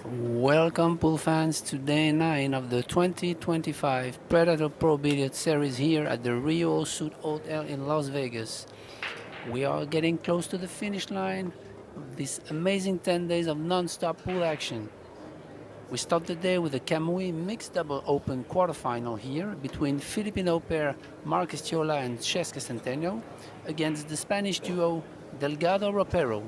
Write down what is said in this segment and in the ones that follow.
Welcome pool fans to day 9 of the 2025 Predator Pro Billiard Series here at the Rio Suit Hotel in Las Vegas. We are getting close to the finish line of this amazing 10 days of non-stop pool action. We start the day with the Kamui Mixed Double Open quarterfinal here between Filipino pair ESTIOLA and CENTENO against the Spanish duo DELGADO ROPERO.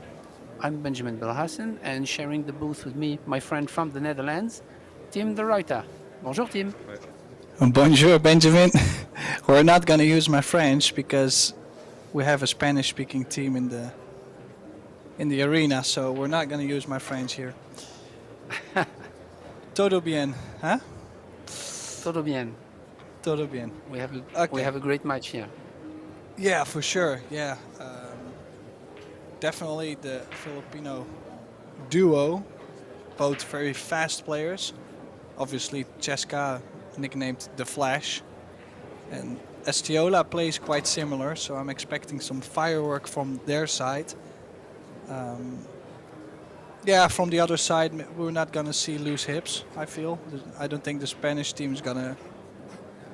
I'm Benjamin Belhassan, and sharing the booth with me, my friend from the Netherlands, Tim de Ruyter. Bonjour, Tim. Bonjour, Benjamin. We're not going to use my French because we have a Spanish-speaking team in the arena, so we're not going to use my French here. Todo bien, huh? Todo bien. Todo bien. We have a great match here. Yeah, for sure. Yeah. Definitely the Filipino duo, both very fast players. Obviously, Cheska, nicknamed The Flash, and Estiola plays quite similar, so I'm expecting some firework from their side. Yeah, from the other side, we're not going to see loose hips, I feel. I don't think the Spanish team is going to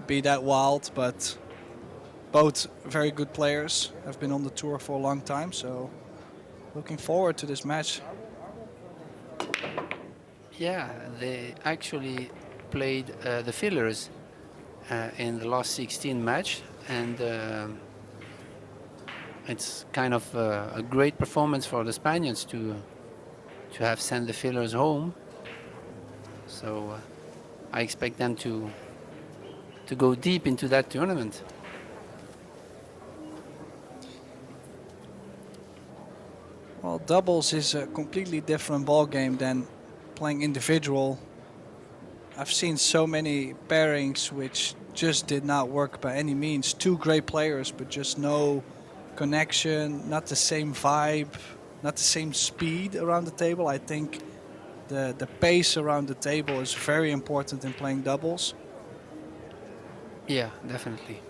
be that wild, but both very good players, have been on the tour for a long time, so looking forward to this match. Yeah, they actually played the fillers in the last 16 match, and it's kind of a great performance for the Spaniards to have sent the fillers home. So I expect them to go deep into that tournament. Well, doubles is a completely different ball game than playing individual. I've seen so many pairings which just did not work by any means. Two great players, but just no connection, not the same vibe, not the same speed around the table. I think the pace around the table is very important in playing doubles. Yeah, definitely.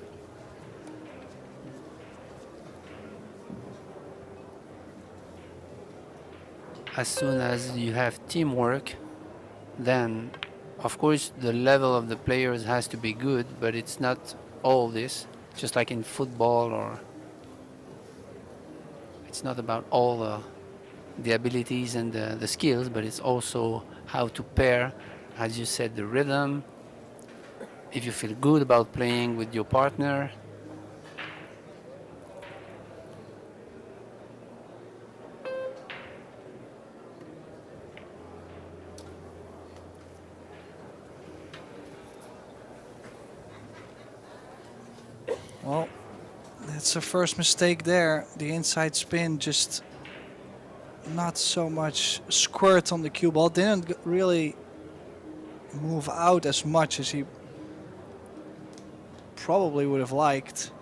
As soon as you have teamwork, then of course the level of the players has to be good, but it's not all this, just like in football, or it's not about all the abilities and the skills, but it's also how to pair, as you said, the rhythm, if you feel good about playing with your partner. Well, that's the first mistake there. The inside spin just not so much squirt on the cue ball. Didn't really move out as much as he probably would have liked.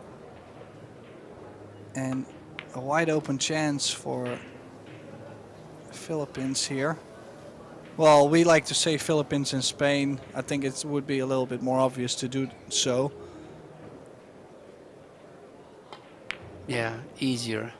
And a wide open chance for Philippines here. Well, we like to say Philippines in Spain. I think it would be a little bit more obvious to do so. Yeah, easier.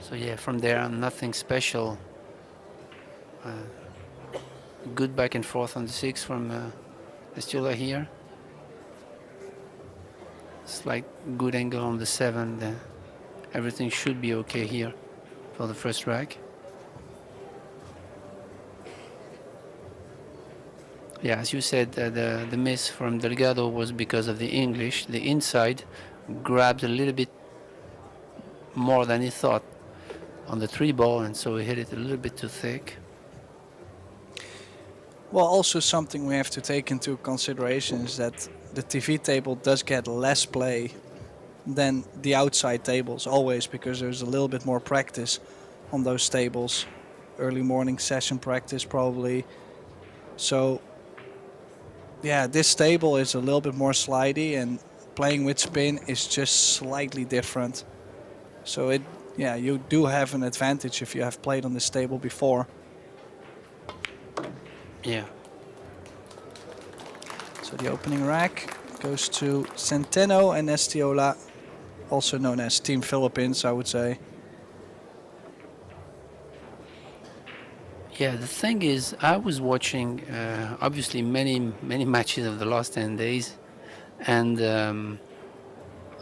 So yeah, from there, nothing special. Good back and forth on the 6 from Estiola here. Slight good angle on the 7. Everything should be okay here for the first rack. Yeah, as you said, the miss from Delgado was because of the English. The inside grabbed a little bit more than he thought on the 3 ball, and so he hit it a little bit too thick. Well, also something we have to take into consideration is that the TV table does get less play than the outside tables, always, because there's a little bit more practice on those tables. Early morning session practice probably. So yeah, this table is a little bit more slidey, and playing with spin is just slightly different. So you do have an advantage if you have played on this table before. Yeah. So the opening rack goes to Centeno and ESTIOLA, also known as Team Philippines, I would say. Yeah, the thing is, I was watching obviously many matches of the last 10 days, and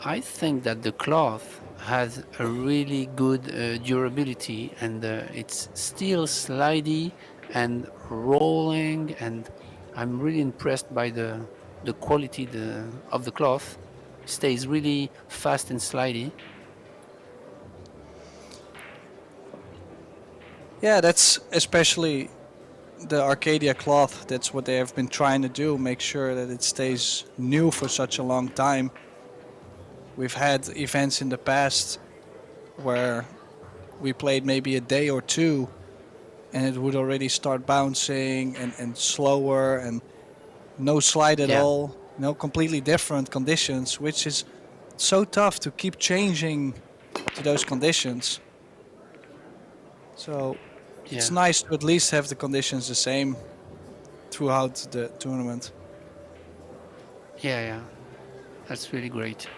I think that the cloth has a really good durability, and it's still slidey and rolling, and I'm really impressed by the quality of the cloth. Stays really fast and slidey. Yeah, that's especially the Arcadia cloth. That's what they have been trying to do, make sure that it stays new for such a long time. We've had events in the past where we played maybe a day or two and it would already start bouncing and slower and no slide at Yeah, all, completely different conditions, which is so tough to keep changing to those conditions. So yeah, it's nice to at least have the conditions the same throughout the tournament. yeah. That's really great.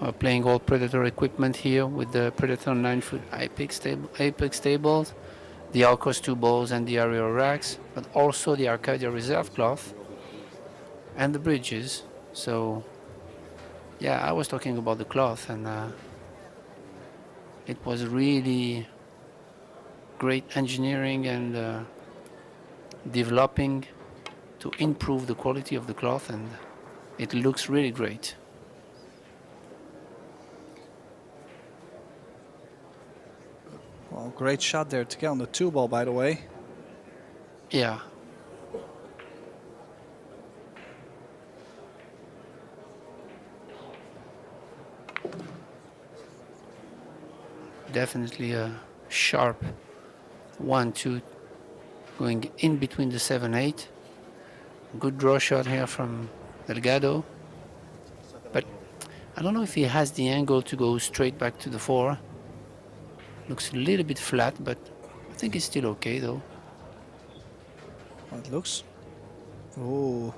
We're playing all Predator equipment here with the Predator 9-foot Apex tables, the Arcos II balls and the Aeoracks, but also the Arcadia Reserve Cloth and the bridges. So, yeah, I was talking about the cloth, and it was really great engineering and developing to improve the quality of the cloth, and it looks really great. Well, great shot there to get on the 2 ball, by the way. Yeah. Definitely a sharp 1-2 going in between the 7-8. Good draw shot here from Delgado, but I don't know if he has the angle to go straight back to the 4. Looks a little bit flat, but I think it's still okay though. Well, it looks. Oh.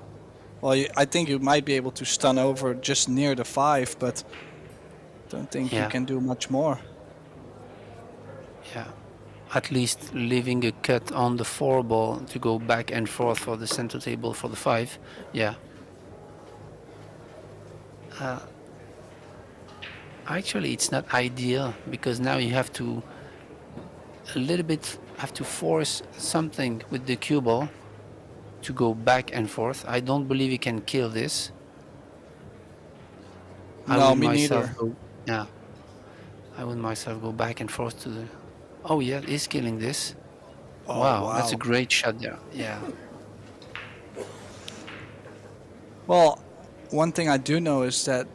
Well, I think you might be able to stun over just near the 5, but don't think you Yeah, can do much more. yeah. At least leaving a cut on the 4 ball to go back and forth for the center table for the 5. Yeah. Actually, it's not ideal because now you have to a little bit have to force something with the cue ball to go back and forth. I don't believe you can kill this. I No, would me myself neither. go, yeah, I would myself go back and forth to the. Oh yeah, he's killing this. Oh, Wow, that's a wow. great shot there. Yeah, Well, one thing I do know is that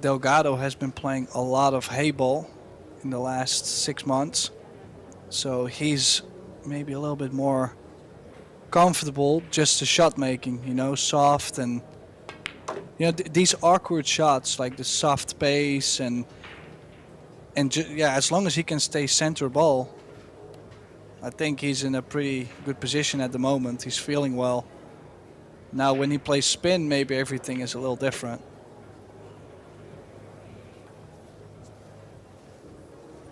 Delgado has been playing a lot of hay ball in the last 6 months. So he's maybe a little bit more comfortable just the shot making, soft and these awkward shots like the soft pace and as long as he can stay center ball, I think he's in a pretty good position at the moment. He's feeling well. Now when he plays spin, maybe everything is a little different.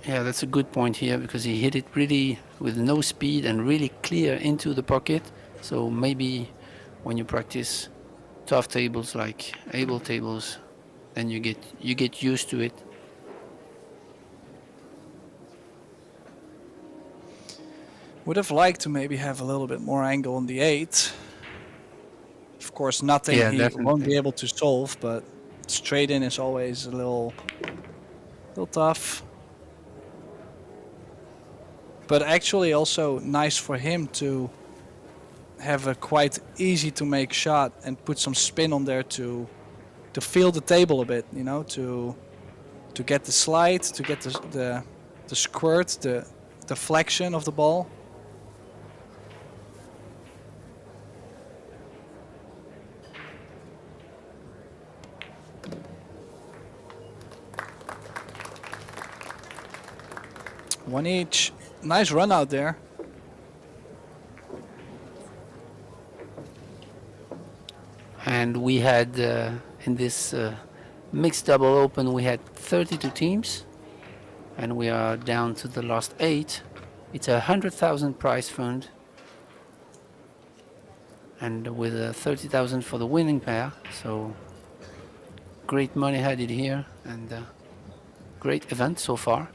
yeah, that's a good point here because he hit it really with no speed and really clear into the pocket. So maybe when you practice tough tables like able tables, then you get used to it. Would have liked to maybe have a little bit more angle on the 8. Of course, nothing Yeah, he won't be definitely. able to solve, but straight in is always a little tough. But actually also nice for him to have a quite easy to make shot and put some spin on there to feel the table a bit, to get the slide, to get the squirt, the deflection of the ball. One each. Nice run out there. And we had in this mixed double open, we had 32 teams, and we are down to the last 8. It's a 100,000 prize fund, and with 30,000 for the winning pair. So great money headed here, and great event so far.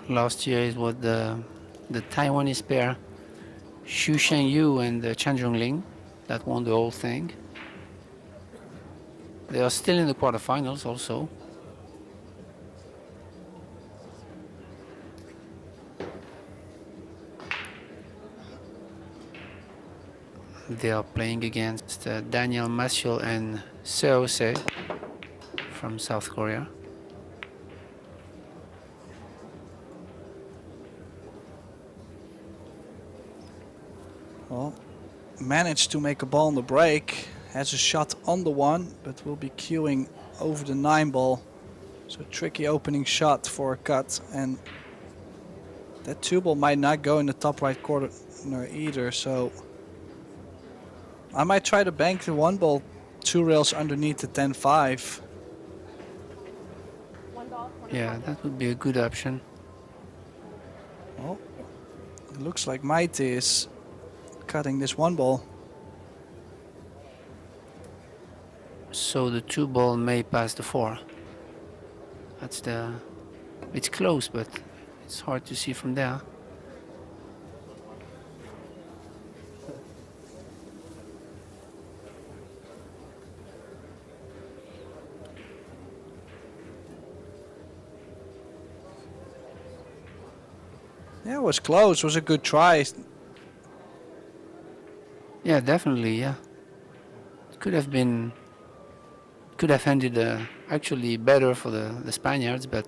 Last year it was the Taiwanese pair Xu Shenyu and Chan Zhongling that won the whole thing. They are still in the quarterfinals also. They are playing against Daniel Masiol and Seo Se from South Korea. Well, managed to make a ball on the break. Has a shot on the 1, but will be queuing over the 9 ball. So tricky opening shot for a cut, and that 2 ball might not go in the top right corner either. So I might try to bank the 1 ball 2 rails underneath the 10-5. Yeah, that would be a good option. Well, it looks like Maite is cutting this 1 ball. So the 2 ball may pass the 4. That's the. It's close, but it's hard to see from there. Yeah, it was close. It was a good try. Yeah, definitely. Yeah, it could have been. Could have ended actually better for the Spaniards, but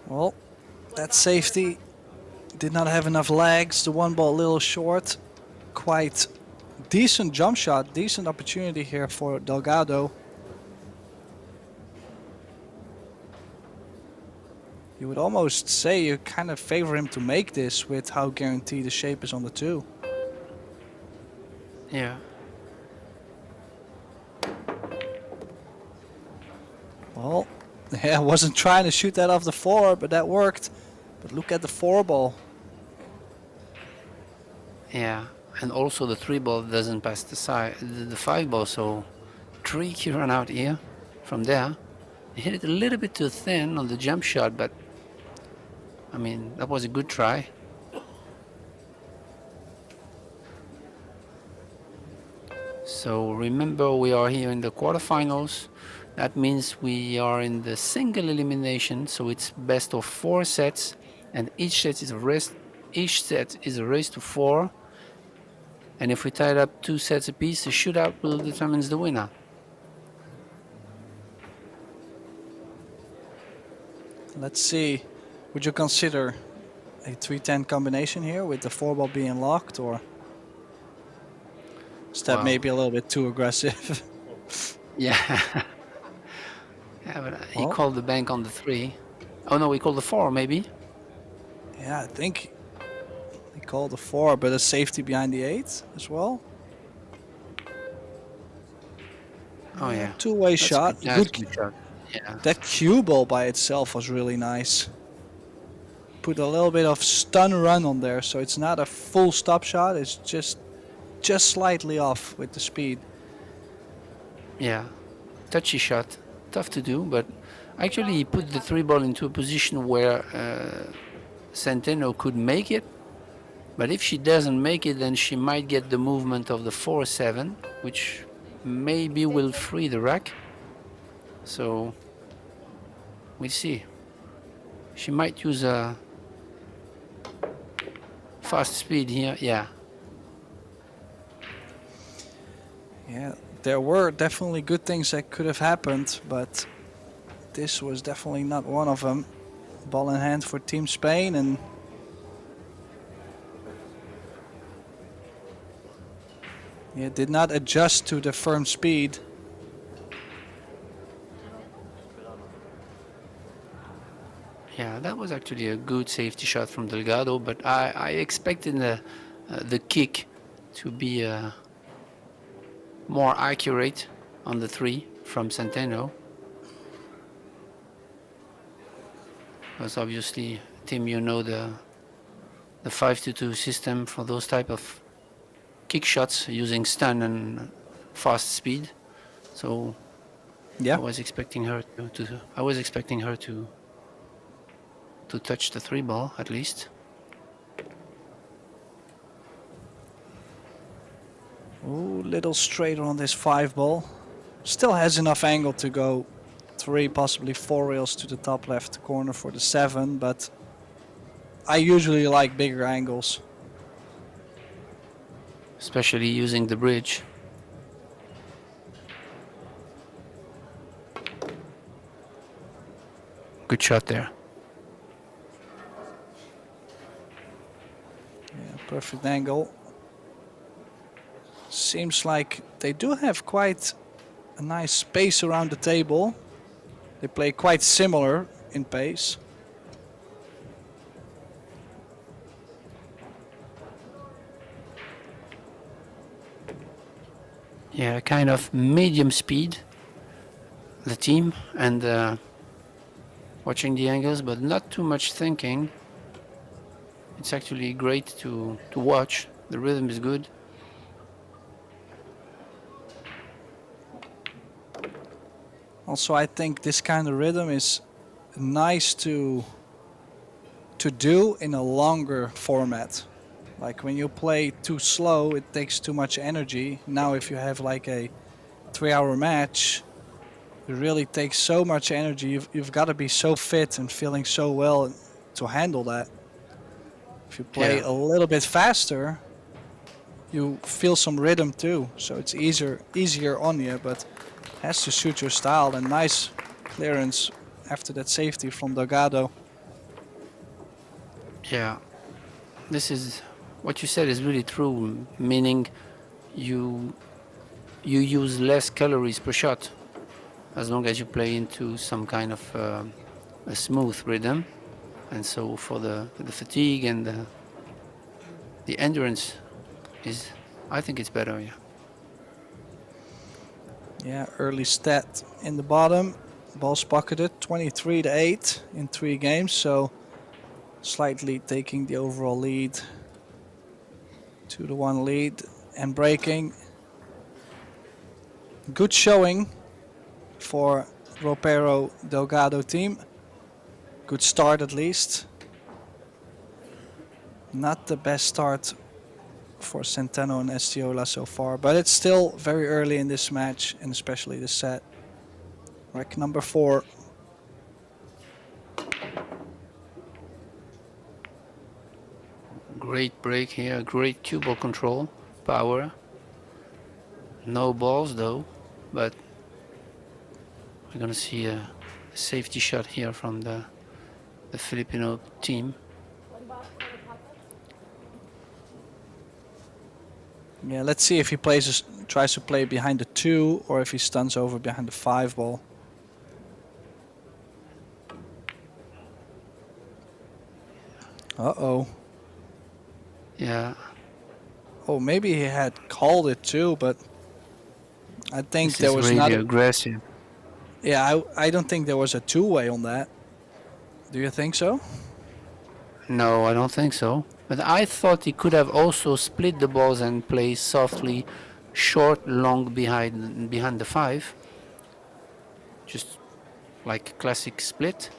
Well, that safety did not have enough legs. The 1 ball a little short. Quite decent jump shot, decent opportunity here for Delgado. You would almost say you kind of favor him to make this with how guaranteed the shape is on the 2. yeah. Well, yeah, I wasn't trying to shoot that off the 4, but that worked. But look at the 4 ball. Yeah, and also the 3 ball doesn't pass the 5 ball, so tricky run out here from there. He hit it a little bit too thin on the jump shot, but I mean, that was a good try. So remember, we are here in the quarterfinals. That means we are in the single elimination, so it's best of 4 sets, and each set is a race to 4. And if we tie it up 2 sets apiece, the shootout will determine the winner. Let's see. Would you consider a 3-10 combination here with the 4 ball being locked, or is that Wow. maybe a little bit too aggressive? Yeah. Yeah, but he Oh. called the bank on the 3. Oh no, he called the 4 maybe. Yeah, I think he called the 4, but a safety behind the 8 as well. Oh yeah. Two-way That's shot. good. That's Good. good shot. Yeah. That cue ball by itself was really nice. Put a little bit of stun run on there, so it's not a full stop shot. It's just slightly off with the speed. Yeah. Touchy shot. Tough to do, but actually he put the 3 ball into a position where CENTENO could make it. But if she doesn't make it, then she might get the movement of the 4-7, which maybe will free the rack. So we'll see. She might use a fast speed here. Yeah. Yeah, there were definitely good things that could have happened, but this was definitely not one of them. Ball in hand for Team Spain, and yeah, did not adjust to the firm speed. Yeah, that was actually a good safety shot from Delgado, but I expected the kick to be more accurate on the 3 from Centeno. Because obviously, Tim, you know the 5-2 system for those type of kick shots using stun and fast speed. So Yeah. I was expecting her to touch the 3 ball at least. Ooh, little straighter on this 5 ball. Still has enough angle to go 3, possibly 4 rails to the top left corner for the 7, but I usually like bigger angles. Especially using the bridge. Good shot there. Yeah, perfect angle. Seems like they do have quite a nice space around the table. They play quite similar in pace. Yeah, kind of medium speed, the team, and watching the angles, but not too much thinking. It's actually great to watch. The rhythm is good. Also, I think this kind of rhythm is nice to do in a longer format. Like when you play too slow, it takes too much energy. Now if you have like a 3-hour match, it really takes so much energy. You've got to be so fit and feeling so well to handle that. If you play Yeah. a little bit faster, you feel some rhythm too. So it's easier on you, but has to suit your style. And nice clearance after that safety from Delgado. Yeah, this is what you said is really true. Meaning, you use less calories per shot as long as you play into some kind of a smooth rhythm, and so for the fatigue and the endurance is, I think it's better. Yeah. Yeah, early stat in the bottom. Ball's pocketed 23-8 in 3 games, so slightly taking the overall lead. 2-1 lead and breaking. Good showing for Ropero Delgado team. Good start at least. Not the best start for Centeno and Estiola so far, but it's still very early in this match and especially this set. Rack number 4. Great break here, great cue ball control, power. No balls though, but we're gonna see a safety shot here from the Filipino team. Yeah, let's see if he tries to play behind the 2 or if he stuns over behind the 5 ball. Uh-oh. Yeah. Oh, maybe he had called it too, but I think This there is was really not. aggressive. Yeah, I don't think there was a 2-way on that. Do you think so? No, I don't think so. But I thought he could have also split the balls and play softly, short, long behind the 5. Just like classic split.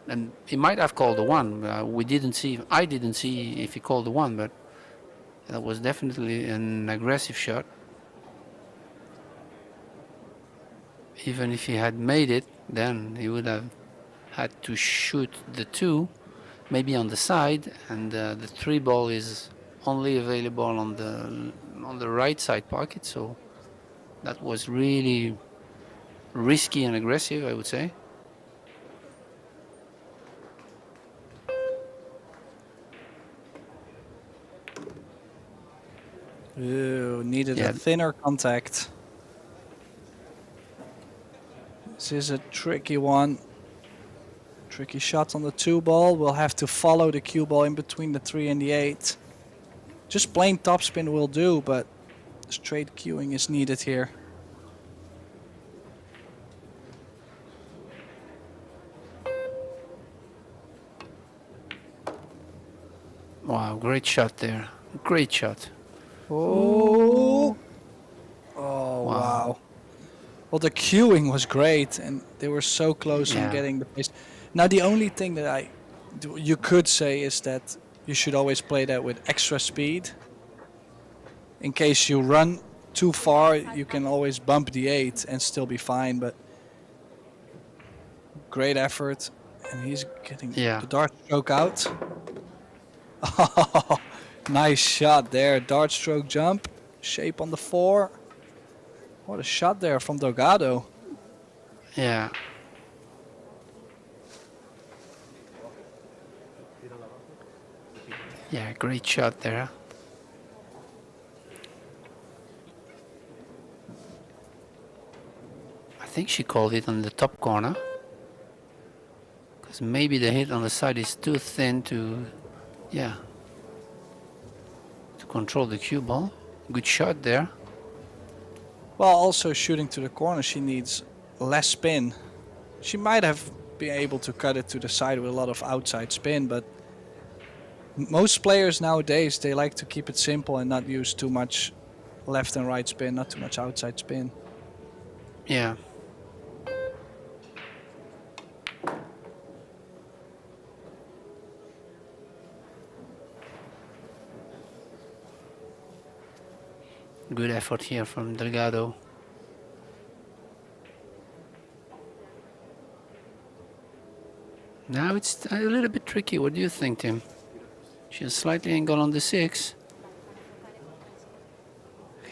And he might have called the 1. We didn't see. I didn't see if he called the 1, but that was definitely an aggressive shot. Even if he had made it, then he would have had to shoot the 2, maybe on the side, and the 3 ball is only available on the right side pocket. So that was really risky and aggressive, I would say. Ooh, needed a Yeah, thinner contact. This is a tricky one. Tricky shot on the 2 ball. We'll have to follow the cue ball in between the 3 and the 8. Just plain topspin will do, but straight cueing is needed here. wow, great shot there. Great shot. Oh, oh Wow. wow. Well, the cueing was great, and they were so close on Yeah. getting the pace. Now, the only thing that you could say is that you should always play that with extra speed. In case you run too far, you can always bump the 8 and still be fine, but great effort. And he's getting Yeah. the dart stroke out. Oh, nice shot there. Dart stroke jump. Shape on the 4. What a shot there from Delgado. Yeah. Yeah, great shot there. I think she called it on the top corner. Because maybe the hit on the side is too thin to, yeah, to control the cue ball. Good shot there. Well, also shooting to the corner, she needs less spin. She might have been able to cut it to the side with a lot of outside spin, but most players nowadays, they like to keep it simple and not use too much left and right spin, not too much outside spin. Yeah. Good effort here from Delgado. Now it's a little bit tricky. What do you think, Tim? She has slightly angle on the 6.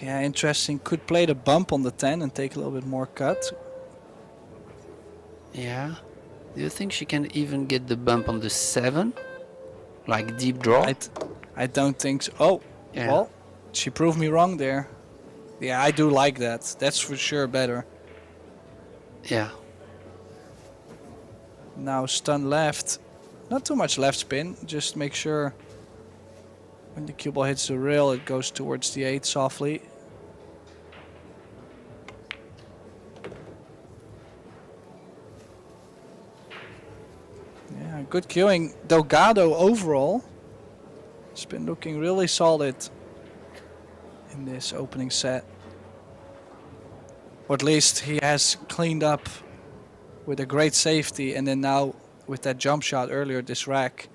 Yeah, interesting. Could play the bump on the 10 and take a little bit more cut. Yeah. Do you think she can even get the bump on the 7? Like deep draw? I don't think so. Oh, Yeah. well, she proved me wrong there. Yeah, I do like that. That's for sure better. Yeah. Now stun left. Not too much left spin. Just make sure when the cue ball hits the rail, it goes towards the 8 softly. Yeah, good cueing. Delgado overall has been looking really solid in this opening set. Or at least he has cleaned up with a great safety, and then now with that jump shot earlier, this rack.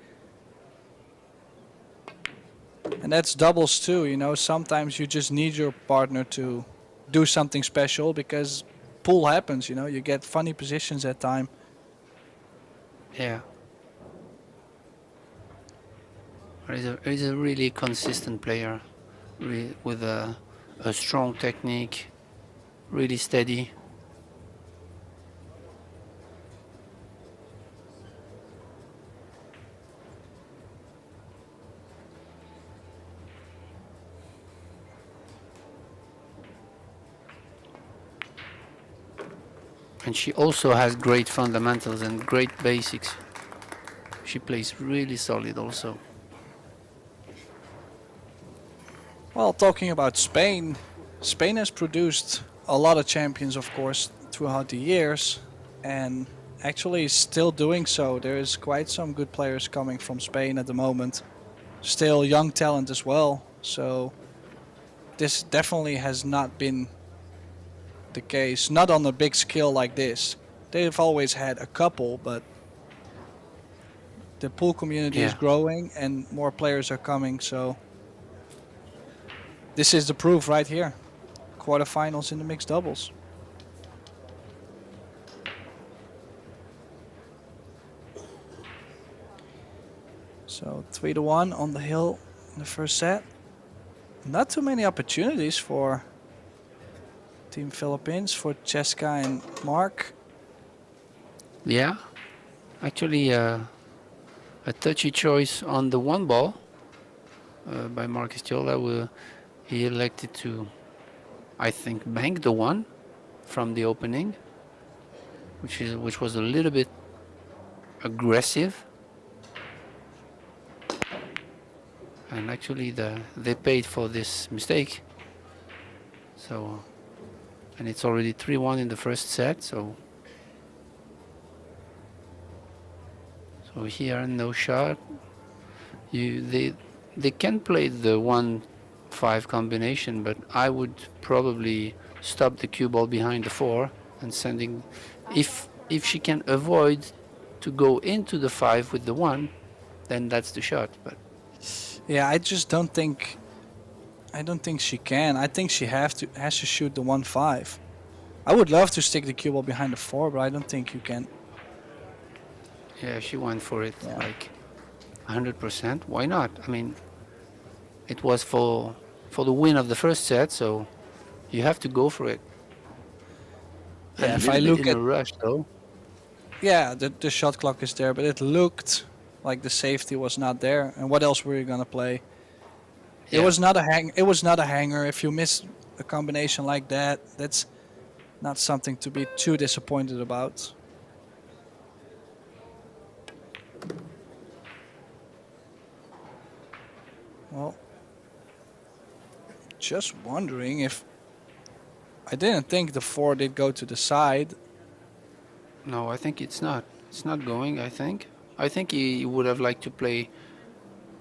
And that's doubles too, you know. Sometimes you just need your partner to do something special because pool happens, you know. You get funny positions at time. Yeah. He's a really consistent player with a strong technique, really steady. And she also has great fundamentals and great basics. She plays really solid also. Well, talking about Spain, Spain has produced a lot of champions, of course, throughout the years, and actually is still doing so. There is quite some good players coming from Spain at the moment. Still young talent as well, so this definitely has not been the case. Not on a big scale like this. They've always had a couple, but the pool community is Yeah. growing and more players are coming, so this is the proof right here. Quarterfinals in the mixed doubles. So 3-1 on the hill in the first set. Not too many opportunities for Team Philippines for Cheska and Mark. Yeah, actually, a touchy choice on the one ball by Mark ESTIOLA. He elected to, I think, bank the one from the opening, which was a little bit aggressive. And actually, they paid for this mistake. So, and it's already 3-1 in the first set. So here, no shot. They can play the 1-5 combination, but I would probably stop the cue ball behind the 4 and sending, if she can avoid to go into the 5 with the 1, then that's the shot. But yeah, I just don't think she can. I think she has to shoot the 1-5. I would love to stick the cue ball behind the 4, but I don't think you can. yeah, she went for it Yeah. like 100%. Why not? I mean, it was for the win of the first set, so you have to go for it. Yeah, A if little I bit look in at a rush though. yeah, the shot clock is there, but it looked like the safety was not there. And what else were you gonna play? It Yeah. was not a hang. It was not a hanger. If you miss a combination like that, that's not something to be too disappointed about. Well, just wondering if I didn't think the 4 did go to the side. No, I think it's not. It's not going, I think. I think he would have liked to play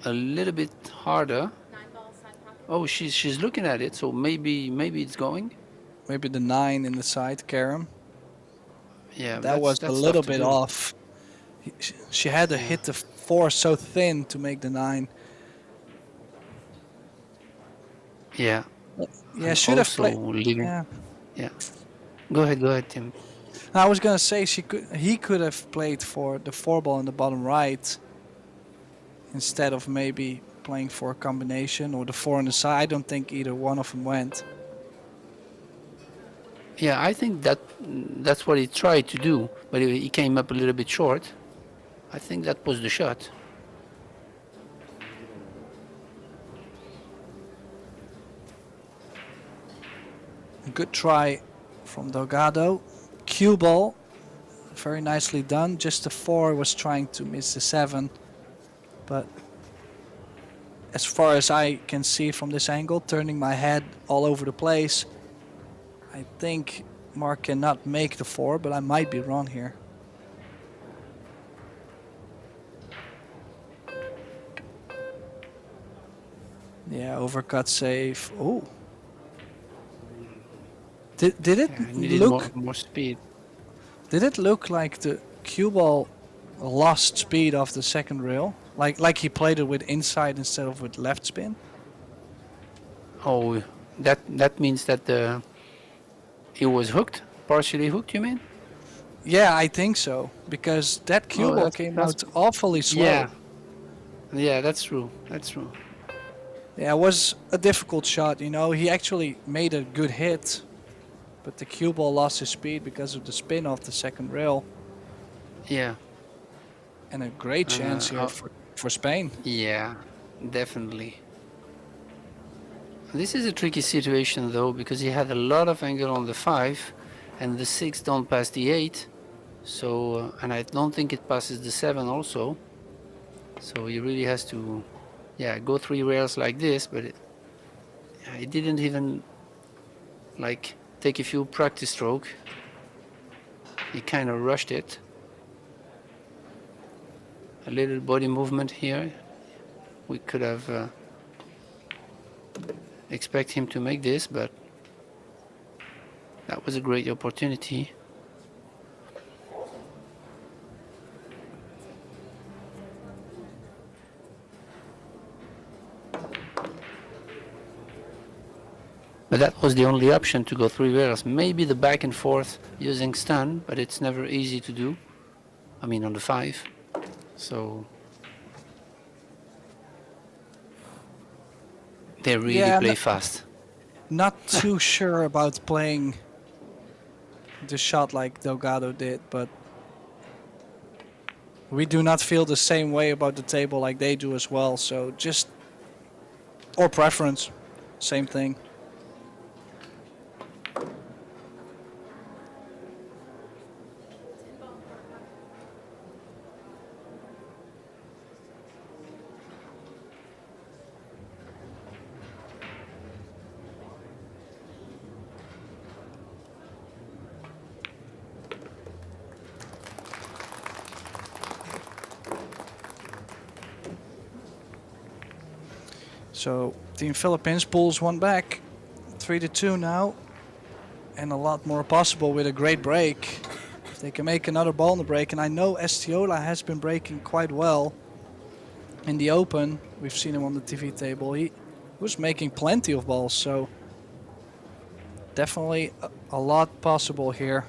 a little bit harder. Oh, she's looking at it, so maybe it's going. Maybe the 9 in the side, Karam. Yeah, That was a that's little tough to bit do. off. She had to hit the 4 so thin to make the 9. Yeah. Yeah, And should have also played. leaving. Yeah. Yeah. Go ahead, Tim. I was gonna say he could have played for the 4 ball in the bottom right instead of maybe playing for a combination or the 4 on the side. I don't think either one of them went. Yeah, I think that's what he tried to do, but he came up a little bit short. I think that was the shot. Good try from Delgado. Cue ball, very nicely done. Just the 4 was trying to miss the 7, but as far as I can see from this angle, turning my head all over the place, I think Mark cannot make the 4, but I might be wrong here. Yeah, overcut save. Oh. Did it Yeah, needed look more speed. Did it look like the cue ball lost speed off the second rail? Like he played it with inside instead of with left spin? Oh, that means that it was hooked, partially hooked. You mean? Yeah, I think so. Because that cue Oh, ball came out awfully slow. Yeah. Yeah, that's true. That's true. Yeah, it was a difficult shot, you know. He actually made a good hit, but the cue ball lost his speed because of the spin off the second rail. Yeah. And a great chance here for Spain. Yeah, definitely. This is a tricky situation though, because he had a lot of angle on the 5 and the 6 don't pass the 8. So, and I don't think it passes the 7 also. So he really has to, go 3 rails like this, but it didn't even like take a few practice stroke. He kind of rushed it. A little body movement here. We could have expect him to make this, but that was a great opportunity. But that was the only option, to go 3 rails. Maybe the back and forth using stun, but it's never easy to do. I mean on the 5. So they really play fast. Not too sure about playing the shot like Delgado did, but we do not feel the same way about the table like they do as well. So just, or preference, same thing. So Team Philippines pulls one back, 3-2 now, and a lot more possible with a great break. If they can make another ball in the break, and I know ESTIOLA has been breaking quite well in the open. We've seen him on the TV table. He was making plenty of balls, so definitely a lot possible here.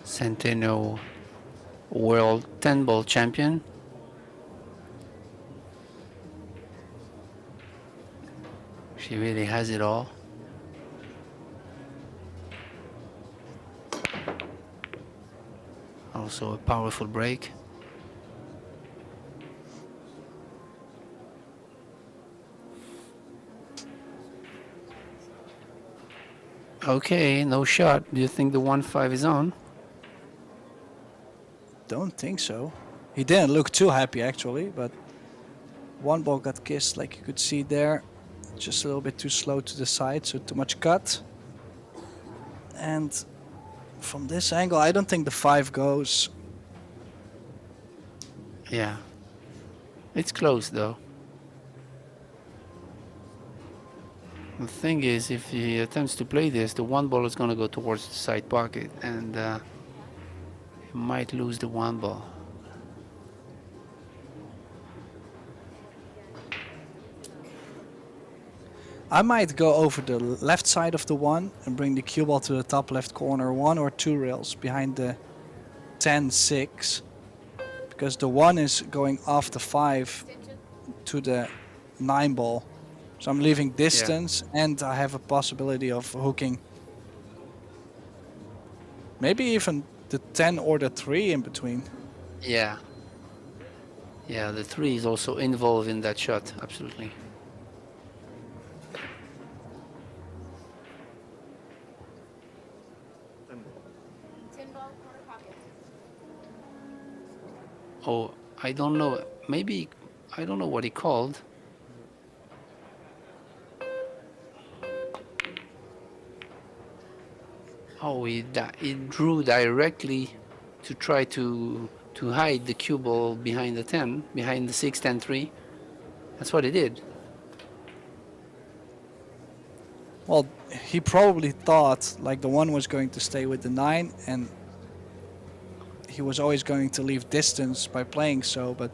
CENTENO World 10 ball champion. She really has it all. Also a powerful break. Okay, no shot. Do you think the 1-5 is on? Don't think so. He didn't look too happy actually, but one ball got kissed like you could see there. Just a little bit too slow to the side, so too much cut. And from this angle, I don't think the 5 goes. Yeah. It's close though. The thing is, if he attempts to play this, the one ball is going to go towards the side pocket, and he might lose the one ball. I might go over the left side of the 1 and bring the cue ball to the top left corner, 1 or 2 rails behind the 10-6. Because the 1 is going off the 5 to the 9 ball. So I'm leaving distance, and I have a possibility of hooking. Maybe even the 10 or the 3 in between. Yeah. Yeah, the 3 is also involved in that shot, absolutely. Oh, I don't know. Maybe, I don't know what he called. Oh, he drew directly to try to hide the cue ball behind the 10, behind the 6, 10, 3. That's what he did. Well, he probably thought like the 1 was going to stay with the 9, and he was always going to leave distance by playing so, but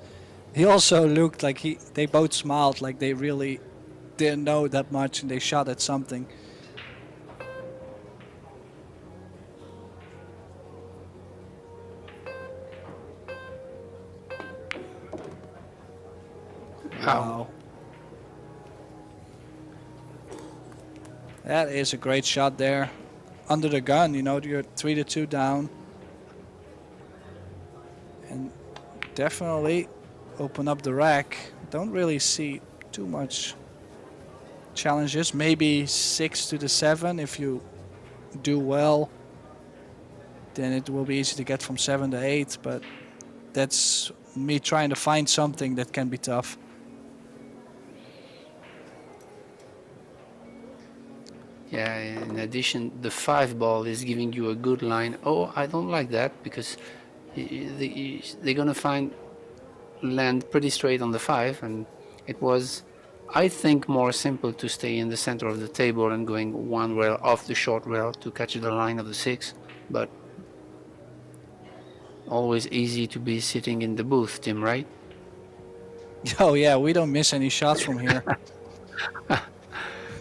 he also looked like they both smiled like they really didn't know that much and they shot at something. Wow. That is a great shot there. Under the gun, you know, you're 3-2 down. And definitely open up the rack. Don't really see too much challenges. Maybe 6-7 if you do well. Then it will be easy to get from 7 to 8, but that's me trying to find something that can be tough. Yeah, in addition, the 5 ball is giving you a good line. Oh, I don't like that, because they're going to land pretty straight on the 5, and it was, I think, more simple to stay in the center of the table and going 1 rail off the short rail to catch the line of the 6, but always easy to be sitting in the booth, Tim, right? Oh yeah, we don't miss any shots from here.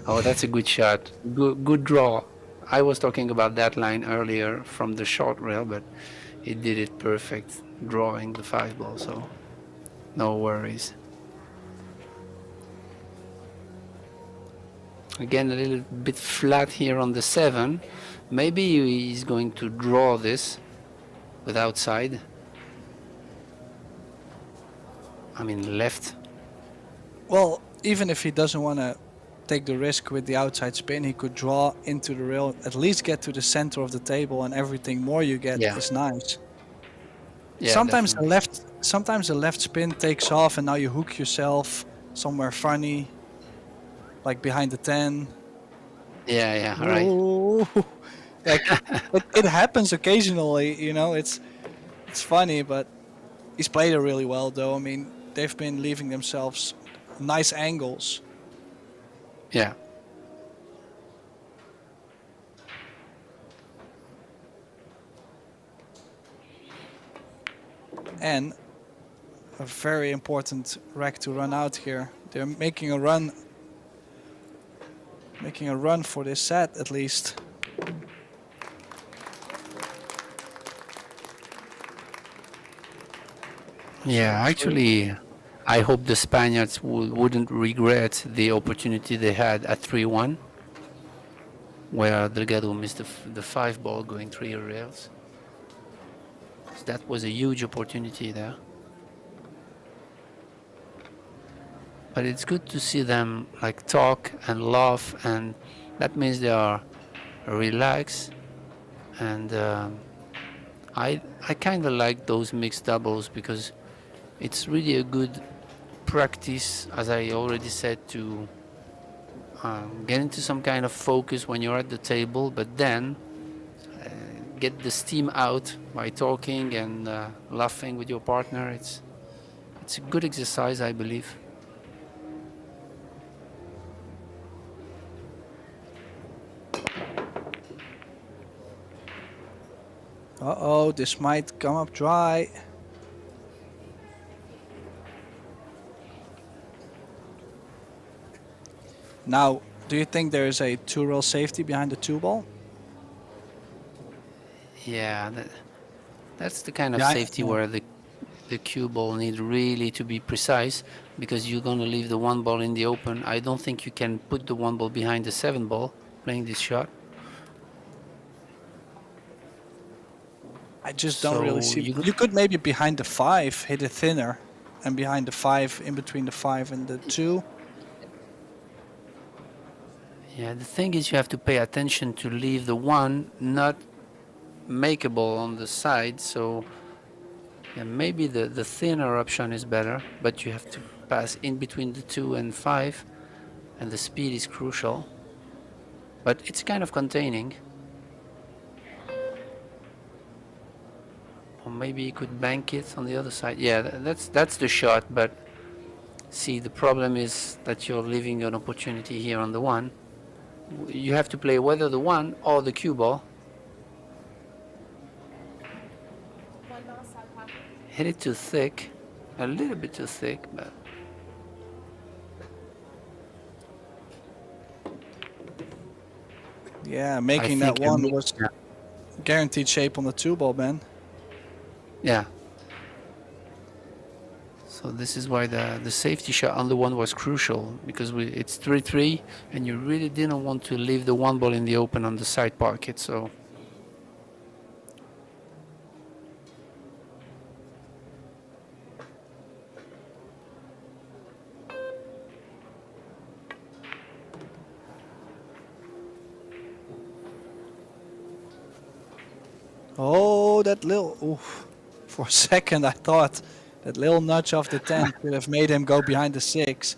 Oh, that's a good shot. Good draw. I was talking about that line earlier from the short rail, but he did it perfect, drawing the 5 ball, so no worries. Again, a little bit flat here on the 7. Maybe he's going to draw this with outside. I mean left. Well, even if he doesn't want to take the risk with the outside spin, he could draw into the rail, at least get to the center of the table, and everything more you get Yeah. is nice. Yeah, Sometimes definitely. the left spin takes off, and now you hook yourself somewhere funny, like behind the 10. Yeah, yeah, right. Ooh. Like it happens occasionally, you know. It's funny, but he's played it really well, though. I mean, they've been leaving themselves nice angles. Yeah. And a very important rack to run out here. They're making a run for this set at least. Yeah, actually, I hope the Spaniards wouldn't regret the opportunity they had at 3-1, where Delgado missed the 5 ball going 3 rails. So that was a huge opportunity there. But it's good to see them like talk and laugh, and that means they are relaxed. And I kind of like those mixed doubles because it's really a good practice, as I already said, to get into some kind of focus when you're at the table, but then get the steam out by talking and laughing with your partner. It's a good exercise, I believe. Uh-oh, this might come up dry. Now, do you think there is a 2-rail safety behind the 2 ball? Yeah, that's the kind of Yeah, safety yeah. where the cue ball need really to be precise, because you're going to leave the 1 ball in the open. I don't think you can put the 1 ball behind the 7 ball playing this shot. I just don't really So see. You could maybe behind the 5 hit it thinner, and behind the 5, in between the 5 and the 2. yeah, the thing is you have to pay attention to leave the 1 not makeable on the side. So yeah, maybe the thinner option is better, but you have to pass in between the 2 and 5, and the speed is crucial. But it's kind of containing. Or maybe you could bank it on the other side. Yeah, that's the shot, but see, the problem is that you're leaving an opportunity here on the 1. You have to play whether the 1 or the cue ball. Hit it too thick, a little bit too thick, but Yeah, I making that think a one mix. was guaranteed shape on the 2 ball, Ben. Yeah. So this is why the safety shot on the 1 was crucial, because it's 3-3, and you really didn't want to leave the 1 ball in the open on the side pocket. So Oh, that little. Oof. For a second, I thought that little nudge off the 10 could have made him go behind the 6.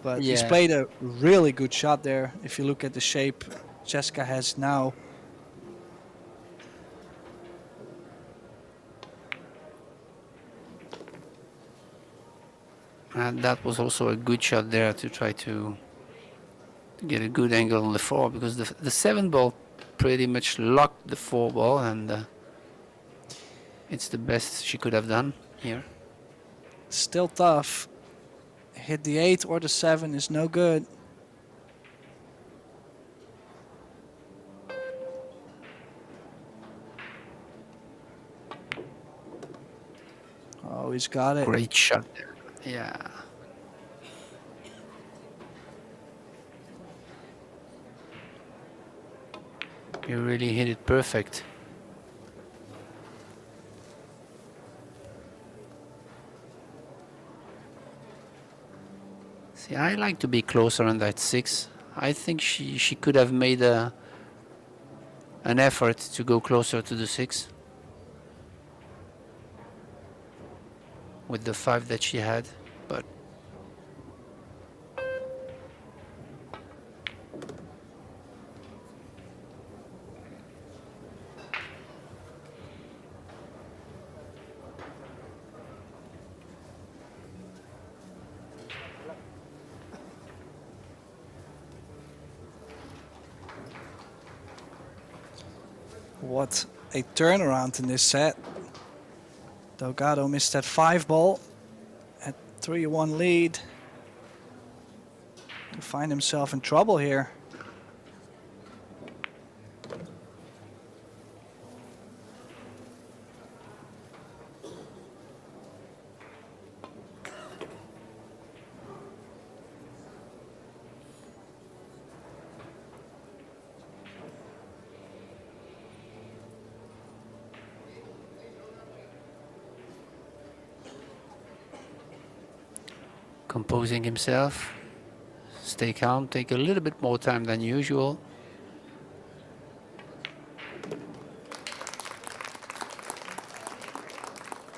But he's yeah, played a really good shot there. If you look at the shape Jessica has now. and that was also a good shot there to try to get a good angle on the 4, because the 7 ball pretty much locked the 4 ball, and it's the best she could have done here. Still tough. hit the 8 or the 7 is no good. Oh, he's got it. Great shot there. Yeah. You really hit it perfect. See, I like to be closer on that 6. I think she could have made an effort to go closer to the 6 with the 5 that she had, but What a turnaround in this set. Delgado missed that 5 ball at 3-1 lead. To find himself in trouble here. composing himself. Stay calm, take a little bit more time than usual.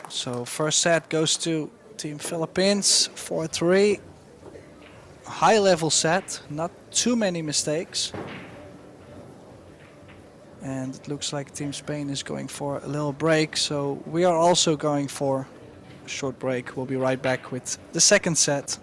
So first set goes to Team Philippines, 4-3. High level set, not too many mistakes. And it looks like Team Spain is going for a little break, so we are also going for a short break. We'll be right back with the second set.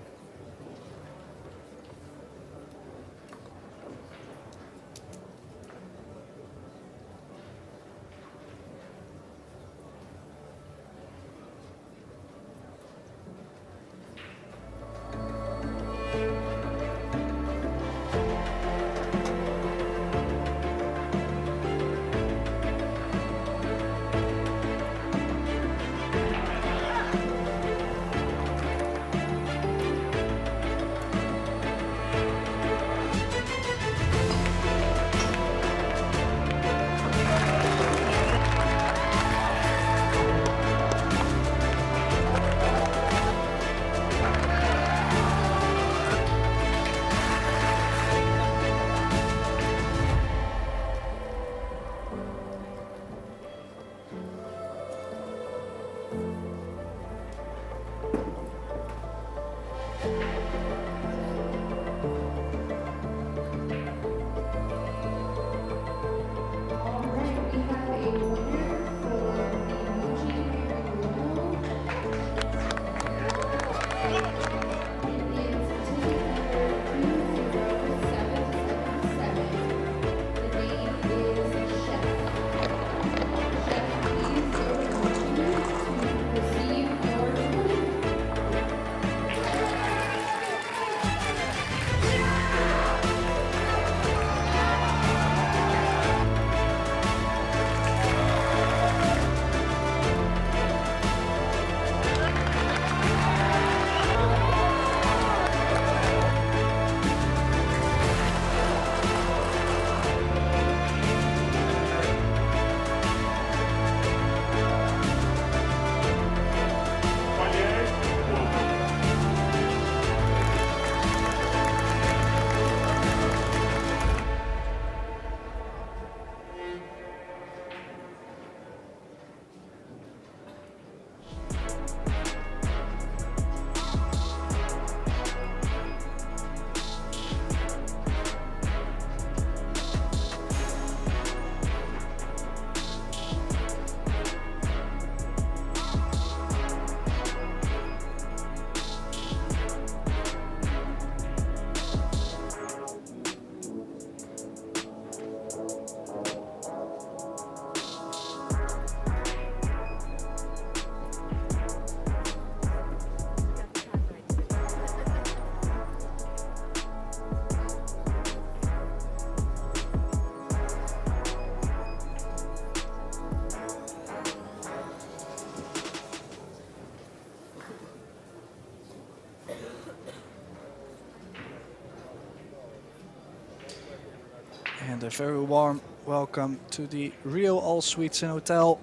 And a very warm welcome to the Rio All Suites and Hotel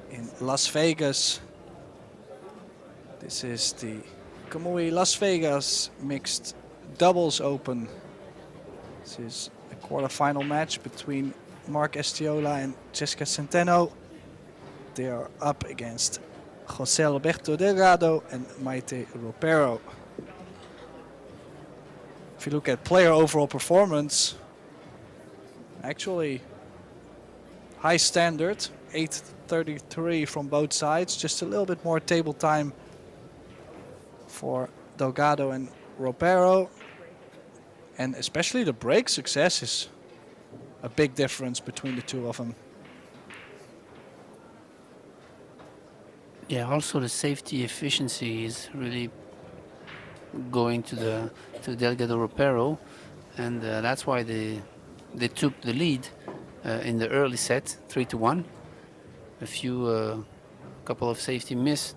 in Las Vegas. This is the Kamui Las Vegas Mixed Doubles Open. This is a quarterfinal match between Mark Estiola and Jessica Centeno. They are up against José Alberto Delgado and Maite Ropero. If you look at player overall performance, actually high standard, 833 from both sides, just a little bit more table time for Delgado and Ropero. And especially the break success is a big difference between the two of them. Yeah, also the safety efficiency is really going to Delgado Ropero, and that's why they took the lead in the early set, 3-1. A couple of safety miss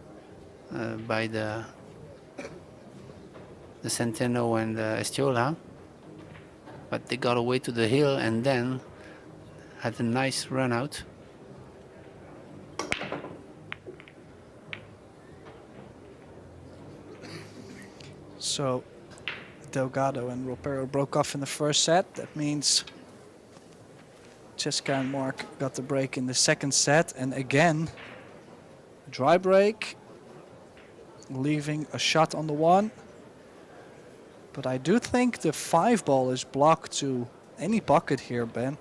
by the Centeno and Estiola, but they got away to the hill and then had a nice run out. So Delgado and Ropero broke off in the first set. That means Jessica and Mark got the break in the second set. And again, dry break, leaving a shot on the one. But I do think the 5 ball is blocked to any pocket here, Ben.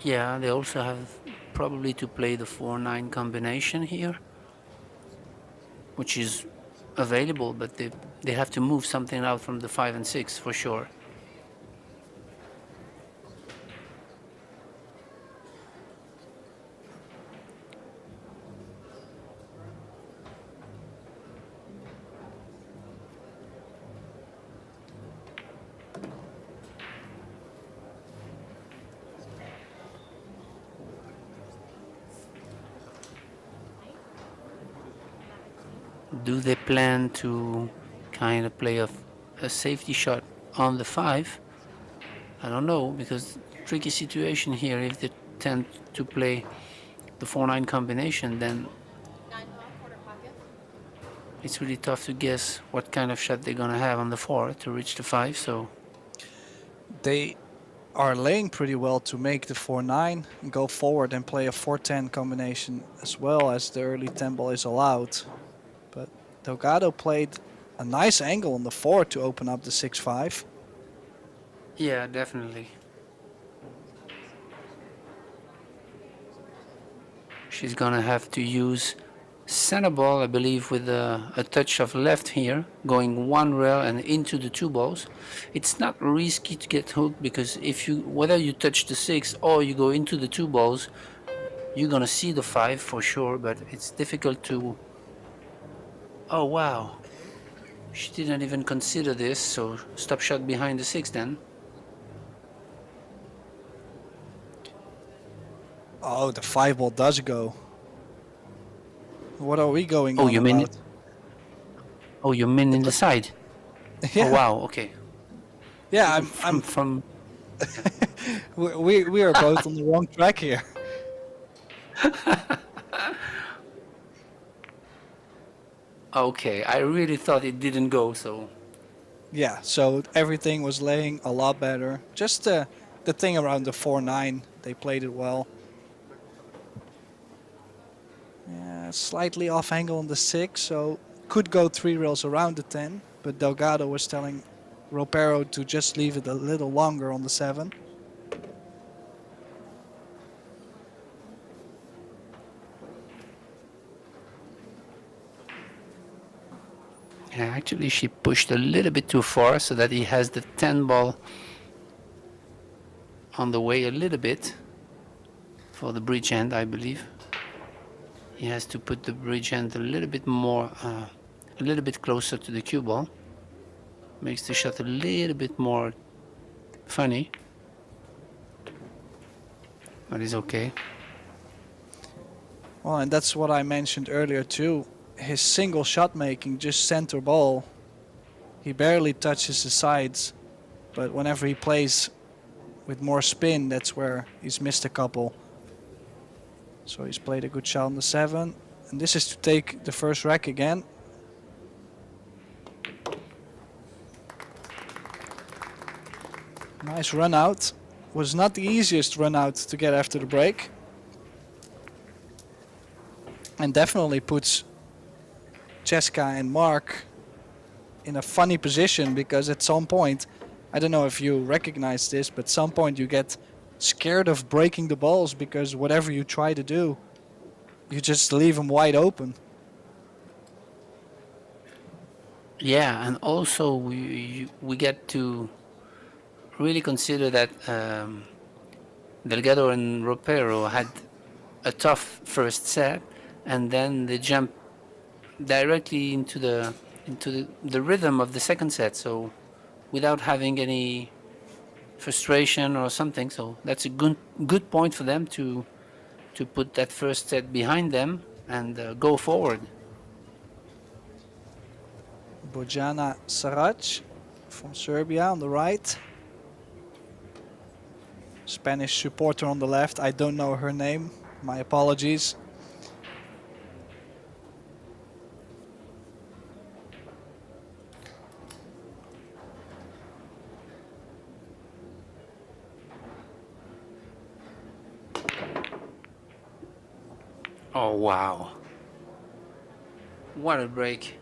Yeah, they also have probably to play the 4-9 combination here, which is available, but they have to move something out from the 5 and 6 for sure. Do they plan to kind of play a safety shot on the 5? I don't know, because tricky situation here. If they tend to play the 4-9 combination, then it's really tough to guess what kind of shot they're gonna have on the 4 to reach the 5. So they are laying pretty well to make the 4-9 and go forward and play a 4-10 combination as well as the early 10 ball is allowed. But Delgado played a nice angle on the 4 to open up the 6-5. yeah, definitely. She's gonna have to use center ball, I believe, with a touch of left here, going one rail and into the 2 balls. It's not risky to get hooked because whether you touch the 6 or you go into the 2 balls, you're gonna see the 5 for sure, but it's difficult to. Oh wow, she didn't even consider this, so stop shot behind the 6 then. Oh, the 5 ball does go. What are we going Oh, on you mean about? Oh, you mean in the side? Yeah. Oh wow, okay. Yeah, From we are both on the wrong track here. Okay, I really thought it didn't go, so. Yeah, so everything was laying a lot better. Just the thing around the 4-9, they played it well. Yeah, slightly off angle on the 6, so could go 3 rails around the 10. But Delgado was telling Ropero to just leave it a little longer on the 7. Yeah, actually, she pushed a little bit too far so that he has the 10 ball on the way a little bit for the bridge end, I believe. He has to put the bridge end a little bit more, a little bit closer to the cue ball. Makes the shot a little bit more funny, but it's okay. Well, and that's what I mentioned earlier too. His single shot making, just center ball, he barely touches the sides. But whenever he plays with more spin, that's where he's missed a couple. So he's played a good shot on the 7. And this is to take the first rack again. Nice run out. Was not the easiest run out to get after the break. And definitely puts Cheska and Mark in a funny position, because at some point, I don't know if you recognize this, but at some point you get scared of breaking the balls, because whatever you try to do, you just leave them wide open. Yeah, and also we get to really consider that Delgado and Ropero had a tough first set, and then they jump directly into the rhythm of the second set. So without having any frustration or something. So that's a good point for them to put that first set behind them and go forward. Bojana Sarac from Serbia on the right. Spanish supporter on the left. I don't know her name. My apologies. Oh, wow. What a break.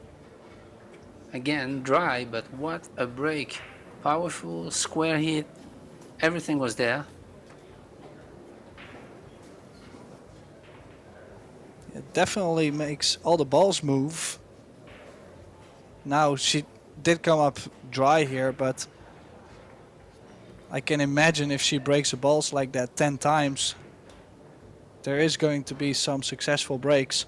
Again, dry, but what a break. Powerful, square hit. Everything was there. It definitely makes all the balls move. Now, she did come up dry here, but I can imagine if she breaks the balls like that 10 times, there is going to be some successful breaks.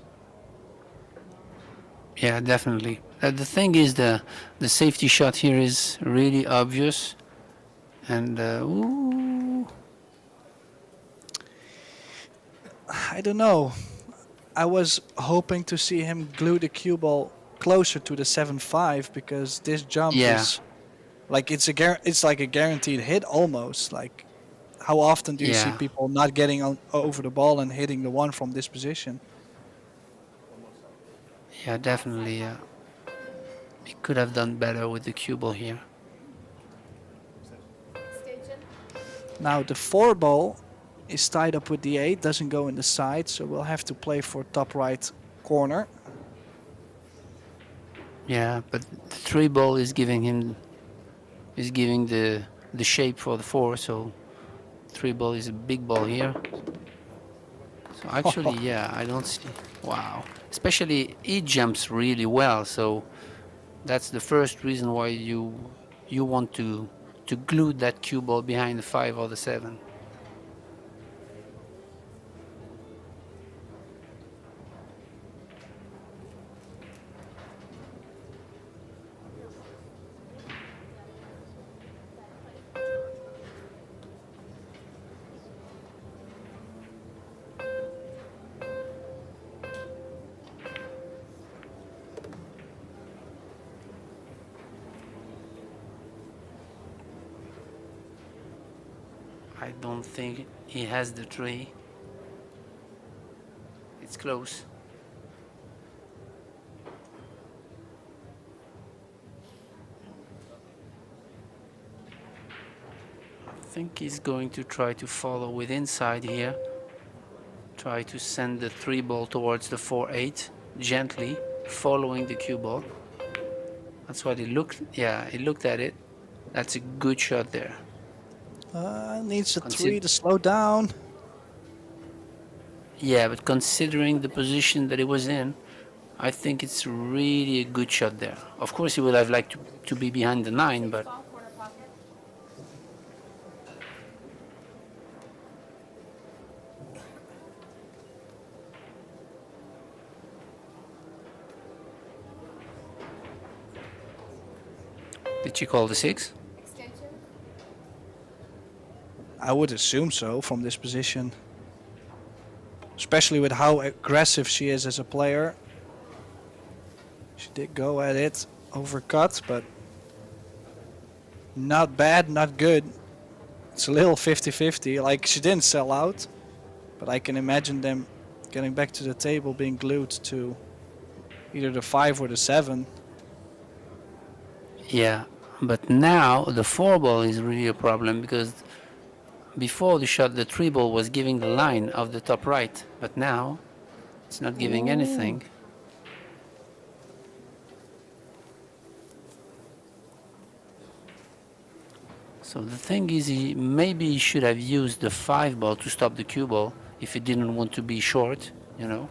Yeah, definitely. The thing is, the safety shot here is really obvious. And, ooh. I don't know. I was hoping to see him glue the cue ball closer to the 7-5, because this jump is like it's like a guaranteed hit almost. Like, how often do you see people not getting over the ball and hitting the 1 from this position? Yeah, definitely. Yeah. He could have done better with the cue ball here. Now the 4 ball is tied up with the 8, doesn't go in the side, so we'll have to play for top right corner. Yeah, but the 3 ball is giving the shape for the 4, so 3 ball is a big ball here. So actually, yeah, I don't see. Wow. Especially he jumps really well, so that's the first reason why you want to glue that cue ball behind the 5 or the 7. I don't think he has the 3. It's close. I think he's going to try to follow with inside here. Try to send the 3 ball towards the 4-8 gently, following the cue ball. That's what he looked. Yeah, he looked at it. That's a good shot there. Needs a 3 to slow down. Yeah, but considering the position that he was in, I think it's really a good shot there. Of course, he would have liked to be behind the 9, but did she call the 6? I would assume so from this position. Especially with how aggressive she is as a player. She did go at it, overcut, but not bad, not good. It's a little 50-50. Like, she didn't sell out, but I can imagine them getting back to the table, being glued to either the 5 or the 7. Yeah, but now the 4 ball is really a problem because before the shot the 3 ball was giving the line of the top right, but now it's not giving anything. So the thing is, maybe he should have used the 5 ball to stop the cue ball if he didn't want to be short, you know.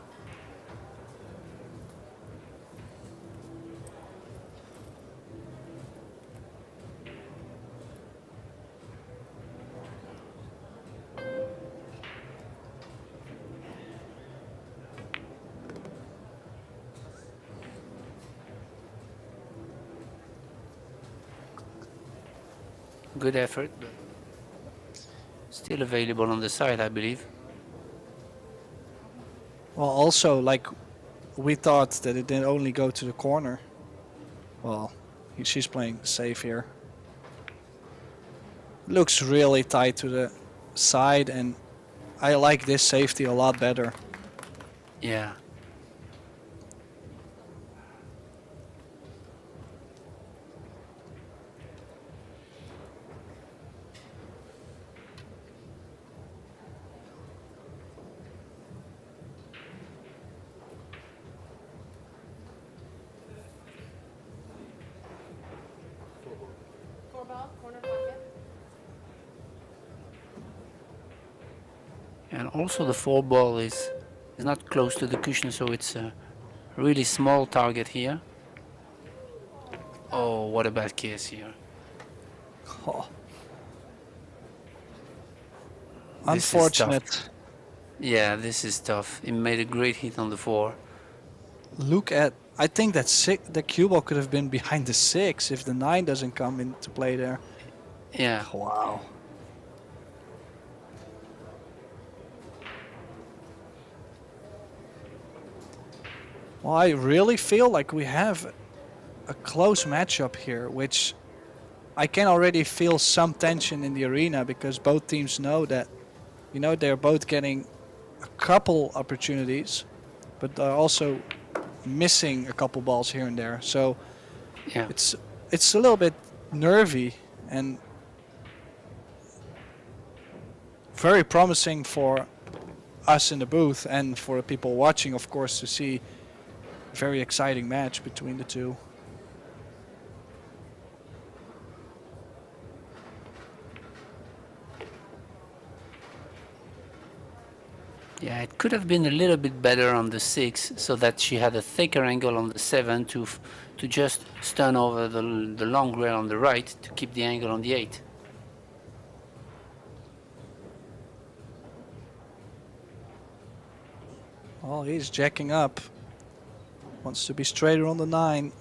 Good effort, but still available on the side, I believe. Well, also, like, we thought that it didn't only go to the corner. Well, she's playing safe here. Looks really tight to the side, and I like this safety a lot better. Yeah. And also the 4 ball is not close to the cushion, so it's a really small target here. Oh, what a bad case here. Oh. This is Unfortunate. tough. Yeah, this is tough. He made a great hit on the 4. Look at, I think that the cue ball could have been behind the 6 if the 9 doesn't come into play there. Yeah. Wow. Well, I really feel like we have a close matchup here, which I can already feel some tension in the arena because both teams know that, you know, they're both getting a couple opportunities, but they're also missing a couple balls here and there. So Yeah. it's a little bit nervy and very promising for us in the booth and for the people watching, of course, to see a very exciting match between the two. Yeah, it could have been a little bit better on the 6 so that she had a thicker angle on the 7 to just stun over the long rail on the right to keep the angle on the 8. Oh, he's jacking up. Wants to be straighter on the 9.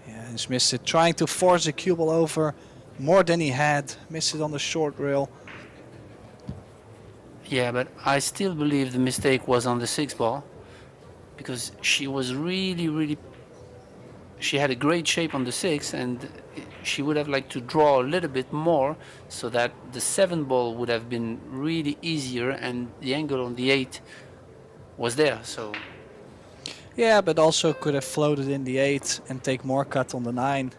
Yeah, he's missed it. Trying to force the cue ball over more than he had. Missed it on the short rail. Yeah, but I still believe the mistake was on the 6 ball because she was really she had a great shape on the 6 and she would have liked to draw a little bit more so that the 7 ball would have been really easier and the angle on the 8 was there. So Yeah, but also could have floated in the 8 and take more cut on the 9.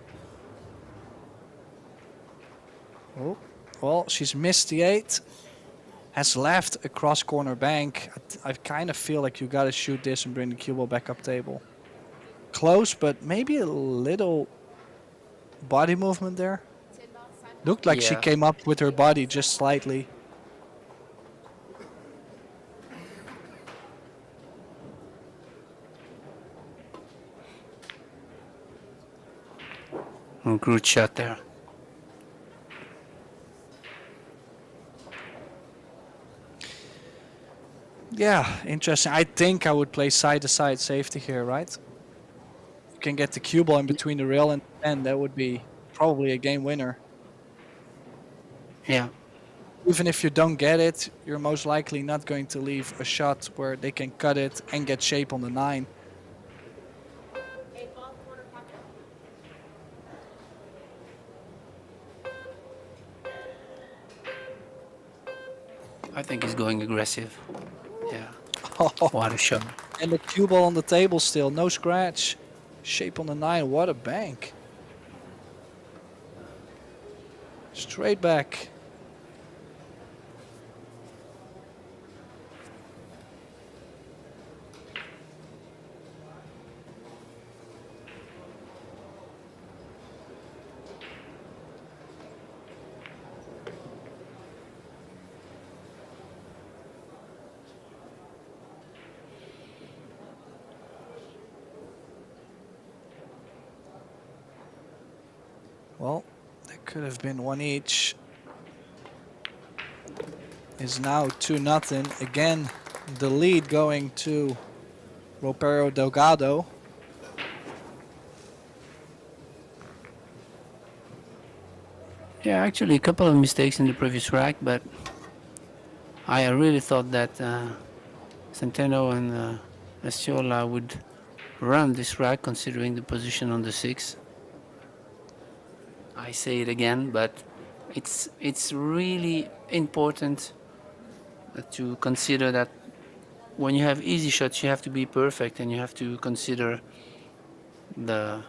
Oh, well, she's missed the 8. Has left a cross corner bank. I kind of feel like you gotta shoot this and bring the cue ball back up table. Close, but maybe a little body movement there. Looked like she yeah, came up with her body just slightly. good shot there. Yeah, interesting. I think I would play side-to-side safety here, right? You can get the cue ball in between the rail and 10. That would be probably a game winner. Yeah, Even if you don't get it, you're most likely not going to leave a shot where they can cut it and get shape on the 9. I think he's going aggressive. Yeah, Oh, what a shot. and the cue ball on the table still, no scratch. Shape on the 9, what a bank. Straight back. Well, that could have been one each. Is now 2-0. Again, the lead going to Ropero Delgado. Yeah, actually a couple of mistakes in the previous rack, but I really thought that Centeno and Estiola would run this rack considering the position on the 6. I say it again, but it's really important to consider that when you have easy shots, you have to be perfect, and you have to consider the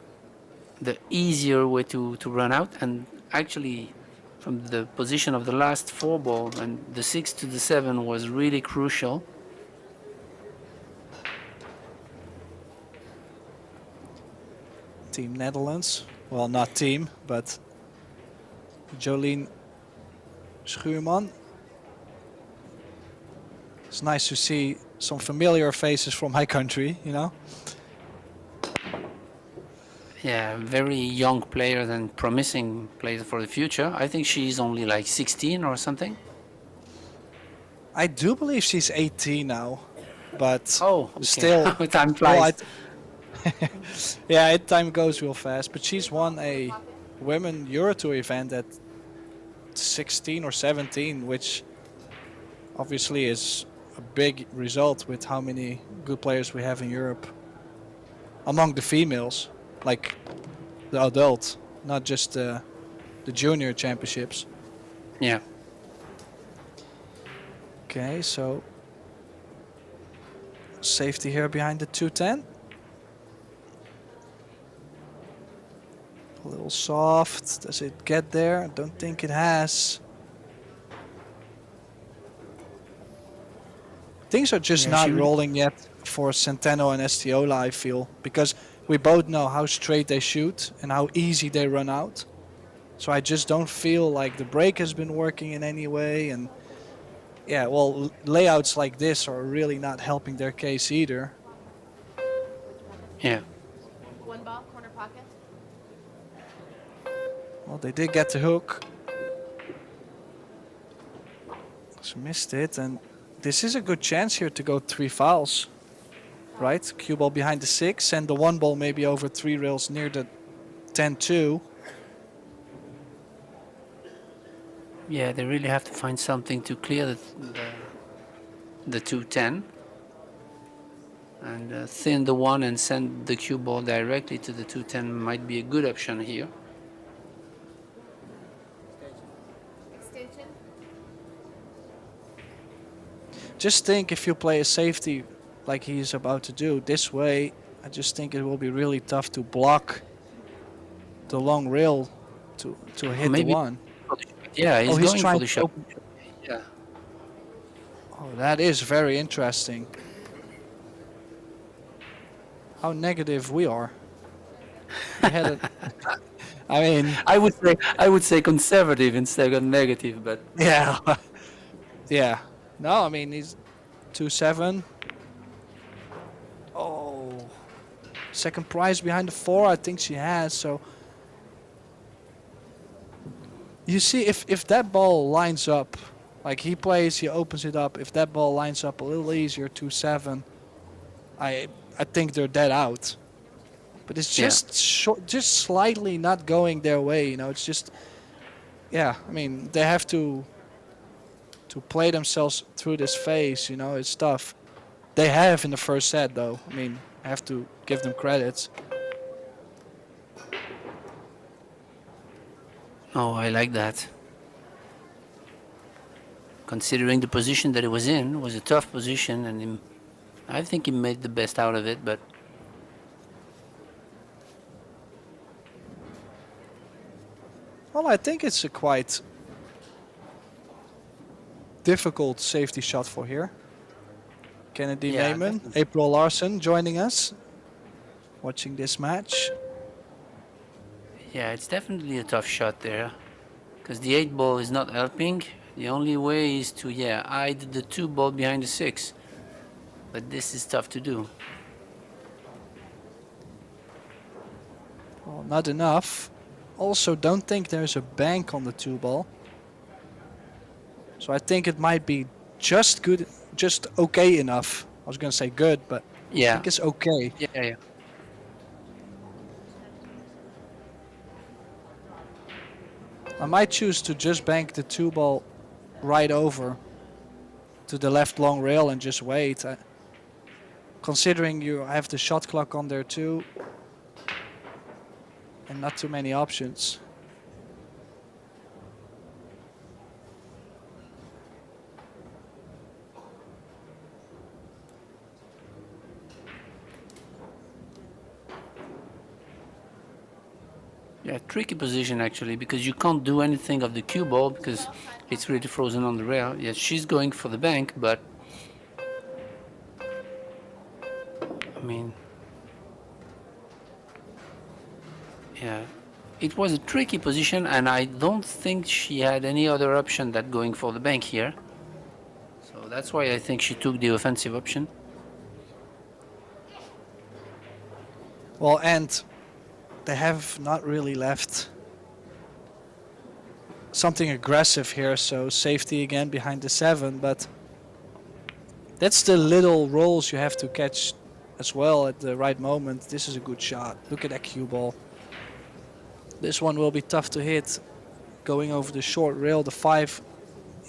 easier way to run out. And actually, from the position of the last 4 ball, and the 6 to the 7 was really crucial. Team Netherlands. Well, not team, but Yalin Schuurman. It's nice to see some familiar faces from my country, you know. Yeah, very young player and promising player for the future. I think she's only like 16 or something. I do believe she's 18 now, but Oh, okay. still. Time Well, flies. yeah, time goes real fast. But she's won a women Euro Tour event at 16 or 17, which obviously is a big result with how many good players we have in Europe among the females, like the adult, not just the junior championships. Yeah. Okay, so safety here behind the 210. A little soft. Does it get there? I don't think it has. Things are just not rolling yet for Centeno and Estiola, I feel, because we both know how straight they shoot and how easy they run out. So I just don't feel like the break has been working in any way. And yeah, well, layouts like this are really not helping their case either. Yeah. One ball, corner pocket. Well, they did get the hook. Just missed it, and this is a good chance here to go 3 fouls. Right? Cue ball behind the 6, and the 1 ball maybe over 3 rails near the 10-2. Yeah, they really have to find something to clear the 210 and thin the 1 and send the cue ball directly to the 210 might be a good option here. Extension. Just think if you play a safety like he's about to do this way, I just think it will be really tough to block the long rail to hit the 1. Yeah, he's he's going trying for the to shot. open. Yeah. Oh, that is very interesting. How negative we are. We had a, I mean, I would say conservative instead of negative, but yeah, yeah. No, I mean he's 2-7. Oh, second prize behind the 4. I think she has. So you see, if that ball lines up, like he plays, he opens it up. If that ball lines up a little easier, 2-7, I think they're dead out. But it's just just slightly not going their way. You know, it's just, yeah. I mean, they have to play themselves through this phase. You know, it's tough. They have in the first set, though. I mean, I have to give them credits. oh, I like that. considering the position that he was in. It was a tough position, and I think he made the best out of it, but Well, I think it's a quite difficult safety shot for here. Kennedy Yeah, Neyman, definitely. April Larson joining us, watching this match. yeah, it's definitely a tough shot there, because the 8 ball is not helping. The only way is to, yeah, hide the 2 ball behind the 6, but this is tough to do. Well, not enough. Also, don't think there's a bank on the 2 ball. So I think it might be just good, just okay enough. I was going to say good, but I Yeah, think it's okay. yeah. I might choose to just bank the 2 ball right over to the left long rail and just wait. Considering you have the shot clock on there too, and not too many options. Yeah, tricky position actually, because you can't do anything of the cue ball because it's really frozen on the rail. Yes, she's going for the bank, but I mean, yeah, it was a tricky position, and I don't think she had any other option than going for the bank here. So that's why I think she took the offensive option. Well, and they have not really left something aggressive here, so safety again behind the 7, but that's the little rolls you have to catch as well at the right moment. This is a good shot. Look at that cue ball. This one will be tough to hit. Going over the short rail, the 5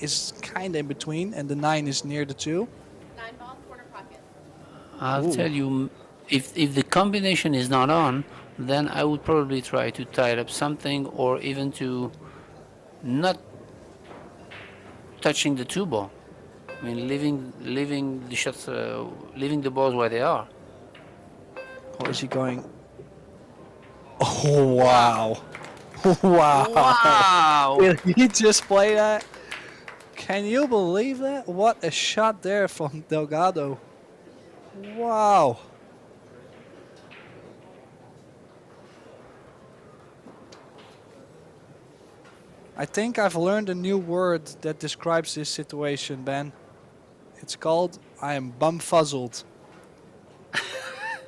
is kind of in between, and the 9 is near the 2. 9 ball, corner pocket. I'll Ooh. tell you, if the combination is not on, then I would probably try to tie it up something, or even to not touching the 2 ball. I mean, leaving the shots, leaving the balls where they are. Or is he going? Oh, wow. Wow. Wow! Did he just play that? Can you believe that? What a shot there from Delgado. Wow. I think I've learned a new word that describes this situation, Ben. It's called I am bumfuzzled.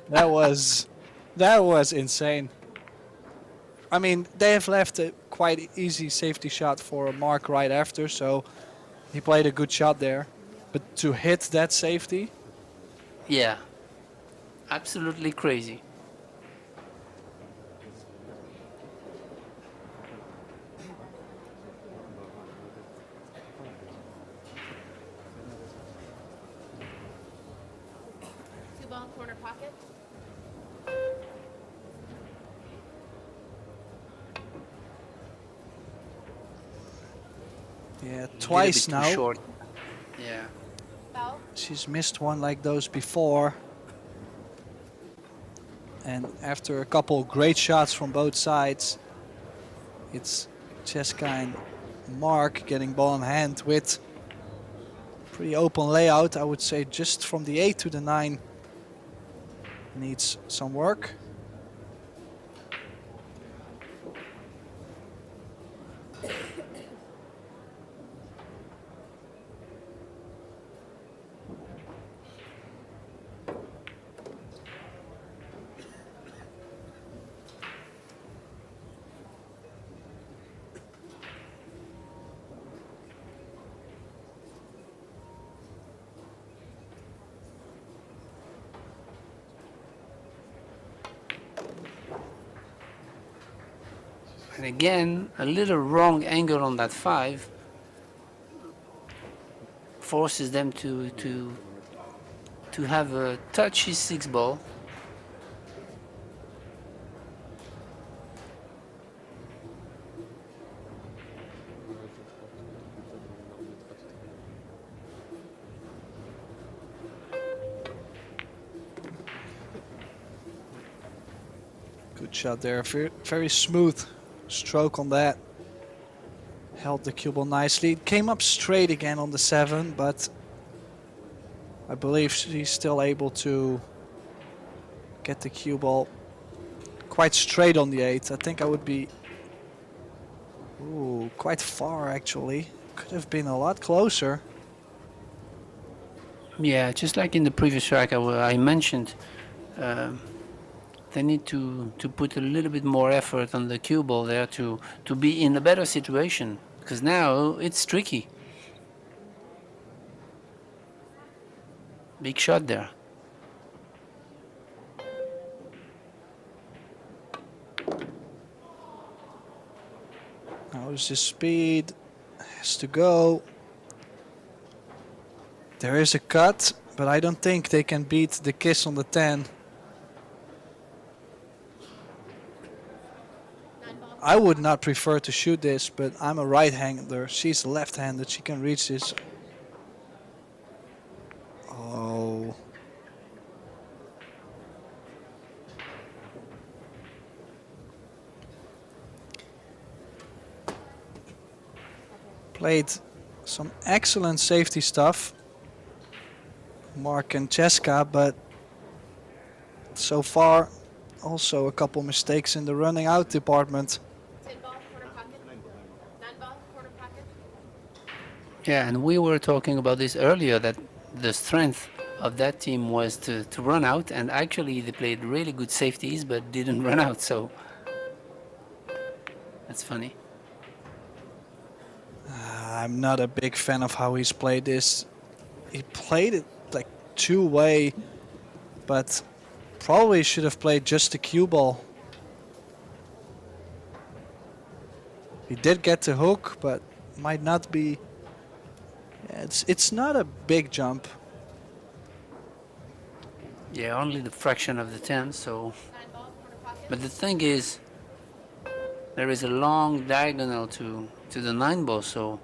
that was insane. I mean, they have left a quite easy safety shot for Mark right after, so he played a good shot there. But to hit that safety, Yeah, absolutely crazy. Two ball, corner pocket. yeah, Little twice bit too now. short. Yeah. Foul. She's missed one like those before. And after a couple great shots from both sides, it's Cheska and Mark getting ball in hand with pretty open layout. I would say just from the 8 to the 9 needs some work. And again, a little wrong angle on that 5 forces them to have a touchy 6 ball. shot there. Very smooth stroke on that. Held the cue ball nicely. It came up straight again on the 7, but I believe she's still able to get the cue ball quite straight on the 8. I think I would be quite far actually. Could have been a lot closer. Yeah, just like in the previous track I mentioned, they need to put a little bit more effort on the cue ball there to be in a better situation, because now it's tricky. Big shot there. How's the speed? Has to go. There is a cut, but I don't think they can beat the kiss on the 10. I would not prefer to shoot this, but I'm a right-hander. She's left-handed. She can reach this. Oh. Played some excellent safety stuff, Mark and Cheska, but so far also a couple mistakes in the running out department. 10 ball, corner pocket. 9 ball, corner pocket. Yeah, and we were talking about this earlier, that the strength of that team was to run out, and actually they played really good safeties but didn't run out, so that's funny. I'm not a big fan of how he's played this. He played it like two-way, but probably should have played just the cue ball. He did get the hook, but might not be. Yeah, it's not a big jump. Yeah, only the fraction of the 10, so. 9 ball, corner pocket. But the thing is, there is a long diagonal to the 9 ball, so.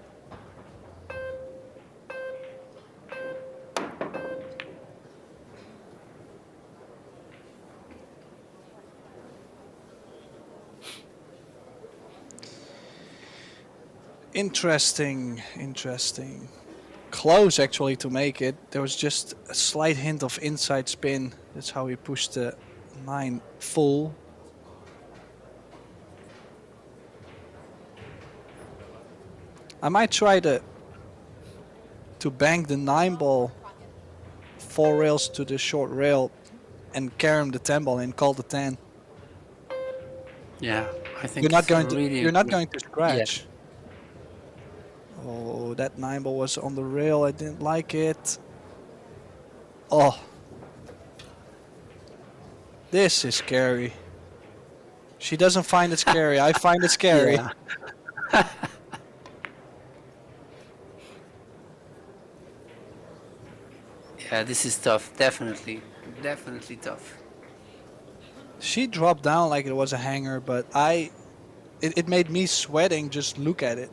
Interesting. Close actually to make it. There was just a slight hint of inside spin. That's how he pushed the 9 full. I might try to bank the 9 ball 4 rails to the short rail and carry him the 10 ball and call the 10. Yeah, I think You're not it's going to. really You're not going to scratch. Oh, that 9 ball was on the rail. I didn't like it. Oh, this is scary. She doesn't find it scary. I find it scary. Yeah. Yeah, this is tough. Definitely tough. She dropped down like it was a hanger, but it made me sweating just look at it.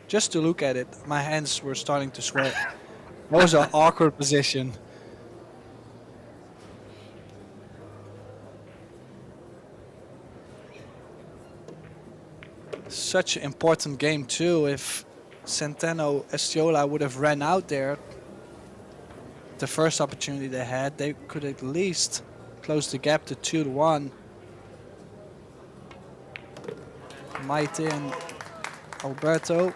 Just to look at it, my hands were starting to sweat. That was an awkward position. Such an important game too. If Centeno Estiola would have ran out there, the first opportunity they had, they could at least close the gap to 2-1. Maite and Alberto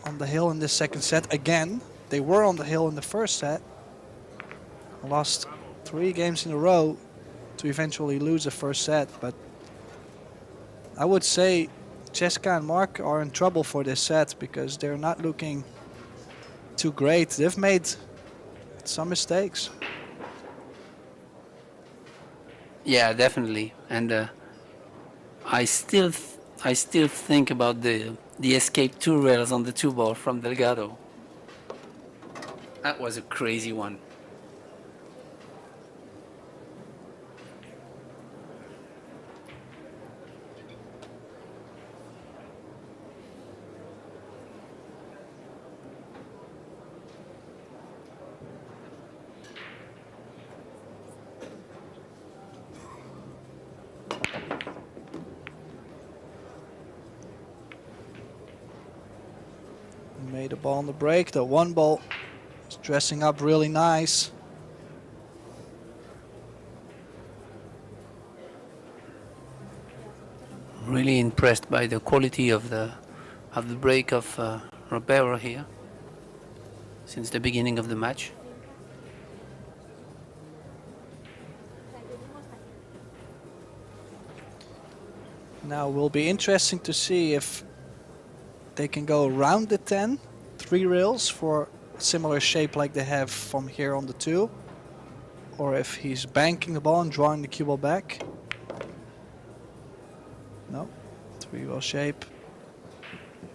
on the hill in the second set again. They were on the hill in the first set. Lost 3 games in a row to eventually lose the first set, but I would say Cheska and Mark are in trouble for this set because they're not looking too great. They've made some mistakes. Yeah, definitely. And I still think about the escape 2 rails on the 2 ball from Delgado. That was a crazy one. Made a ball on the break. The one ball is dressing up really nice. Really impressed by the quality of the break of ROPERO here since the beginning of the match. Now will be interesting to see if they can go around the 10, 3 rails for a similar shape like they have from here on the 2, or if he's banking the ball and drawing the cue ball back. No, 3 rail shape.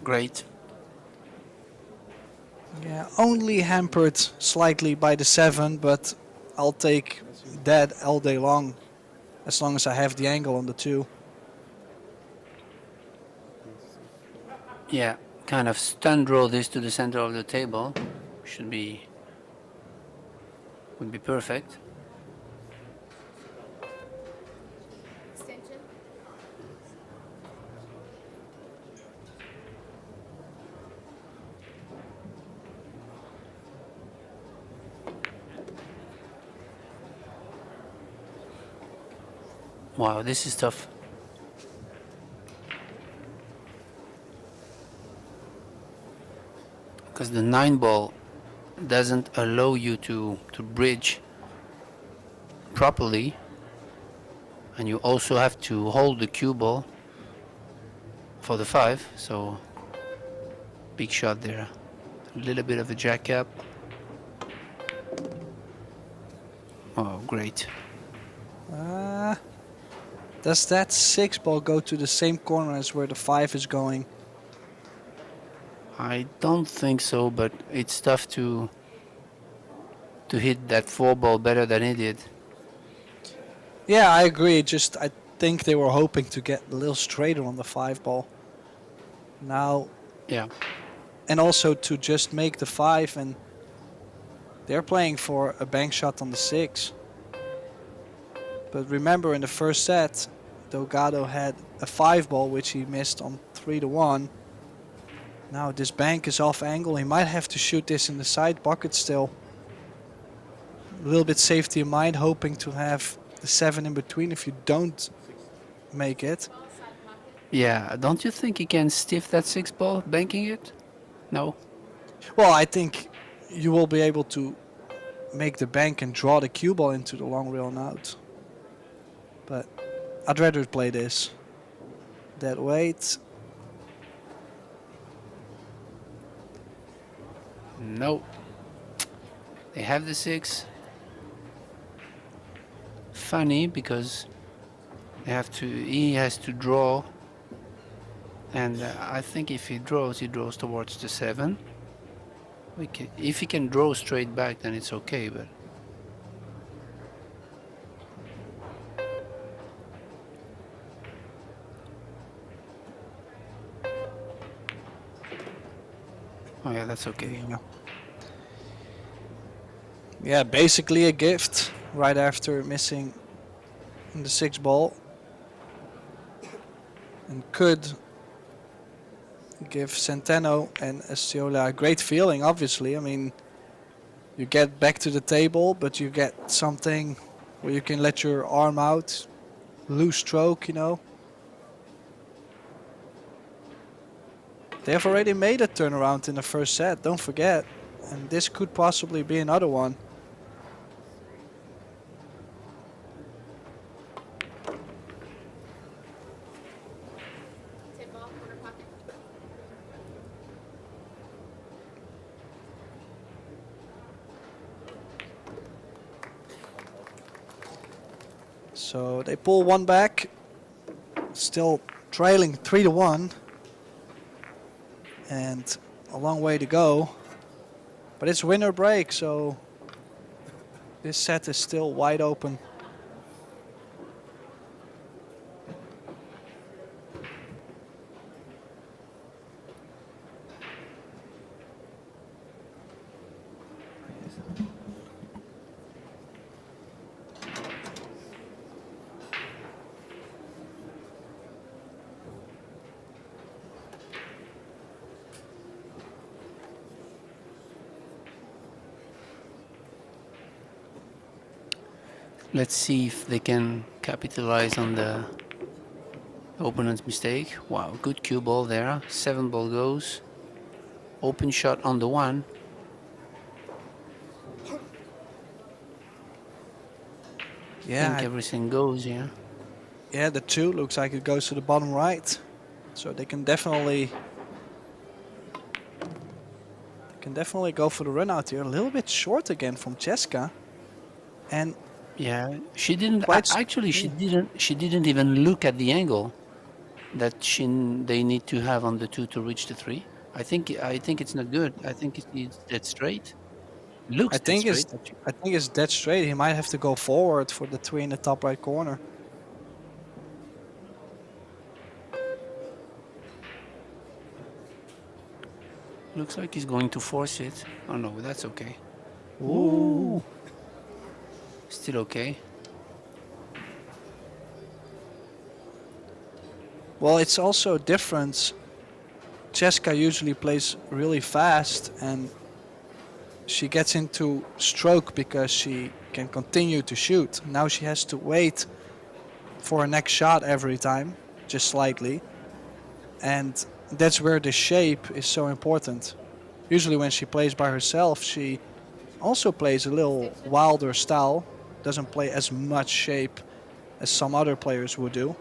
Great. Yeah, only hampered slightly by the 7, but I'll take that all day long as I have the angle on the 2. Yeah, kind of stun draw this to the center of the table. Would be perfect. Extension. Wow, this is tough. Because the 9 ball doesn't allow you to bridge properly, and you also have to hold the cue ball for the 5, so big shot there. A little bit of a jack up. Oh, great. Does that 6 ball go to the same corner as where the 5 is going? I don't think so, but it's tough to hit that 4 ball better than he did. Yeah, I agree. Just I think they were hoping to get a little straighter on the 5 ball. Now, Yeah. and also to just make the 5, and they're playing for a bank shot on the 6. But remember, in the first set, Delgado had a 5 ball which he missed on 3-1. Now this bank is off angle. He might have to shoot this in the side pocket still. A little bit safety in mind, hoping to have the 7 in between if you don't make it. Yeah, don't you think he can stiff that 6 ball banking it? No? Well, I think you will be able to make the bank and draw the cue ball into the long rail and out. But I'd rather play this. That weight. No. They have the 6. Funny because he has to draw, and I think if he draws towards the 7. If he can draw straight back, then it's okay, but oh yeah, that's okay. Yeah, basically a gift right after missing the 6 ball. And could give Centeno and ESTIOLA a great feeling, obviously. I mean, you get back to the table, but you get something where you can let your arm out, loose stroke, you know. They have already made a turnaround in the first set, don't forget. And this could possibly be another one. Tip ball, corner pocket. So they pull one back, still trailing 3-1. And a long way to go. But it's winner break, so this set is still wide open. Let's see if they can capitalize on the opponent's mistake. Wow, good cue ball there. 7 ball goes. Open shot on the 1. Yeah, Think everything goes, yeah. yeah, the 2 looks like it goes to the bottom right. So they can definitely go for the run out here. A little bit short again from Cheska. And Yeah, she didn't quite actually she didn't even look at the angle that they need to have on the 2 to reach the 3. I think it's not good. I think it's dead straight. I Looks dead think it's straight actually. I think it's dead straight. He might have to go forward for the 3 in the top right corner. Looks like he's going to force it. Oh no, that's okay. Ooh. Still okay. Well, it's also different. Cheska usually plays really fast and she gets into stroke because she can continue to shoot. Now she has to wait for her next shot every time, just slightly. And that's where the shape is so important. Usually when she plays by herself, she also plays a little wilder style, doesn't play as much shape as some other players would do.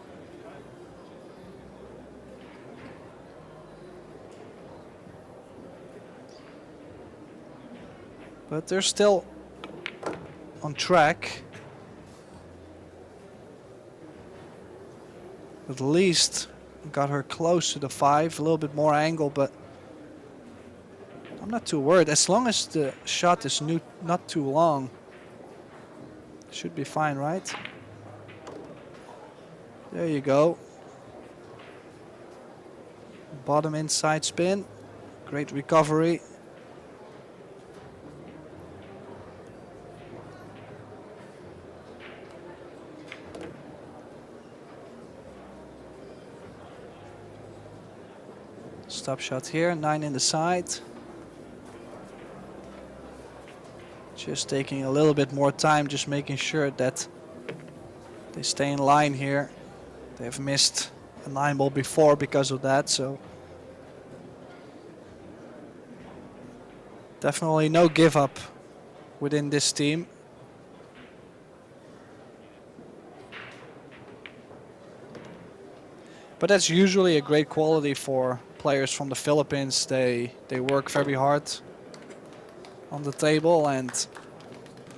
But they're still on track. At least got her close to the 5, a little bit more angle, but I'm not too worried. As long as the shot is not too long, should be fine, right? There you go. Bottom inside spin. Great recovery. Stop shot here, 9 in the side. Just taking a little bit more time, just making sure that they stay in line here. They have missed a 9 ball before because of that, so definitely no give up within this team. But that's usually a great quality for players from the Philippines. They work very hard on the table and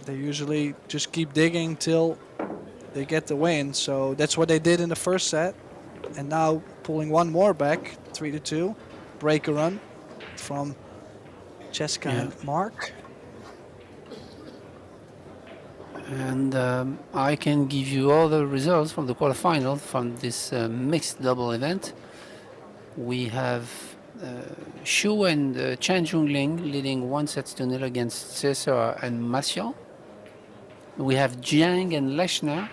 they usually just keep digging till they get the win. So that's what they did in the first set. And now pulling one more back, 3-2. Break a run from Cheska and Mark. And I can give you all the results from the quarterfinal from this mixed double event. We have Shu and Chan Jungling leading 1-0 against Cesar and Masion. We have Jiang and Leshner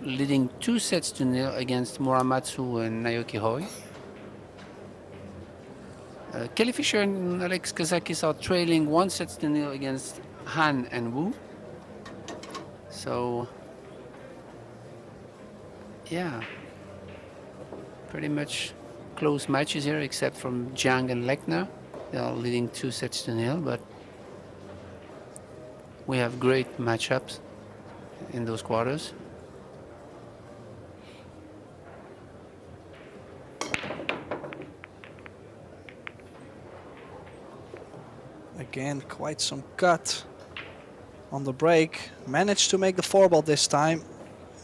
leading 2-0 against Muramatsu and Naoki Hoi. Kelly Fisher and Alex Kazakis are trailing 1-0 against Han and Wu. So, yeah, pretty much close matches here, except from Jiang and Lechner. They are leading 2-0, but we have great matchups in those quarters. Again, quite some cut on the break. Managed to make the 4-ball this time.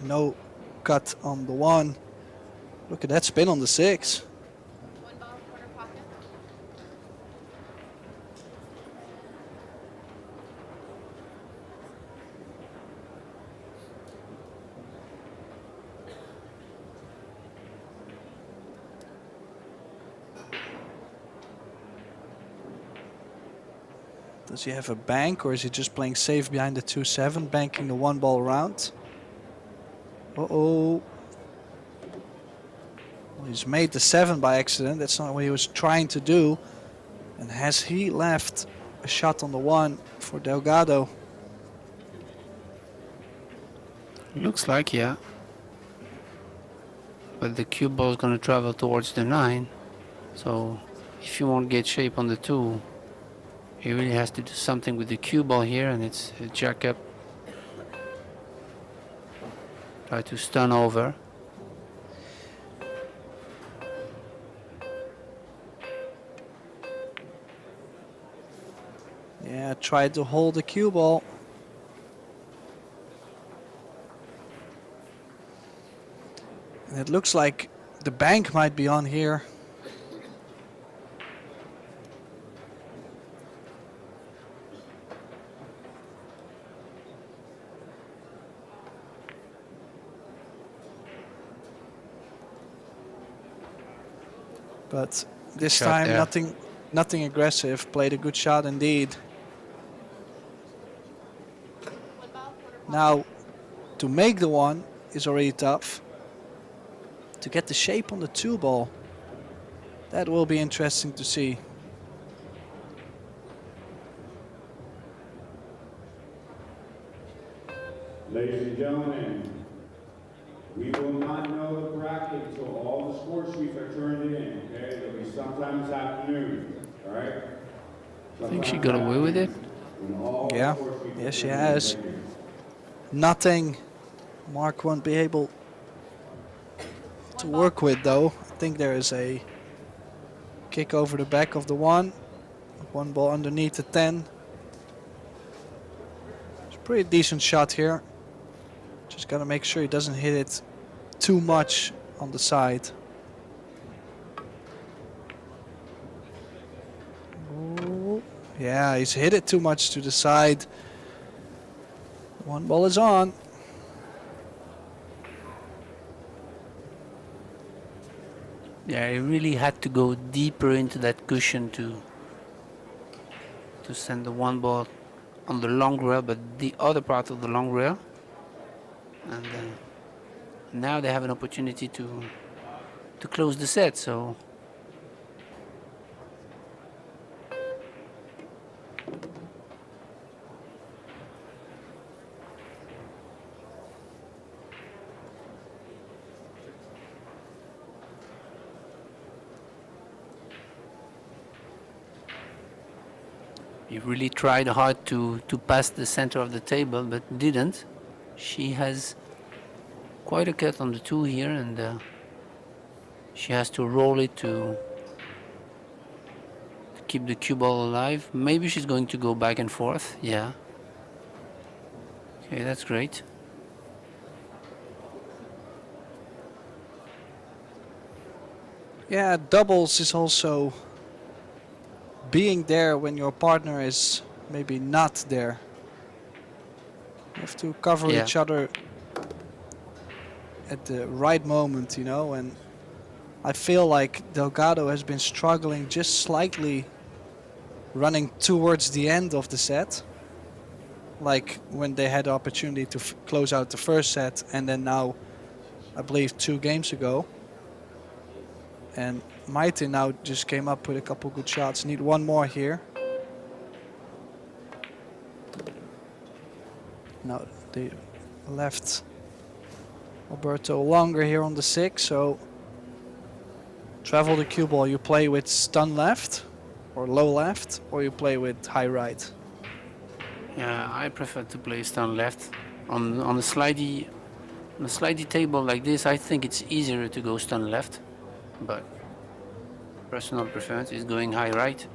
No cut on the 1. Look at that spin on the 6. 1 ball, corner pocket. Does he have a bank or is he just playing safe behind the 2-7, banking the 1-ball round? Uh-oh. Well, he's made the 7 by accident. That's not what he was trying to do. And has he left a shot on the 1 for Delgado? Looks like, yeah. But the cue ball is going to travel towards the 9. So if you want to get shape on the 2, he really has to do something with the cue ball here, and it's a jack up. Try to stun over. Yeah, tried to hold the cue ball. And it looks like the bank might be on here. But this Shot time, there. nothing aggressive. Played a good shot indeed. One ball, quarter pot. Now, to make the 1 is already tough. To get the shape on the 2 ball, that will be interesting to see. Ladies and gentlemen, we will not know the bracket until all the score sheets are turned in, okay? It'll be sometime this afternoon, all right? I think she got away with it. Yeah, yes she has. Nothing Mark won't be able to work with though. I think there is a kick over the back of the 1. 1 ball underneath the 10. It's a pretty decent shot here. Just gotta make sure he doesn't hit it too much on the side. Ooh, yeah, he's hit it too much to the side. 1 ball is on. Yeah, he really had to go deeper into that cushion to send the 1 ball on the long rail, but the other part of the long rail. And now they have an opportunity to close the set. So he really tried hard to pass the center of the table, but didn't. She has quite a cut on the 2 here, and she has to roll it to keep the cue ball alive. Maybe she's going to go back and forth. Yeah. Okay, that's great. Yeah, doubles is also being there when your partner is maybe not there. You have to cover Yeah. each other at the right moment, you know, and I feel like Delgado has been struggling just slightly running towards the end of the set. Like when they had the opportunity to close out the first set, and then now, I believe 2 games ago. And Maite now just came up with a couple good shots. Need 1 more here. Now they left Alberto longer here on the 6, so travel the cue ball. You play with stun left or low left, or you play with high right. Yeah, I prefer to play stun left. On a slidey table like this, I think it's easier to go stun left, but personal preference is going high right.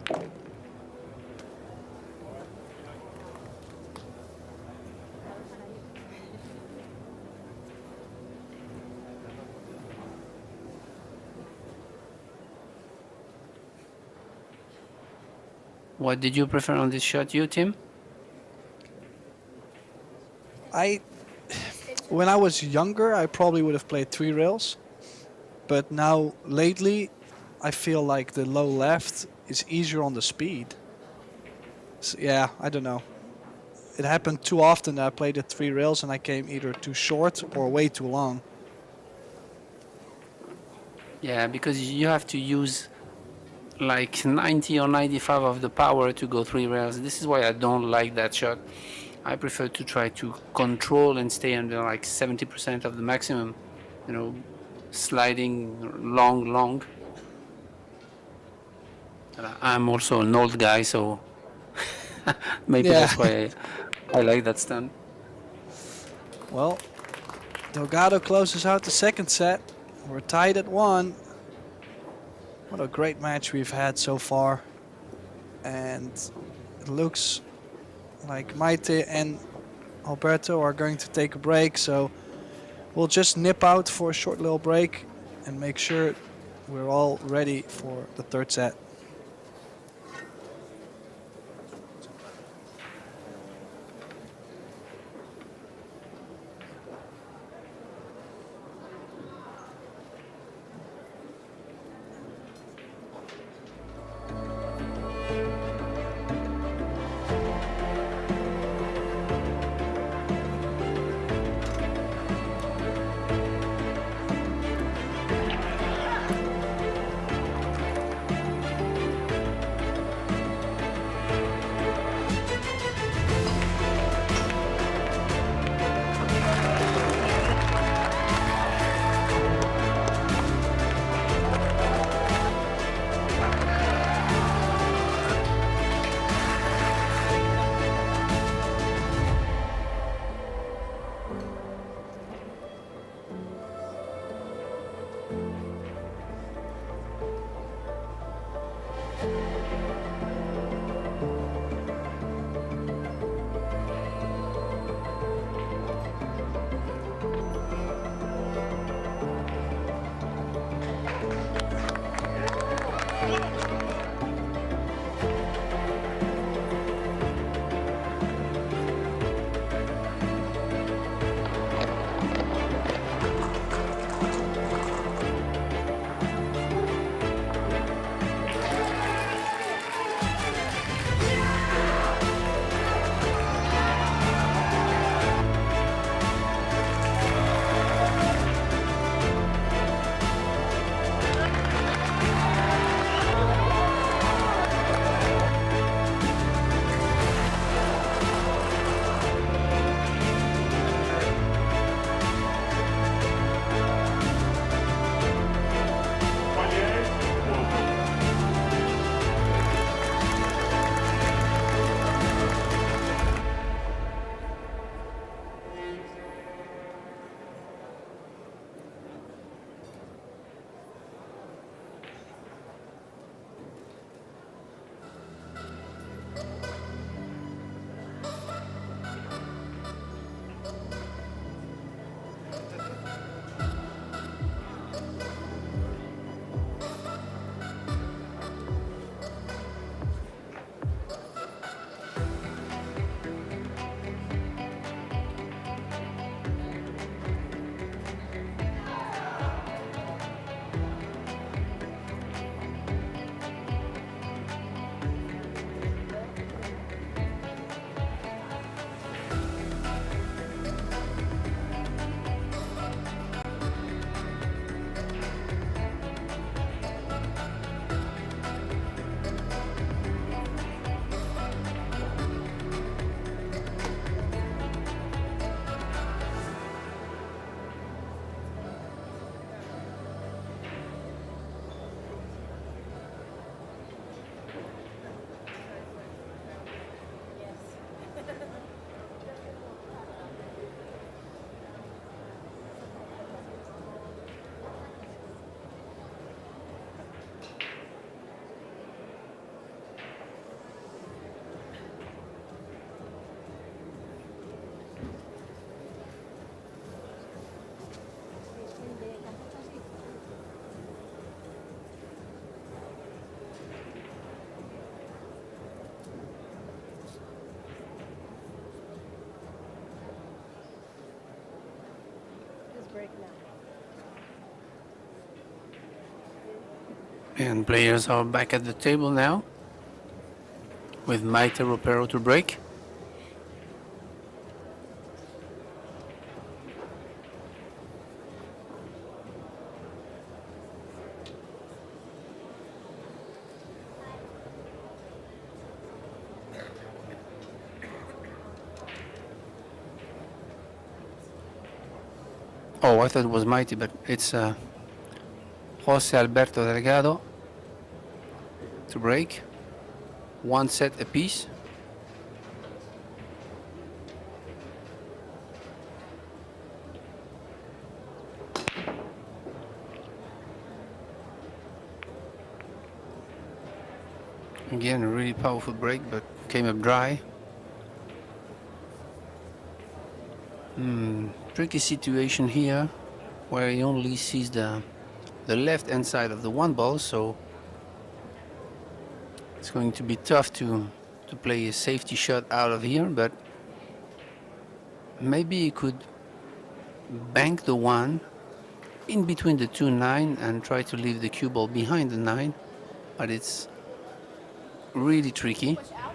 What did you prefer on this shot, you, Tim? When I was younger, I probably would have played 3 rails, but now lately, I feel like the low left is easier on the speed. So, yeah, I don't know. It happened too often that I played the 3 rails and I came either too short or way too long. Yeah, because you have to use like 90 or 95 of the power to go 3 rails. This is why I don't like that shot. I prefer to try to control and stay under like 70% of the maximum, you know, sliding long. I'm also an old guy, so maybe Yeah. that's why I like that stunt. Well, Delgado closes out the second set. We're tied at 1. What a great match we've had so far. And it looks like Maite and Alberto are going to take a break, so we'll just nip out for a short little break and make sure we're all ready for the third set. And players are back at the table now with Maite Ropero to break. Oh, I thought it was Mighty, but it's Jose Alberto Delgado to break. One set apiece. Again, a really powerful break, but came up dry. Tricky situation here, where he only sees the left hand side of the one ball, so it's going to be tough to play a safety shot out of here, but maybe he could bank the one in between the two 9 and try to leave the cue ball behind the 9, but it's really tricky. Push out.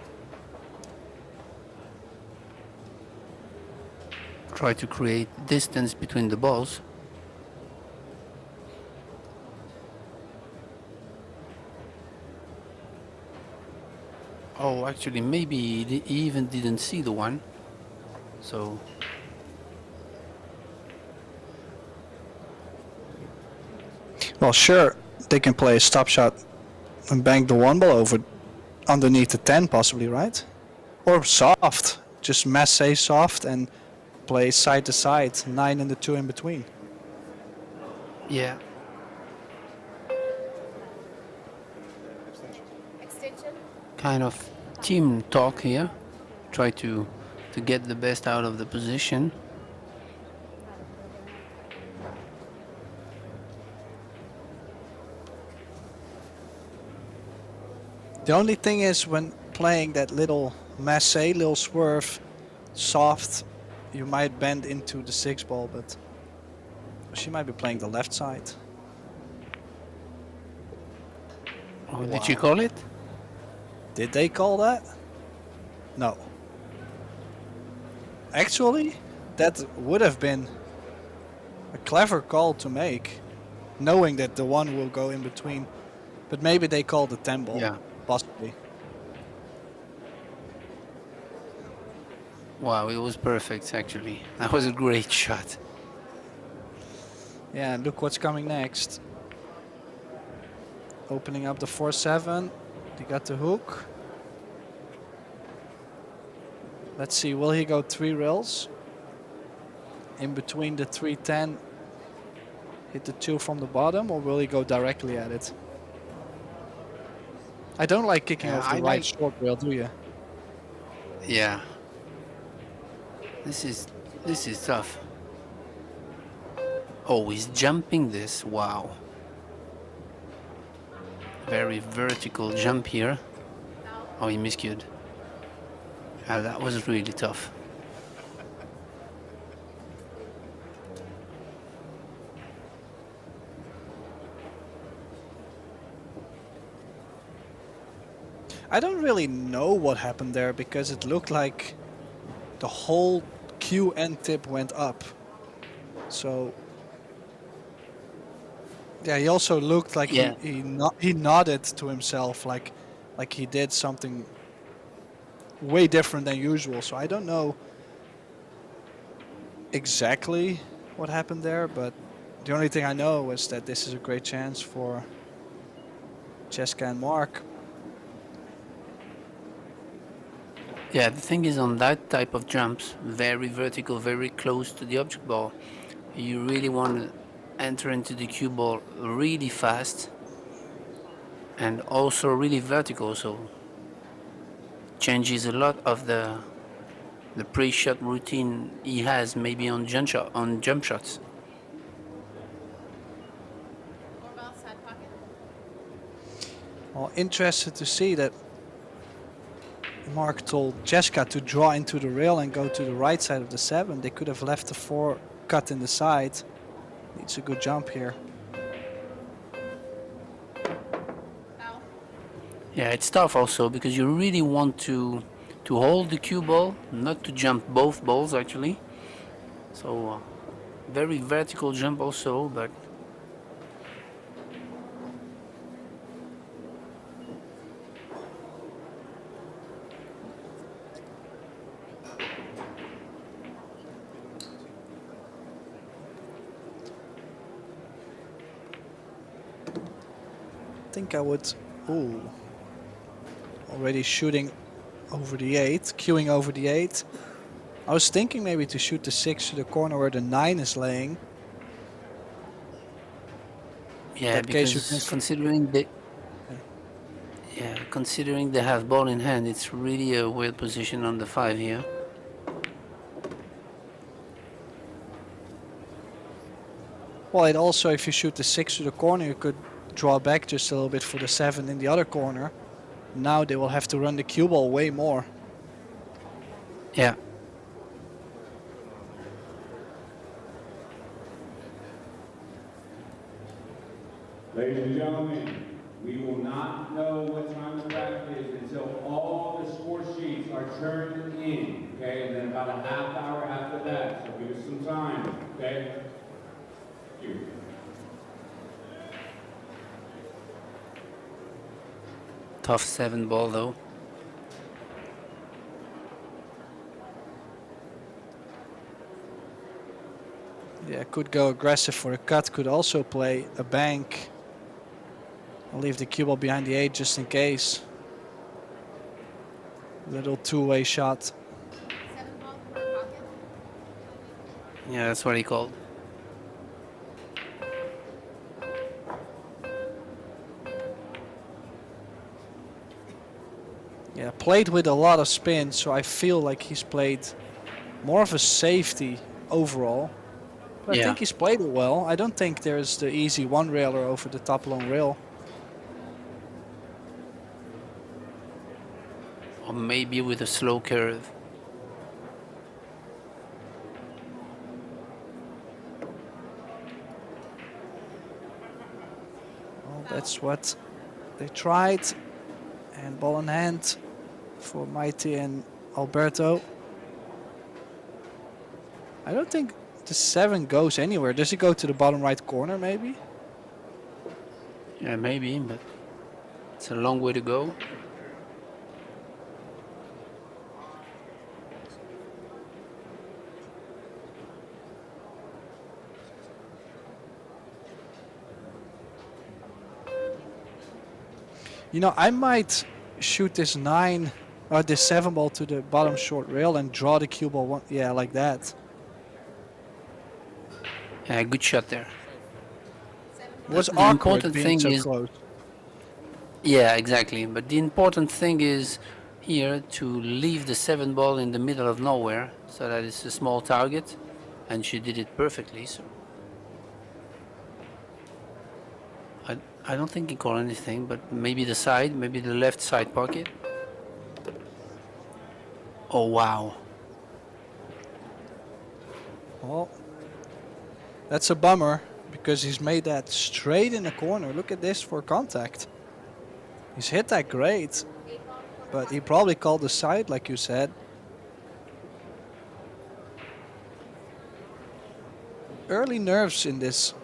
Try to create distance between the balls. Oh, actually, maybe he even didn't see the one. So Well, sure, they can play a stop shot and bank the one ball over underneath the 10 possibly, right? Or soft, just masse soft and play side to side, 9 and the 2 in between. yeah, Extension. kind of team talk here. Try to get the best out of the position. The only thing is when playing that little masse, little swerve, soft, you might bend into the 6 ball, but she might be playing the left side. Oh, did you call it? Did they call that? No. Actually, that would have been a clever call to make, knowing that the one will go in between. But maybe they called the 10 ball. Yeah. Possibly. Wow, it was perfect actually. That was a great shot. Yeah, and look what's coming next. Opening up the 4-7. They got the hook. Let's see, will he go 3 rails? In between the 3-10, hit the 2 from the bottom, or will he go directly at it? I don't like kicking Yeah, off the I right like- short rail, do you? Yeah. This is tough. Oh, he's jumping this. Wow. Very vertical jump here. Oh, he miscued. That was really tough. I don't really know what happened there because it looked like the whole cue end tip went up. So yeah, he also looked like Yeah. he nodded to himself like he did something way different than usual. So I don't know exactly what happened there, but the only thing I know is that this is a great chance for Jessica and Mark. Yeah, the thing is on that type of jumps, very vertical, very close to the object ball, you really want to enter into the cue ball really fast and also really vertical, so changes a lot of the pre-shot routine he has maybe on jump shots. Orwell, side pocket. Well, interested to see that Mark told Jessica to draw into the rail and go to the right side of the 7. They could have left the 4 cut in the side. It's a good jump here. Foul. Yeah, it's tough also because you really want to hold the cue ball, not to jump both balls actually. So very vertical jump also, but think I would. Ooh. Already shooting over the 8, queuing over the 8. I was thinking maybe to shoot the 6 to the corner where the 9 is laying. Yeah, That case you because can. considering they have ball in hand, it's really a weird position on the 5 here. Well, it also, if you shoot the 6 to the corner, you could draw back just a little bit for the 7 in the other corner. Now they will have to run the cue ball way more. Yeah. Ladies and gentlemen, we will not know what time the bracket is until all the score sheets are turned in, okay? And then about a half hour after that, so give us some time, okay? Thank you. Tough 7 ball though. Yeah, could go aggressive for a cut, could also play a bank. I'll leave the cue ball behind the 8 just in case. Little two-way shot. 7 ball, corner pocket. Yeah, that's what he called. Yeah, played with a lot of spin, so I feel like he's played more of a safety overall. But I Yeah. think he's played it well. I don't think there's the easy one railer over the top long rail. Or maybe with a slow curve. Well, that's what they tried. And ball in hand for Mighty and Alberto. I don't think the 7 goes anywhere. Does it go to the bottom right corner maybe? Yeah, maybe, but it's a long way to go. You know, I might shoot this 9 or this 7 ball to the bottom short rail and draw the cue ball one. Yeah, like that. Yeah, good shot there. It was The awkward important being thing so is- close. Yeah, exactly. But the important thing is here to leave the 7 ball in the middle of nowhere so that it's a small target, and she did it perfectly. So I don't think he called anything, but maybe the side, maybe the left side pocket. Oh wow! Well, that's a bummer because he's made that straight in the corner. Look at this for contact. He's hit that great, 8 ball, corner but he pocket. probably called the side like you said. Early nerves in this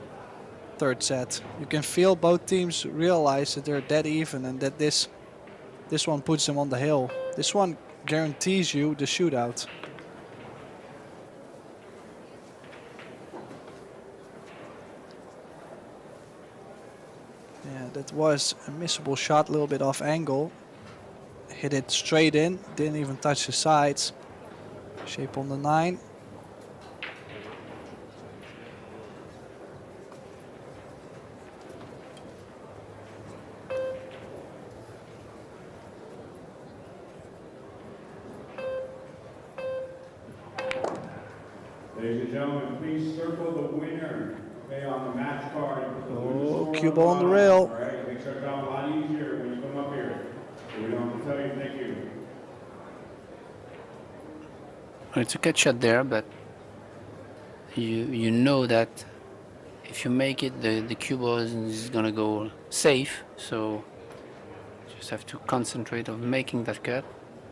third set. You can feel both teams realize that they're dead even and that this one puts them on the hill. This one guarantees you the shootout. Yeah, that was a missable shot, a little bit off angle. Hit it straight in, didn't even touch the sides. Shape on the 9. Ladies and gentlemen, please circle the winner, okay, on the match card. And put the winner's Oh, score cue ball on the bottom, rail. All right, makes our job a lot easier when you come up here. So we don't have to tell you thank you. It's a catch shot there, but you know that if you make it, the cue ball is gonna go safe. So you just have to concentrate on making that cut,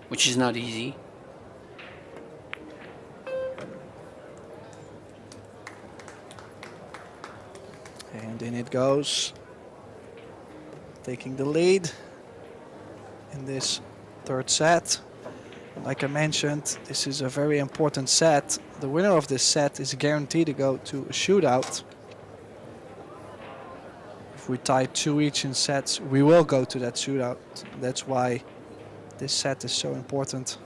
which is not easy. And in it goes. Taking the lead in this third set. Like I mentioned, this is a very important set. The winner of this set is guaranteed to go to a shootout. If we tie 2 each in sets, we will go to that shootout. That's why this set is so important.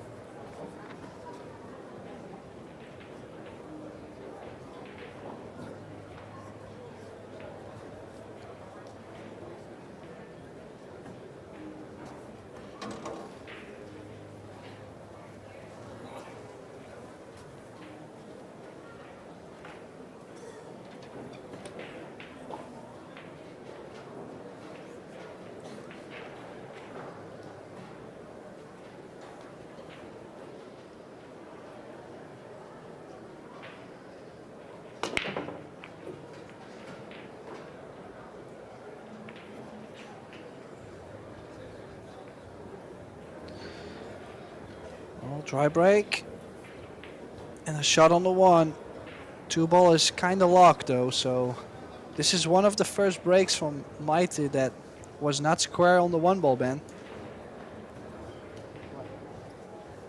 Well, dry break. And a shot on the 1. 2 ball is kind of locked though, so this is one of the first breaks from Mighty that was not square on the 1 ball, Ben.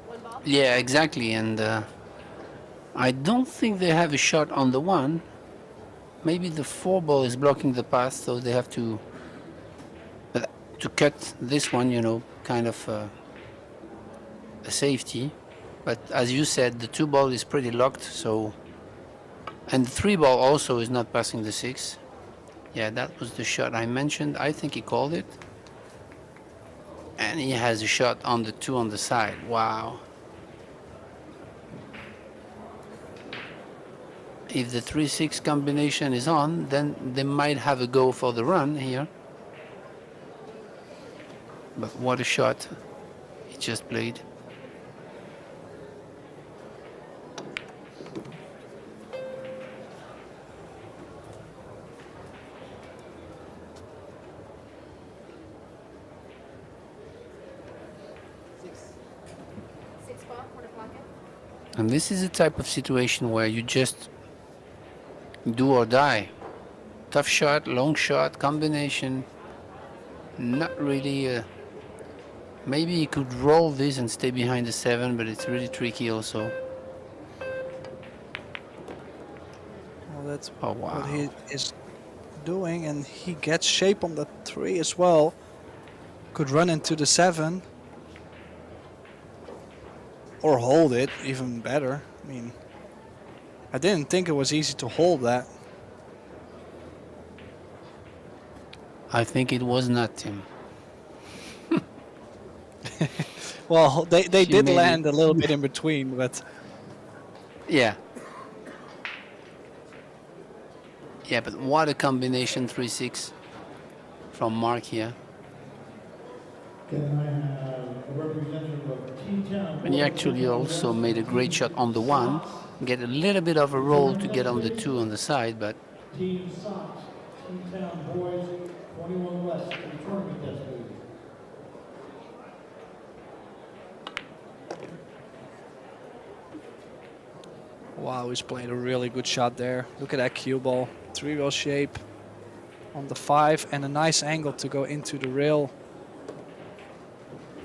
One ball. Yeah, exactly. And I don't think they have a shot on the 1. Maybe the 4 ball is blocking the path, so they have to cut this one, you know, kind of a safety. But as you said, the 2 ball is pretty locked, so. And the 3 ball also is not passing the 6. Yeah, that was the shot I mentioned. I think he called it. And he has a shot on the 2 on the side. Wow. If the 3-6 combination is on, then they might have a go for the run here. But what a shot he just played. Six ball, corner pocket. And this is a type of situation where you just do or die. Tough shot, long shot, combination. Not really. Maybe he could roll this and stay behind the 7, but it's really tricky also. Well, that's Oh wow. what he is doing, and he gets shape on the 3 as well. Could run into the 7. Or hold it, even better. I mean, I didn't think it was easy to hold that. I think it was not Tim. Well, they She did made land it. a little bit in between, but Yeah. Yeah, but what a combination 3-6 from Mark here. Can I have a representative of T-Town? And he actually also made a great shot on the 1. Get a little bit of a roll to get on the 2 on the side, but Team Sox, T-Town boys, 21 West, for the tournament test, please. wow, he's played a really good shot there. Look at that cue ball. 3-wheel shape on the 5 and a nice angle to go into the rail.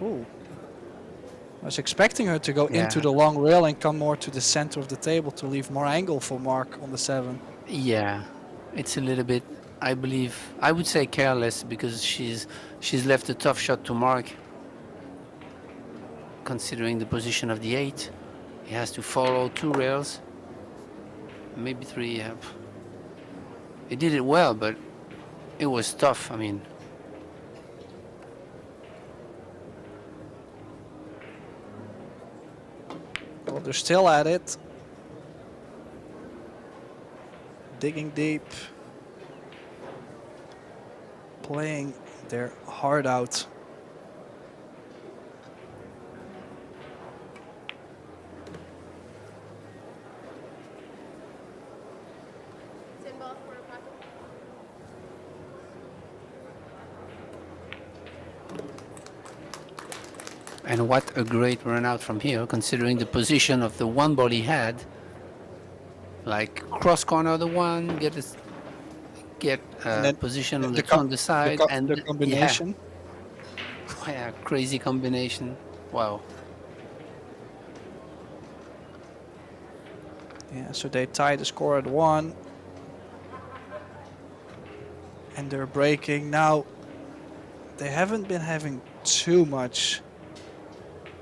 Ooh. I was expecting her to go into Yeah. the long rail and come more to the center of the table to leave more angle for Mark on the 7. yeah, it's a little bit, I believe, I would say careless because she's left a tough shot to Mark. Considering the position of the 8, he has to follow 2 rails, maybe 3. Yeah. He did it well, but it was tough. I mean, Well, they're still at it. Digging deep. Playing their heart out. Ten ball, corner pocket. and what a great run out from here, considering the position of the 1 ball he had. Like cross corner the 1, get And then position on the the 2 co- on the side, and the combination. Yeah, crazy combination. Wow. Yeah, so they tie the score at 1. And they're breaking. Now, they haven't been having too much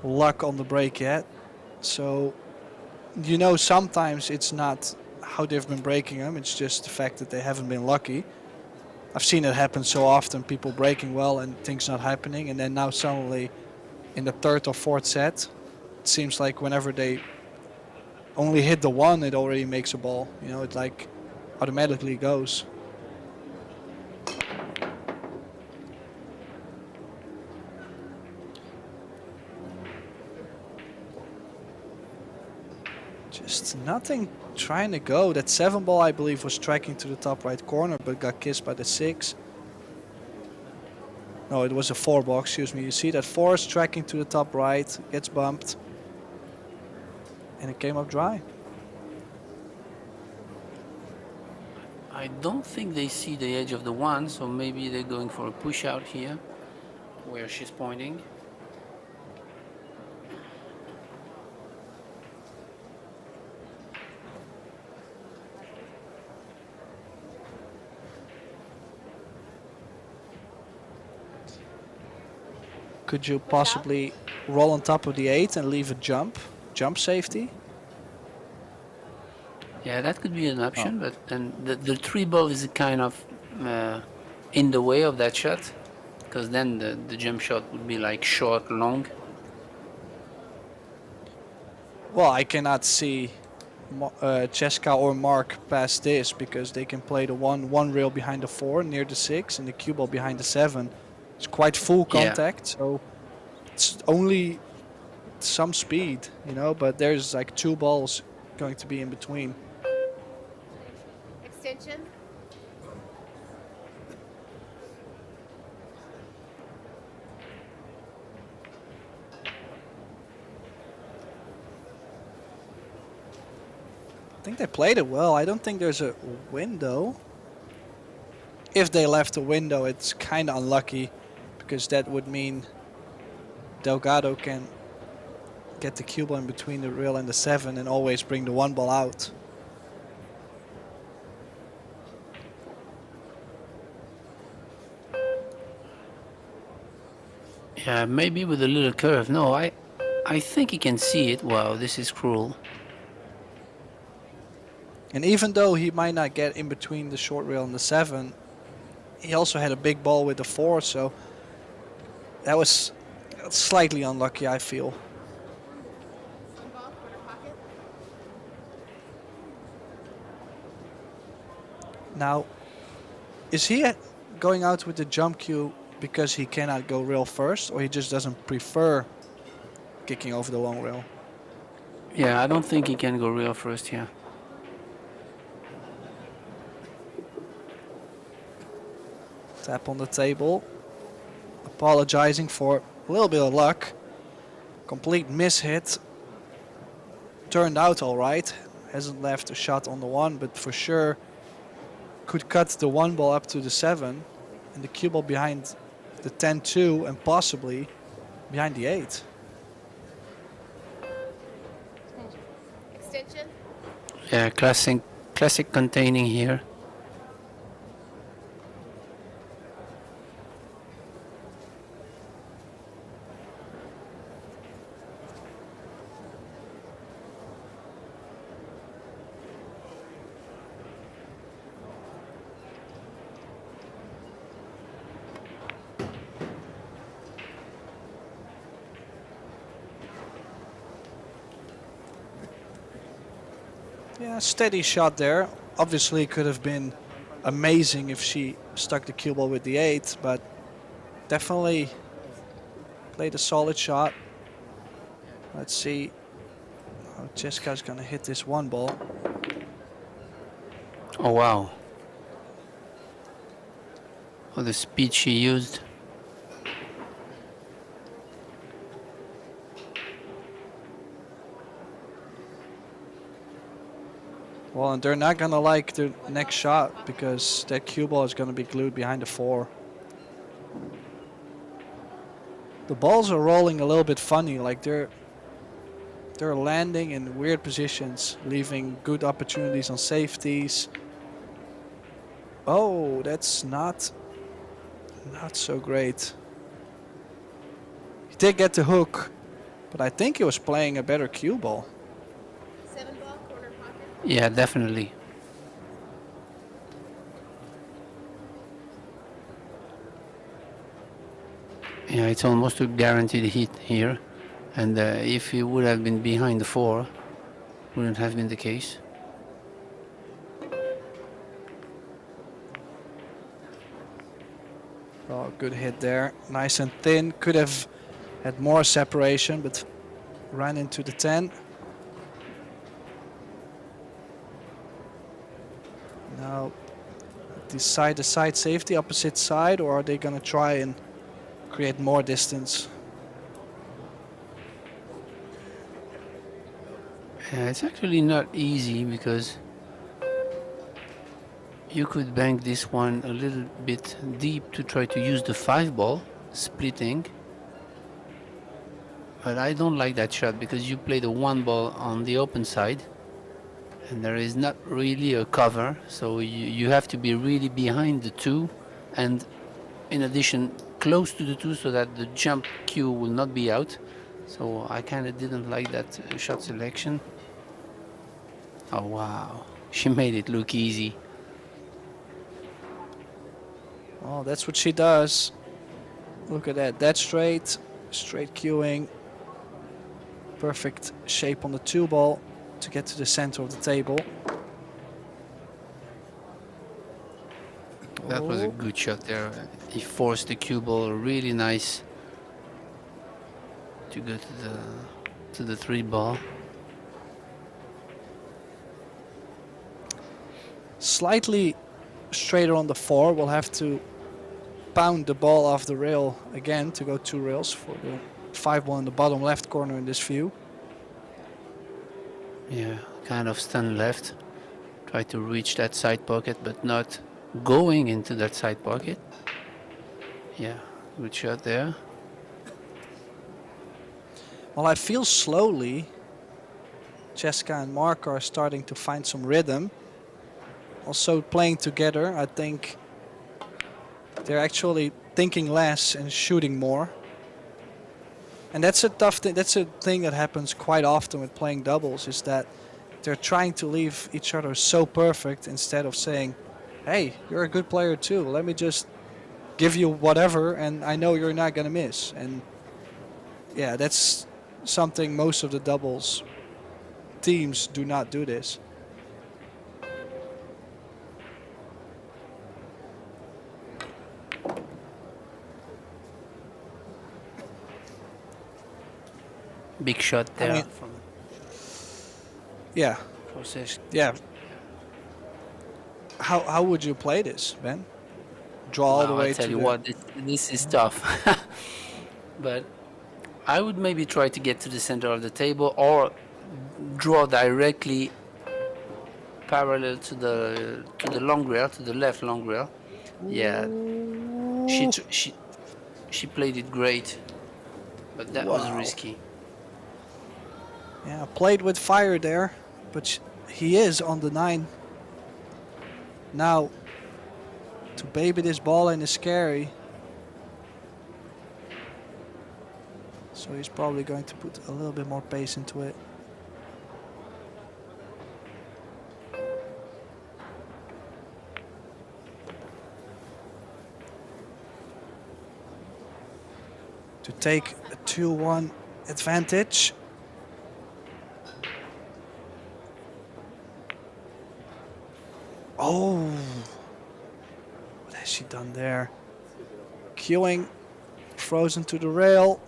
luck on the break yet. So, you know, sometimes it's not how they've been breaking them, it's just the fact that they haven't been lucky. I've seen it happen so often, people breaking well and things not happening, and then now suddenly in the third or fourth set, it seems like whenever they only hit the one, it already makes a ball. You know, it like automatically goes. Just nothing trying to go. That 7 ball, I believe, was tracking to the top right corner, but got kissed by the 6. No, it was a 4 ball, excuse me. You see that 4 is tracking to the top right, gets bumped, and it came up dry. I don't think they see the edge of the 1, so maybe they're going for a push out here, where she's pointing. Could you possibly roll on top of the 8 and leave a jump safety? Yeah, that could be an option, but then the 3 ball is kind of in the way of that shot, because then the jump shot would be like short, long. Well, I cannot see Cheska or Mark past this because they can play the one rail behind the 4 near the 6 and the cue ball behind the 7. It's quite full contact, so it's only some speed, you know, but there's like 2 balls going to be in between. Extension. I think they played it well. I don't think there's a window. If they left a window, it's kind of unlucky because that would mean Delgado can get the cue ball in between the rail and the 7 and always bring the 1 ball out. Yeah, maybe with a little curve. No, I think he can see it. Wow, this is cruel. And even though he might not get in between the short rail and the 7, he also had a big ball with the 4, so that was slightly unlucky, I feel. 1 ball, corner pocket. Now, is he going out with the jump cue because he cannot go rail first, or he just doesn't prefer kicking over the long rail? Yeah, I don't think he can go real first here. Tap on the table. Apologizing for a little bit of luck. Complete mishit. Turned out all right. Hasn't left a shot on the 1, but for sure could cut the 1 ball up to the 7 and the cue ball behind the 10-2 and possibly behind the 8. Extension. Yeah, classic containing here. Yeah, steady shot there. Obviously could have been amazing if she stuck the cue ball with the 8, but definitely played a solid shot. Let's see how Cheska's gonna hit this 1 ball. Oh wow. Oh, the speed she used. Well, and they're not gonna like the next shot because that cue ball is gonna be glued behind the 4. The balls are rolling a little bit funny, like they're landing in weird positions, leaving good opportunities on safeties. Oh, that's not so great. He did get the hook, but I think he was playing a better cue ball. 7 ball, corner pocket. Yeah, definitely. Yeah, it's almost a guaranteed hit here. And if he would have been behind the 4, wouldn't have been the case. Oh, good hit there. Nice and thin. Could have had more separation, but ran into the 10. Now, decide the side safety, opposite side, or are they going to try and create more distance? Yeah, it's actually not easy because you could bank this one a little bit deep to try to use the 5 ball, splitting. But I don't like that shot because you play the 1 ball on the open side and there is not really a cover, so you have to be really behind the 2 and in addition close to the 2 so that the jump cue will not be out. So I kind of didn't like that shot selection. Oh wow, she made it look easy. Oh, that's what she does. Look at that. That's straight cueing. Perfect shape on the 2 ball to get to the center of the table. That was a good shot there. He forced the cue ball really nice to go to the 3 ball. Slightly straighter on the 4. We'll have to pound the ball off the rail again to go 2 rails for the 5 ball in the bottom left corner in this view. Yeah, kind of stand left. Try to reach that side pocket, but not going into that side pocket. Yeah, good shot there. Well, I feel slowly Cheska and Mark are starting to find some rhythm. Also playing together, I think they're actually thinking less and shooting more. And that's a tough thing. That's a thing that happens quite often with playing doubles, is that they're trying to leave each other so perfect instead of saying, hey, you're a good player too. Let me just give you whatever and I know you're not going to miss. And yeah, that's something most of the doubles teams do not do this. Big shot there mean- from Yeah, possession. yeah. How would you play this, Ben? Draw all the Wow, way I tell to you the... what, this is tough. But I would maybe try to get to the center of the table or draw directly parallel to the long rail, to the left long rail. Yeah, she played it great, but that was Wow. risky. Yeah, played with fire there, but he is on the 9. Now, to baby this ball in is scary. So he's probably going to put a little bit more pace into it. To take a 2-1 advantage. Oh, what has she done there? Queuing, frozen to the rail.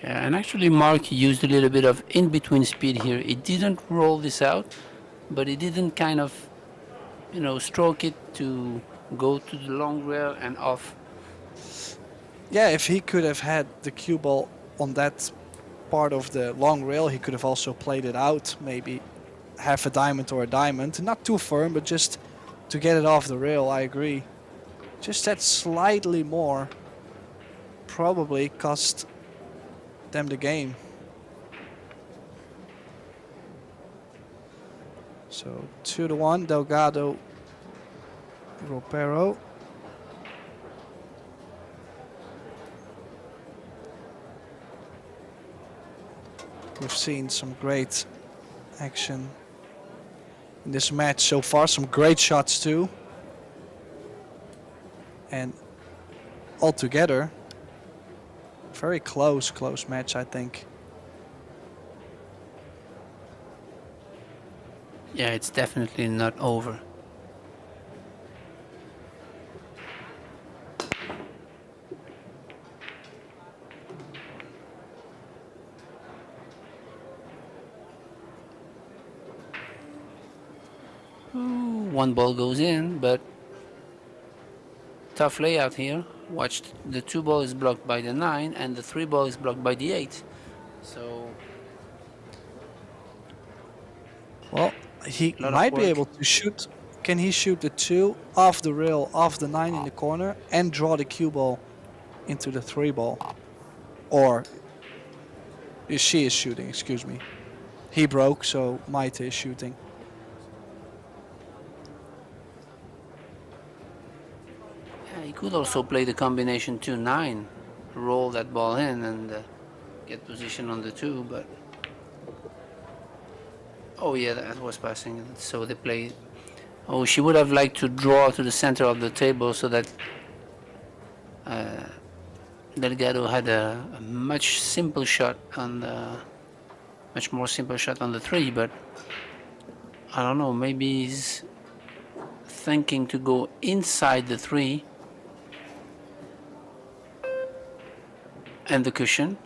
Yeah, and actually Mark used a little bit of in-between speed here. He didn't roll this out, but he didn't kind of, stroke it to go to the long rail and off. Yeah, if he could have had the cue ball on that part of the long rail, he could have also played it out, maybe half a diamond or a diamond. Not too firm, but just to get it off the rail, I agree. Just that slightly more probably cost them the game. So 2-1, Delgado, Ropero. We've seen some great action in this match so far, some great shots too. And altogether, very close match, I think. Yeah, it's definitely not over. Ooh, one ball goes in, but tough layout here. Watch, the 2 ball is blocked by the 9 and the 3 ball is blocked by the 8. So Well, he lot of might be work. able to shoot. Can he shoot the 2 off the rail, off the 9 in the corner, and draw the cue ball into the 3 ball? Or she is shooting, excuse me. He broke, so Maite is shooting. Yeah, he could also play the combination 2-9, roll that ball in and get position on the 2, but oh yeah, that was passing. So they play. Oh, she would have liked to draw to the center of the table so that Delgado had a much simple shot on the, much more simple shot on the 3, but I don't know, maybe he's thinking to go inside the 3 and the cushion.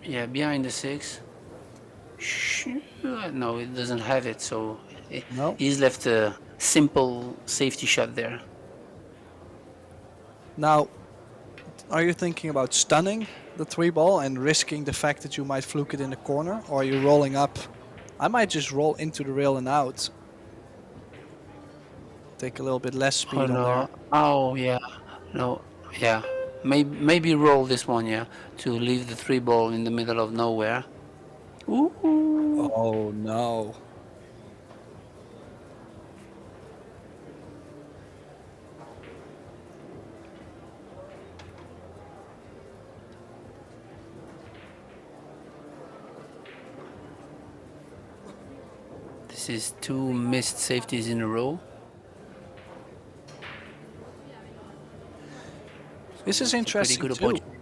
Yeah, behind the 6. No, it doesn't have it, so No. he's left a simple safety shot there. Now, are you thinking about stunning the 3 ball and risking the fact that you might fluke it in the corner? Or are you rolling up? I might just roll into the rail and out. Take a little bit less speed Oh on no! there. Oh yeah, no, yeah. Maybe roll this one, yeah, to leave the 3 ball in the middle of nowhere. Ooh. Oh no. This is 2 missed safeties in a row. This is Pretty interesting good too. opportunity.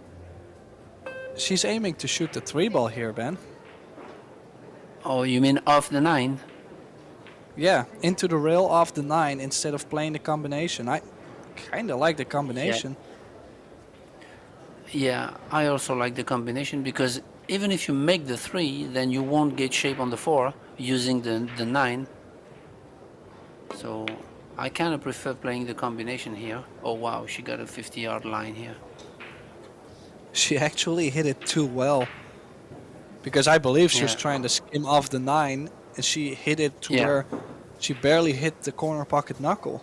She's aiming to shoot the 3 ball here, Ben. Oh, you mean off the 9? Yeah, into the rail off the 9 instead of playing the combination. I kind of like the combination. Yeah, I also like the combination because even if you make the 3, then you won't get shape on the 4 using the 9. So I kind of prefer playing the combination here. Oh wow, she got a 50-yard line here. She actually hit it too well. Because I believe she was Yeah. trying to skim off the 9 and she hit it to Yeah. where she barely hit the corner pocket knuckle.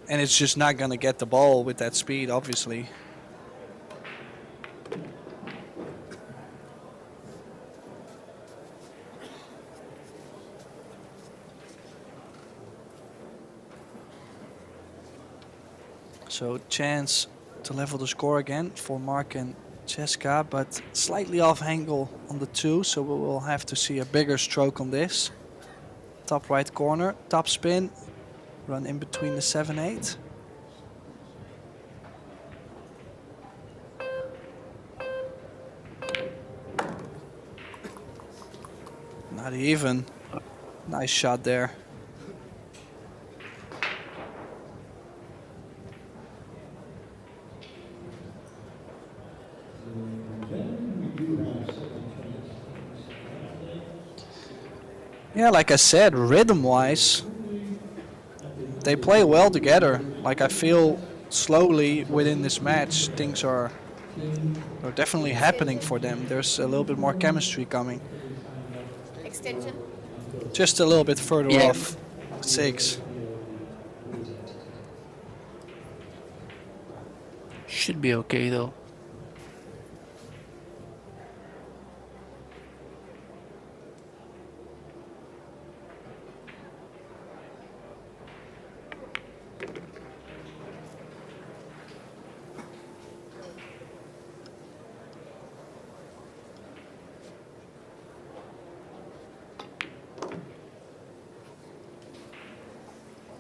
And it's just not going to get the ball with that speed, obviously. So chance to level the score again for Mark and Cheska, but slightly off angle on the 2, so we will have to see a bigger stroke on this. Top right corner, top spin, run in between the 7-8. Not even. Nice shot there. Yeah, like I said, rhythm-wise, they play well together. Like I feel slowly within this match, things are definitely happening for them. There's a little bit more chemistry coming. Extension. Just a little bit further Yeah. off 6. Should be okay though.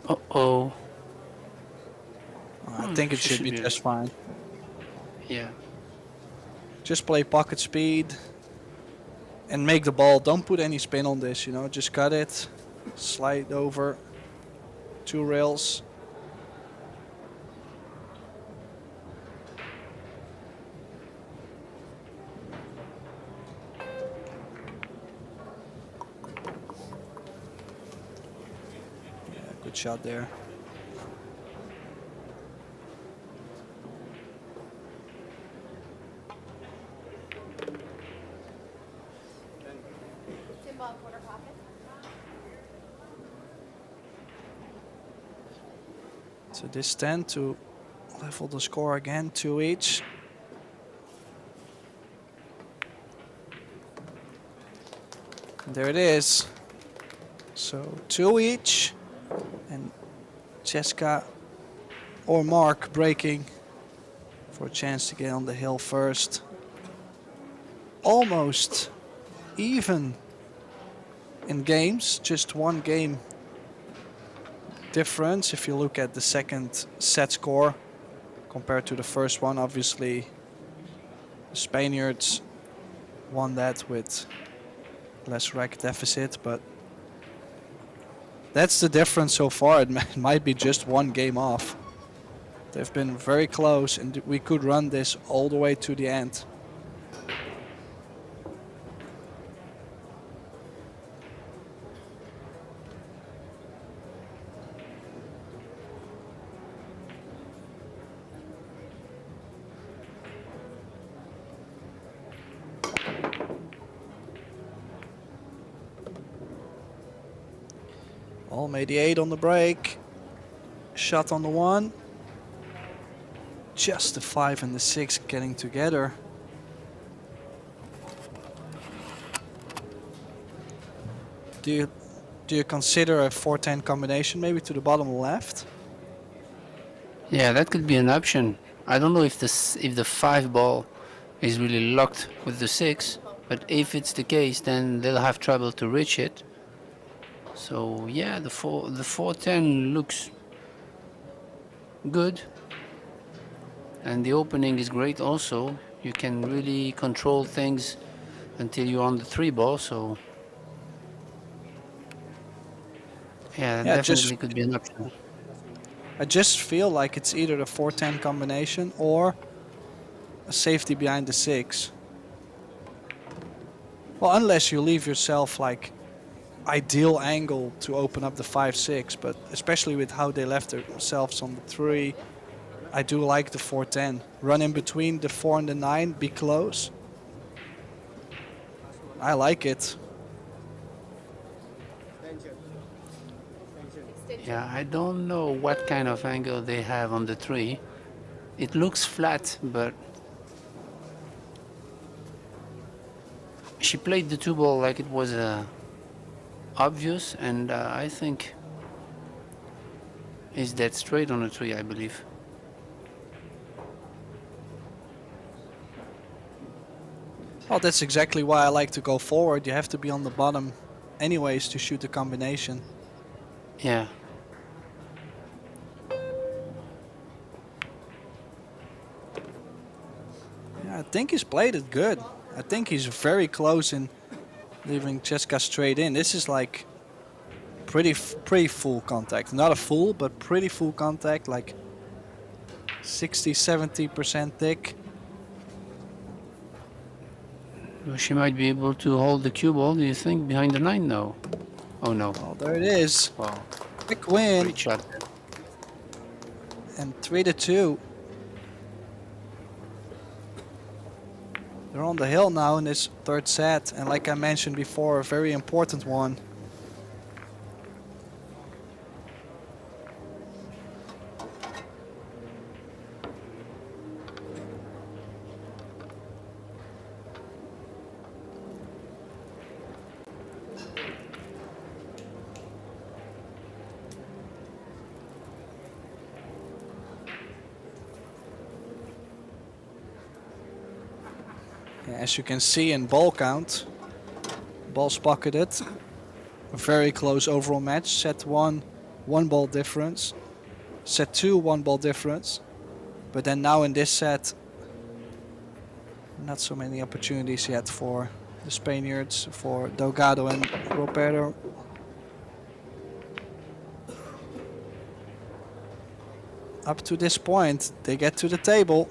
Uh-oh. I think it should be just fine. Yeah. Just play pocket speed and make the ball. Don't put any spin on this, you know. Just cut it, slide over 2 rails. Yeah, good shot there. Tin ball, quarter pocket. So this 10 to level the score again, 2 each. And there it is. So 2 each, and Jessica or Mark breaking for a chance to get on the hill first. Almost even in games, just 1 game difference if you look at the second set score compared to the first one. Obviously the Spaniards won that with less rack deficit, but that's the difference so far. It might be just 1 game off. They've been very close, and we could run this all the way to the end. All made the 8 on the break. Shot on the 1. Just the 5 and the 6 getting together. Do you consider a 4-10 combination maybe to the bottom left? Yeah, that could be an option. I don't know if the 5 ball is really locked with the 6, but if it's the case, then they'll have trouble to reach it. So yeah, the 410 looks good, and the opening is great also. You can really control things until you're on the 3 ball. So yeah, Yeah, definitely could be an option. I just feel like it's either the 4-10 combination or a safety behind the 6. Well, unless you leave yourself like ideal angle to open up the 5-6, but especially with how they left themselves on the 3, I do like the 4-10. Run in between the 4 and the 9, be close. I like it. Yeah, I don't know what kind of angle they have on the 3. It looks flat, but she played the 2 ball like it was obvious, and I think is dead straight on the 3, I believe. Well, that's exactly why I like to go forward. You have to be on the bottom anyways to shoot the combination. Yeah. Yeah, I think he's played it good. I think he's very close in leaving Cheska straight in. This is like pretty full contact. Not a full, but pretty full contact, like 60-70% thick. Well, she might be able to hold the cue ball, do you think, behind the 9? No. Oh no. Oh, there it is. Wow. Quick win. Great shot. And 3-2. They're on the hill now in this 3rd set, and like I mentioned before, a very important one. As you can see in ball count, balls pocketed. A very close overall match. Set 1 1 ball difference. Set 2, 1 ball difference. But then now in this set, not so many opportunities yet for the Spaniards, for Delgado and Ropero. Up to this point, they get to the table.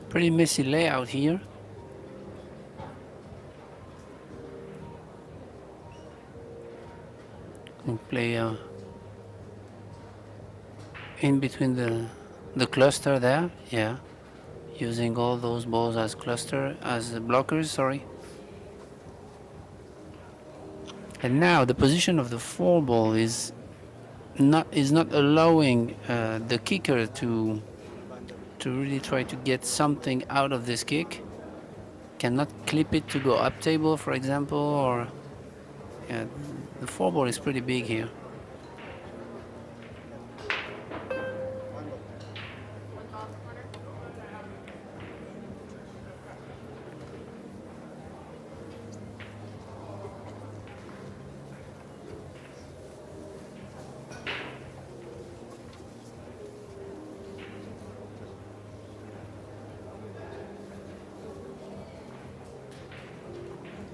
Pretty messy layout here. We play in between the cluster there, yeah. Using all those balls as cluster, as blockers, sorry. And now the position of the 4 ball is not allowing the kicker to really try to get something out of this kick. Cannot clip it to go up table, for example, or yeah, the 4 ball is pretty big here. One ball in the corner.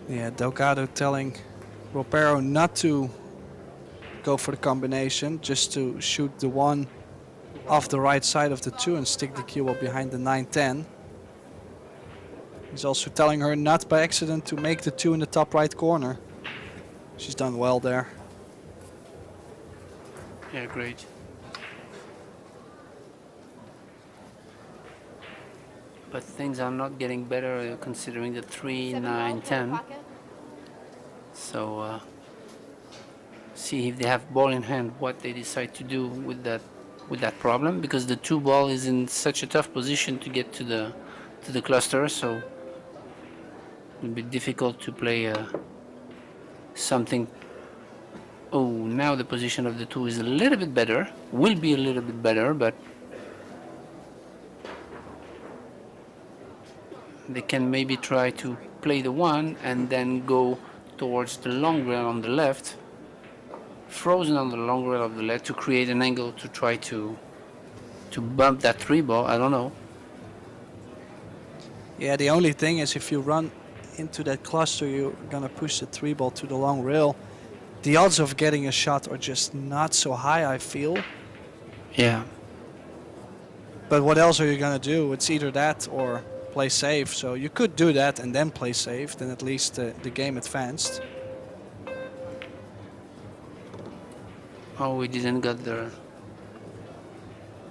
Yeah, Delgado telling Ropero not to go for the combination, just to shoot the 1 off the right side of the 2 and stick the cue ball behind the 9-10. He's also telling her not by accident to make the 2 in the top right corner. She's done well there. Yeah, great. But things are not getting better considering the 3, 7 9, ball, corner 10. pocket. So see if they have ball in hand, what they decide to do with that problem, because the 2 ball is in such a tough position to get to the cluster, so it'll be difficult to play something. Oh, now the position of the 2 is a little bit better, will be a little bit better, but they can maybe try to play the 1 and then go towards the long rail on the left, frozen on the long rail of the left to create an angle to try to bump that 3 ball. I don't know. Yeah, the only thing is if you run into that cluster, you're gonna push the 3 ball to the long rail. The odds of getting a shot are just not so high, I feel. Yeah. But what else are you gonna do? It's either that or play safe. So you could do that and then play safe, then at least the game advanced. Oh, we didn't get there.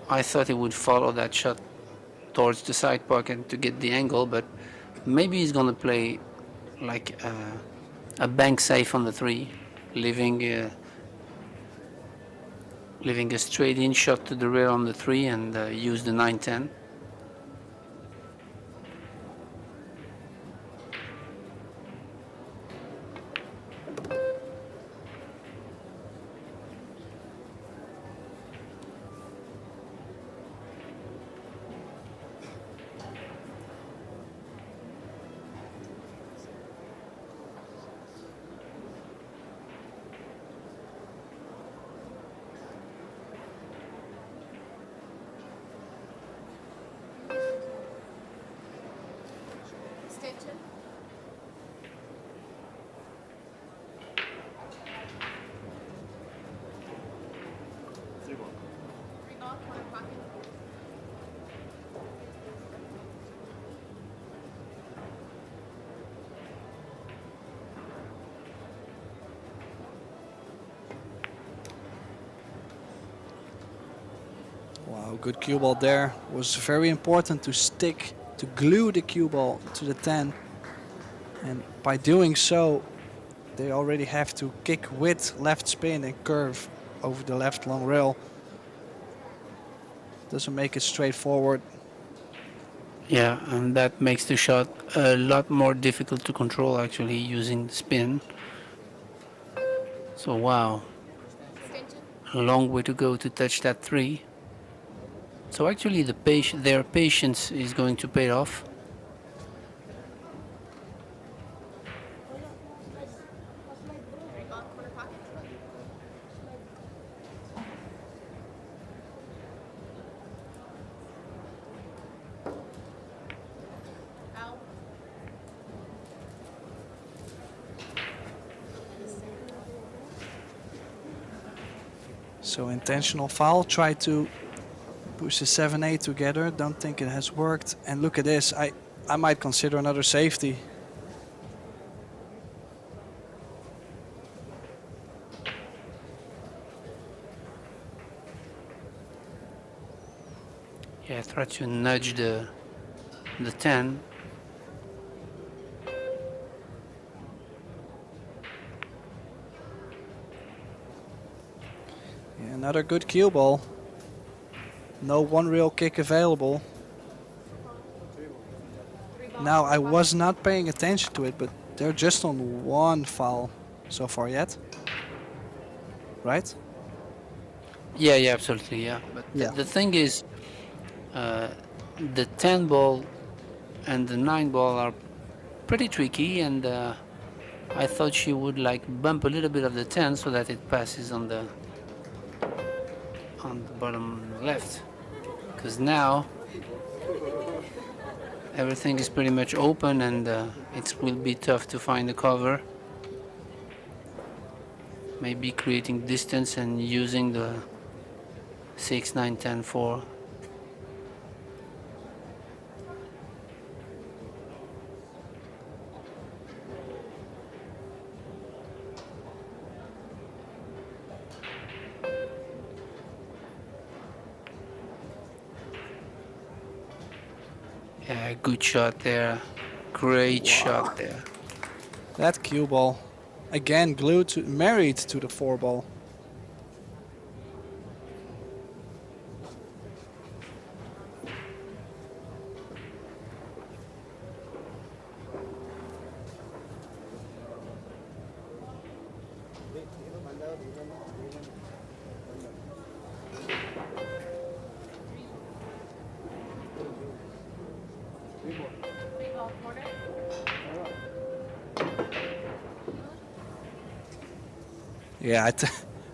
I thought he would follow that shot towards the side pocket to get the angle, but maybe he's gonna play like a bank safe on the 3, leaving a straight in shot to the rear on the 3 and use the 9-10. Extension. Three ball, corner pocket. Wow, good cue ball there. Was very important to stick, to glue the cue ball to the 10. And by doing so, they already have to kick with left spin and curve over the left long rail. Doesn't make it straightforward. Yeah, and that makes the shot a lot more difficult to control actually using spin. So wow, Extension. a long way to go to touch that 3. So actually their patience is going to pay off. Three ball corner pocket. Out. So intentional foul. Try to push the 7-8 together. Don't think it has worked. And look at this. I might consider another safety. Yeah, try to nudge the 10. Yeah, another good cue ball. No one real kick available. Now, I was not paying attention to it, but they're just on one foul so far yet. Right? Yeah, yeah, absolutely, yeah. But Yeah. the thing is, the 10 ball and the 9 ball are pretty tricky, and I thought she would like bump a little bit of the 10 so that it passes on the bottom left. Because now everything is pretty much open, and it will be tough to find the cover. Maybe creating distance and using the 6, 9, 10, 4. Yeah, good shot there. Great shot there. That cue ball. Again, married to the 4 ball. Three ball corner. Yeah,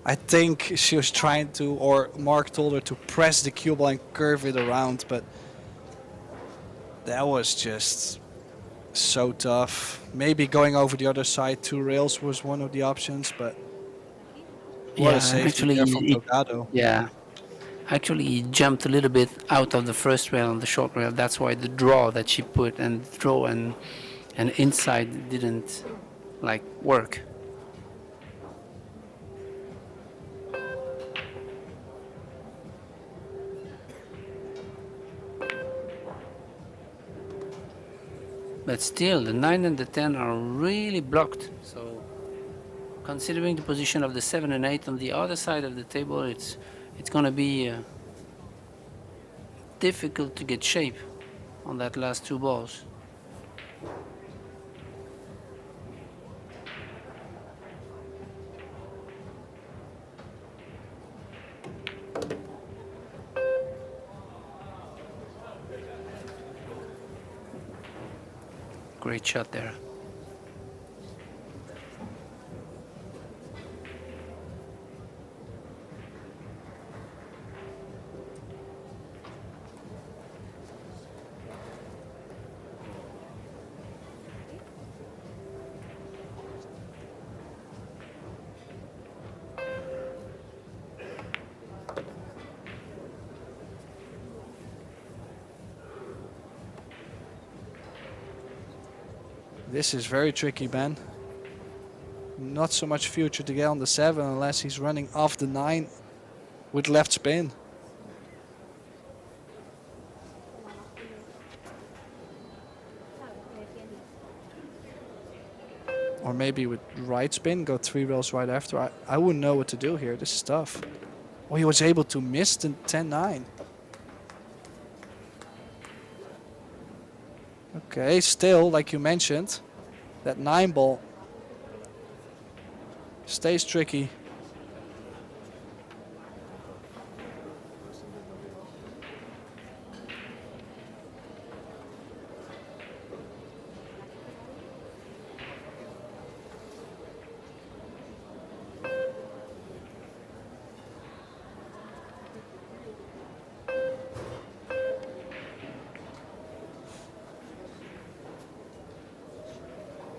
I think she was trying to, or Mark told her to press the cue ball and curve it around, but that was just so tough. Maybe going over the other side, 2 rails was one of the options, but what Yeah, a safety actually, there from Delgado. yeah. Actually, he jumped a little bit out of the first rail on the short rail. That's why the draw that she put and throw and inside didn't like work. But still, the 9 and the 10 are really blocked. So, considering the position of the 7 and 8 on the other side of the table, it's going to be difficult to get shape on that last 2 balls. Great shot there. This is very tricky, Ben. Not so much future to get on the 7 unless he's running off the 9 with left spin. Or maybe with right spin, go 3 rails right after. I wouldn't know what to do here. This is tough. Oh, he was able to miss the 10-9. Okay, still, like you mentioned, that 9 ball stays tricky.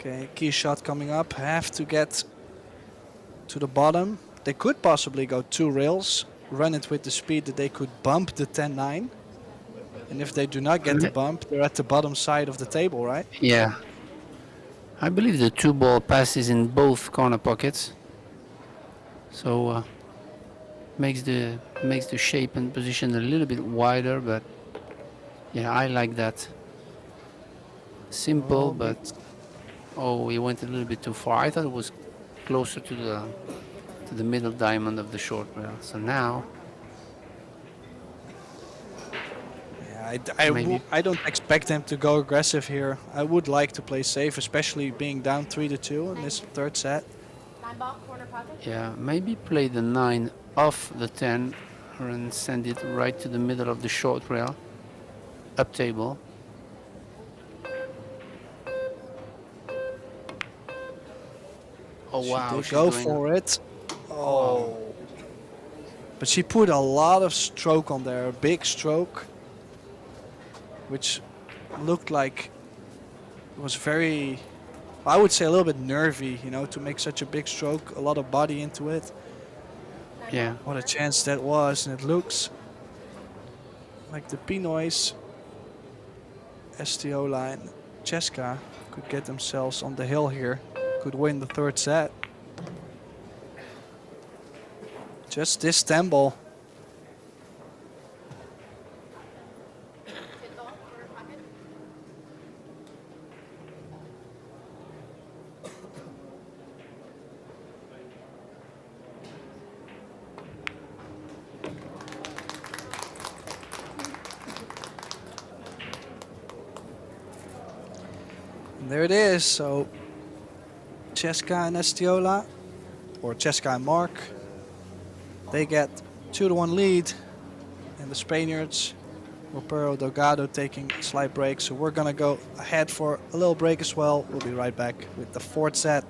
Okay, key shot coming up. Have to get to the bottom. They could possibly go 2 rails, run it with the speed that they could bump the 10-9. And if they do not get the bump, they're at the bottom side of the table, right? Yeah. I believe the 2-ball passes in both corner pockets. So makes the shape and position a little bit wider, but yeah, I like that. Simple, Oh, but oh, he went a little bit too far. I thought it was closer to the middle diamond of the short rail. So now Yeah, maybe I don't expect them to go aggressive here. I would like to play safe, especially being down 3-2 in this third set. 9 ball, corner pocket. yeah, maybe play the 9 off the 10 and send it right to the middle of the short rail, up table. Oh She wow, did she's go doing for it. Oh. But she put a lot of stroke on there, a big stroke, which looked like it was very, I would say a little bit nervy, you know, to make such a big stroke, a lot of body into it. Yeah. What a chance that was, and it looks like the Pinoys, Estiola and Cheska could get themselves on the hill here, could win the third set. Just this 10 ball. 10 ball, corner pocket. And there it is. So Cheska and Estiola, or Cheska and Mark, they get 2-1 lead, and the Spaniards, ROPERO, DELGADO taking a slight break. So we're gonna go ahead for a little break as well. We'll be right back with the fourth set.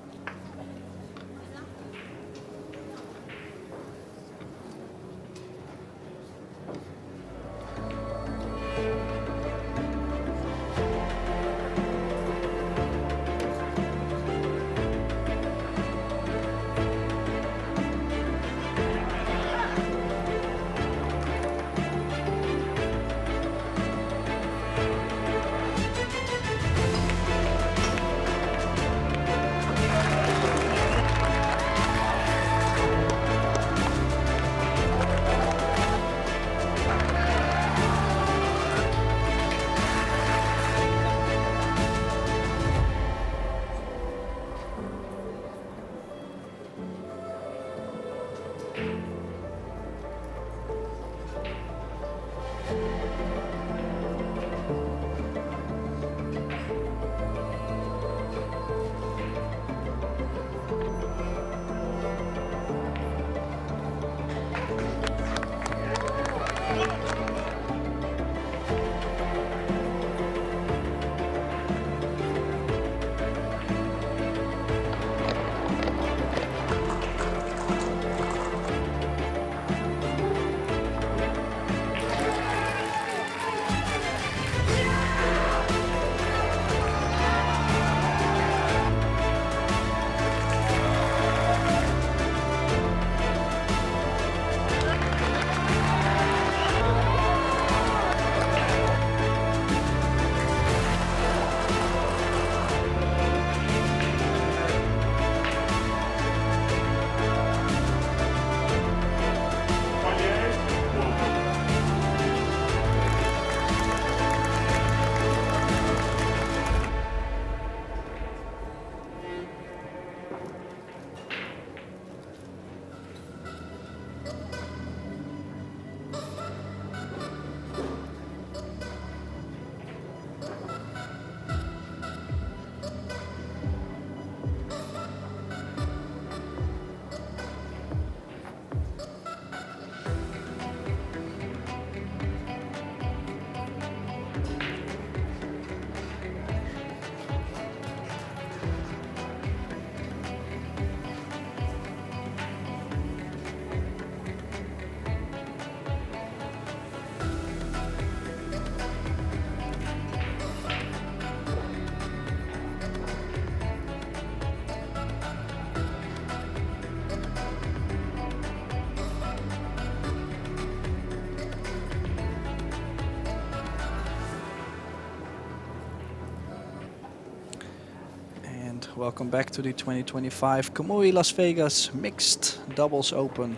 welcome back to the 2025 Kamui Las Vegas Mixed Doubles Open.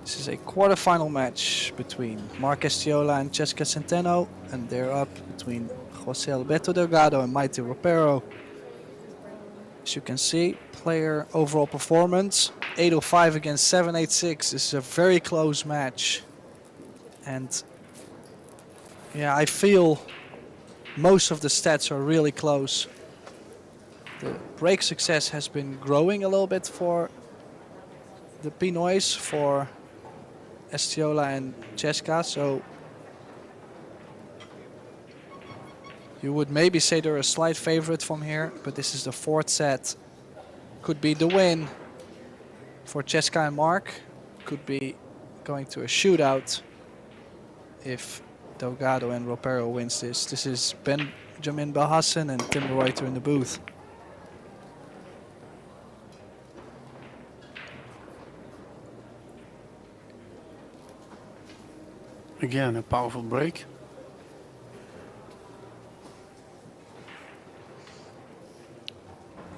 This is a quarterfinal match between Mark Estiola and Jessica Centeno, and they're up between Jose Alberto Delgado and Maite Ropero. As you can see, player overall performance 805 against 786. This is a very close match, and yeah, I feel most of the stats are really close. The break success has been growing a little bit for the Pinoys, for Estiola and Jessica, so you would maybe say they're a slight favorite from here, but this is the fourth set. Could be the win for Jessica and Mark. Could be going to a shootout if Delgado and Ropero wins this. This is Benjamin Belhassan and Tim Reuter in the booth. Again, a powerful break.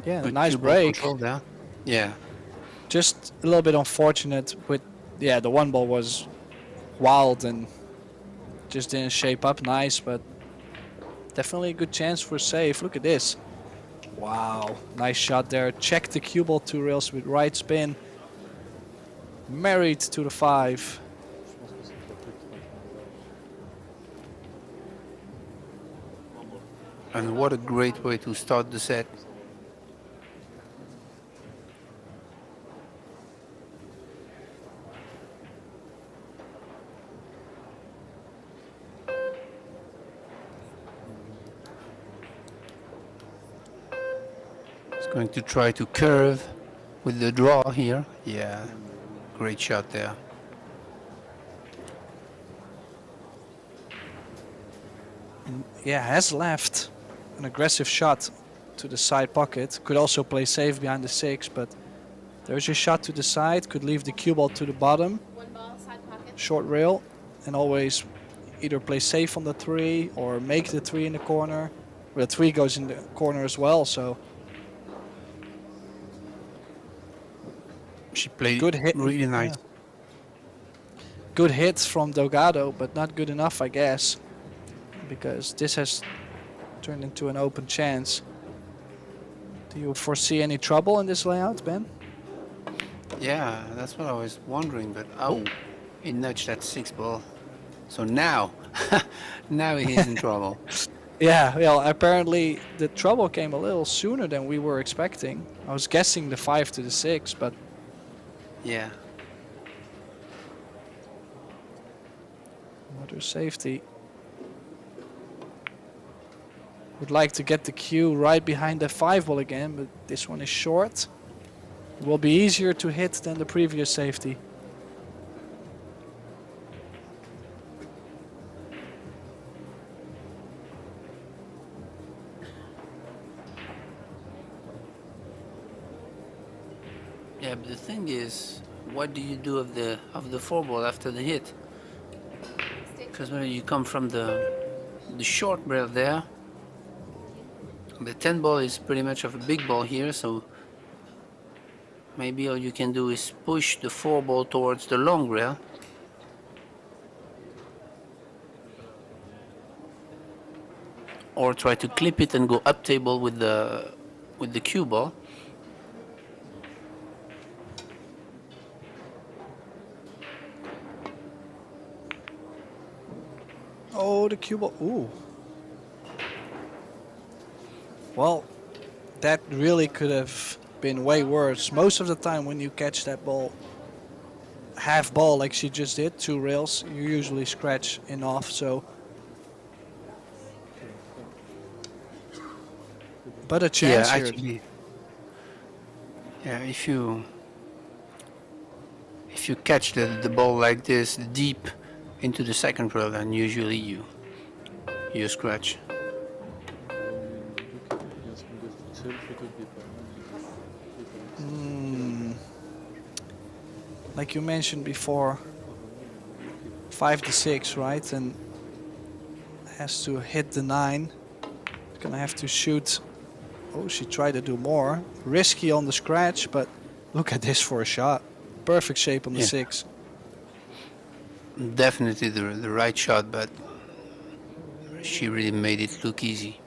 Yeah, Good nice cue ball break. control there. Yeah. Just a little bit unfortunate with, yeah, the one ball was wild and just didn't shape up nice, but definitely a good chance for a save. Look at this. Wow, nice shot there. Check the cue ball 2 rails with right spin. Married to the 5. And what a great way to start the set. He's going to try to curve with the draw here. Yeah, great shot there. Yeah, has left an aggressive shot to the side pocket. Could also play safe behind the 6, but there's a shot to the side. Could leave the cue ball to the bottom. One ball, side pocket. Short rail, and always either play safe on the 3 or make the 3 in the corner. Well, the 3 goes in the corner as well, so She played good hit. really nice. Yeah. Good hit from Delgado, but not good enough, I guess, because this has turned into an open chance. Do you foresee any trouble in this layout, Ben? Yeah, that's what I was wondering, but oh, he nudged that 6 ball. So now, now he's in trouble. Yeah, well, apparently the trouble came a little sooner than we were expecting. I was guessing the 5 to the 6, but Yeah. water safety. Would like to get the cue right behind the 5 ball again, but this one is short. It will be easier to hit than the previous safety. Yeah, but the thing is, what do you do of the 4 ball after the hit? Because when you come from the short rail there, the 10 ball is pretty much of a big ball here, so maybe all you can do is push the 4 ball towards the long rail. Or try to clip it and go up table with the cue ball. Oh, the cue ball. Ooh. Well, that really could have been way worse. Most of the time when you catch that ball, half ball like she just did, 2 rails, you usually scratch in off, so. But a chance Yeah, here. actually. Yeah, if you catch the ball like this deep into the second rail, then usually you scratch. Like you mentioned before, 5 to 6, right? And has to hit the 9. It's gonna have to shoot Oh, she tried to do more. Risky on the scratch, but look at this for a shot. Perfect shape on the Yeah. 6. Definitely the right shot, but she really made it look easy.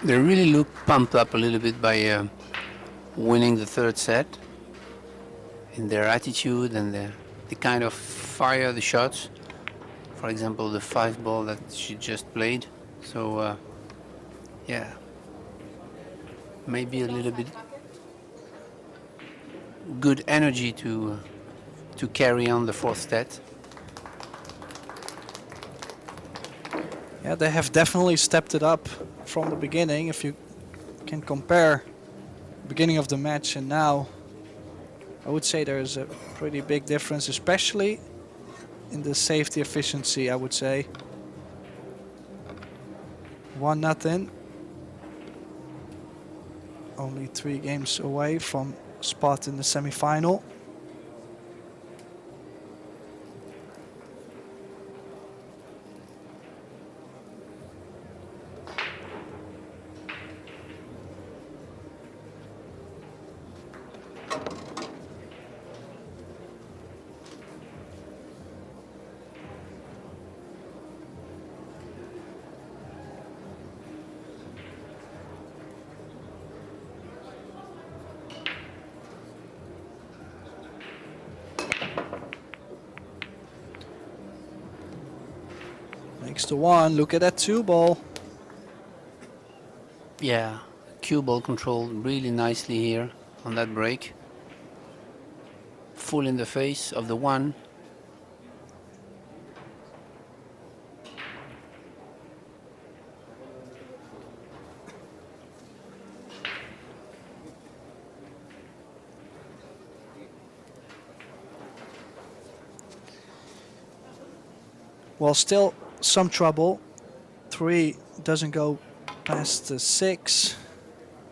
They really look pumped up a little bit by winning the third set in their attitude and the kind of fire the shots. For example, the 5 ball that she just played. So, yeah, maybe a little bit good energy to carry on the fourth set. Yeah, they have definitely stepped it up from the beginning. If you can compare beginning of the match and now, I would say there's a pretty big difference, especially in the safety efficiency, I would say. 1-0. Only 3 games away from spot in the semi-final. Makes the 1. Look at that 2 ball. Yeah, cue ball controlled really nicely here on that break. Full in the face of the 1. Well, still some trouble. 3 doesn't go past the 6.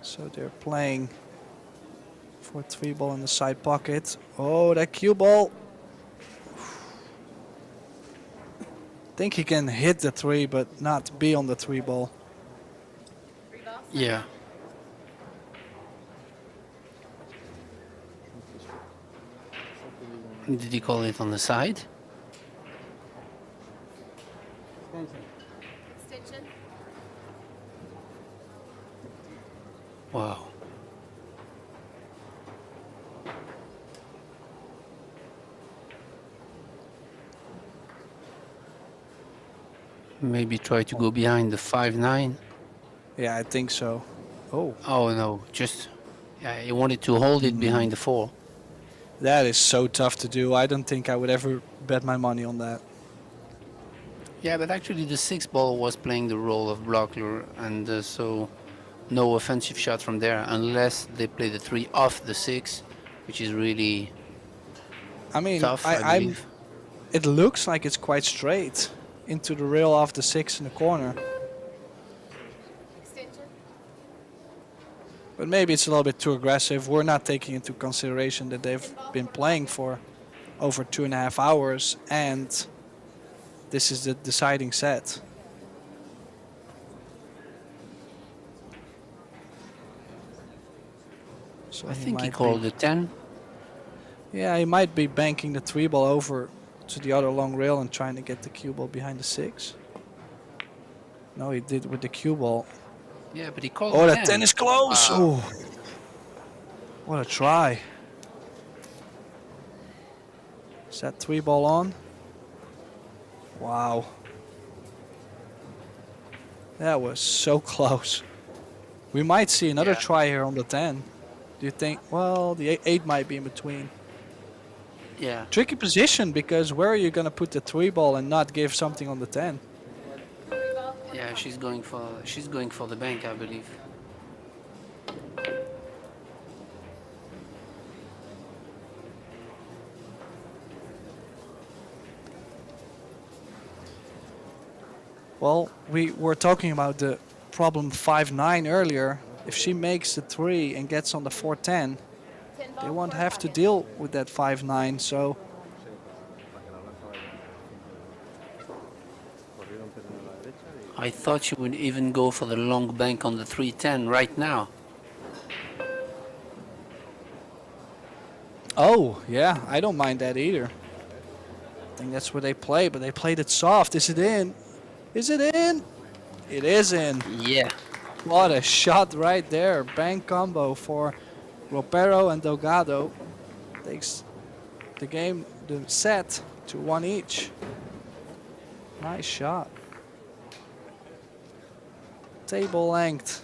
So they're playing for 3 ball in the side pocket. Oh, that cue ball. Think he can hit the 3, but not be on the 3 ball. Yeah. Did he call it on the side? Extension. Wow. Maybe try to go behind the 5-9. Yeah, I think so. Oh, Oh no, just yeah, he wanted to hold it behind the 4. that is so tough to do. I don't think I would ever bet my money on that. Yeah, but actually the 6 ball was playing the role of blocker, and so no offensive shot from there unless they play the 3 off the 6, which is really I mean, tough, I believe. it looks like it's quite straight into the rail off the 6 in the corner. Extension. But maybe it's a little bit too aggressive. We're not taking into consideration that they've been playing for over 2.5 hours, and this is the deciding set. So I think he might called be, it 10. Yeah, he might be banking the 3 ball over to the other long rail and trying to get the cue ball behind the 6. No, he did with the cue ball. Yeah, but he called Oh, it that 10 is close. Wow. Oh, what a try. Is that 3 ball on? Wow. That was so close. We might see another Yeah. try here on the 10. Do you think? Well, the 8 might be in between. Yeah. Tricky position, because where are you going to put the 3 ball and not give something on the 10? Yeah, she's going for the bank, I believe. Well, we were talking about the problem 5-9 earlier. If she makes the 3 and gets on the 4-10, 10 they ball, won't quarter have to pocket. deal with that 5-9. So I thought she would even go for the long bank on the 310 right now. oh, yeah, I don't mind that either. I think that's what they play, but they played it soft. Is it in? Is it in? It is in. Yeah. What a shot right there. Bank combo for Ropero and Delgado. Takes the game, the set, to 1 each. Nice shot. Table length.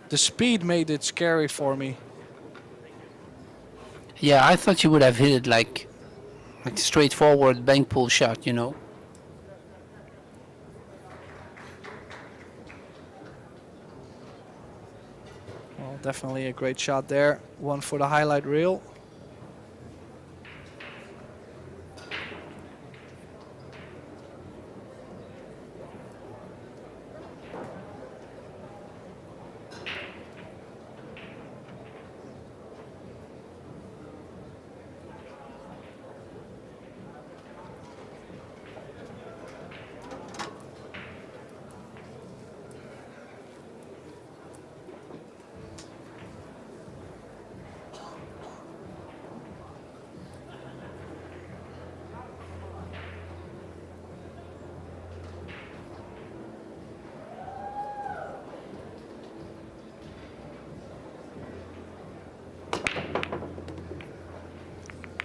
The speed made it scary for me. Yeah, I thought she would have hit it like straightforward bank pull shot, you know. Well, definitely a great shot there. One for the highlight reel.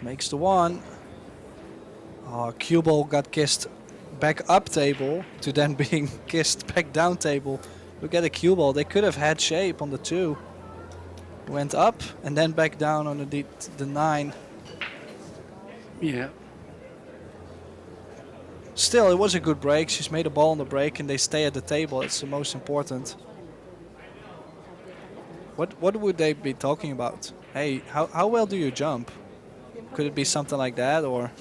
Makes the 1. Oh, cue ball got kissed back up table to then being kissed back down table. Look at the cue ball. They could have had shape on the 2. Went up and then back down on the 9. Yeah. Still, it was a good break. She's made a ball on the break and they stay at the table. It's the most important. What would they be talking about? Hey, how well do you jump? Could it be something like that, or?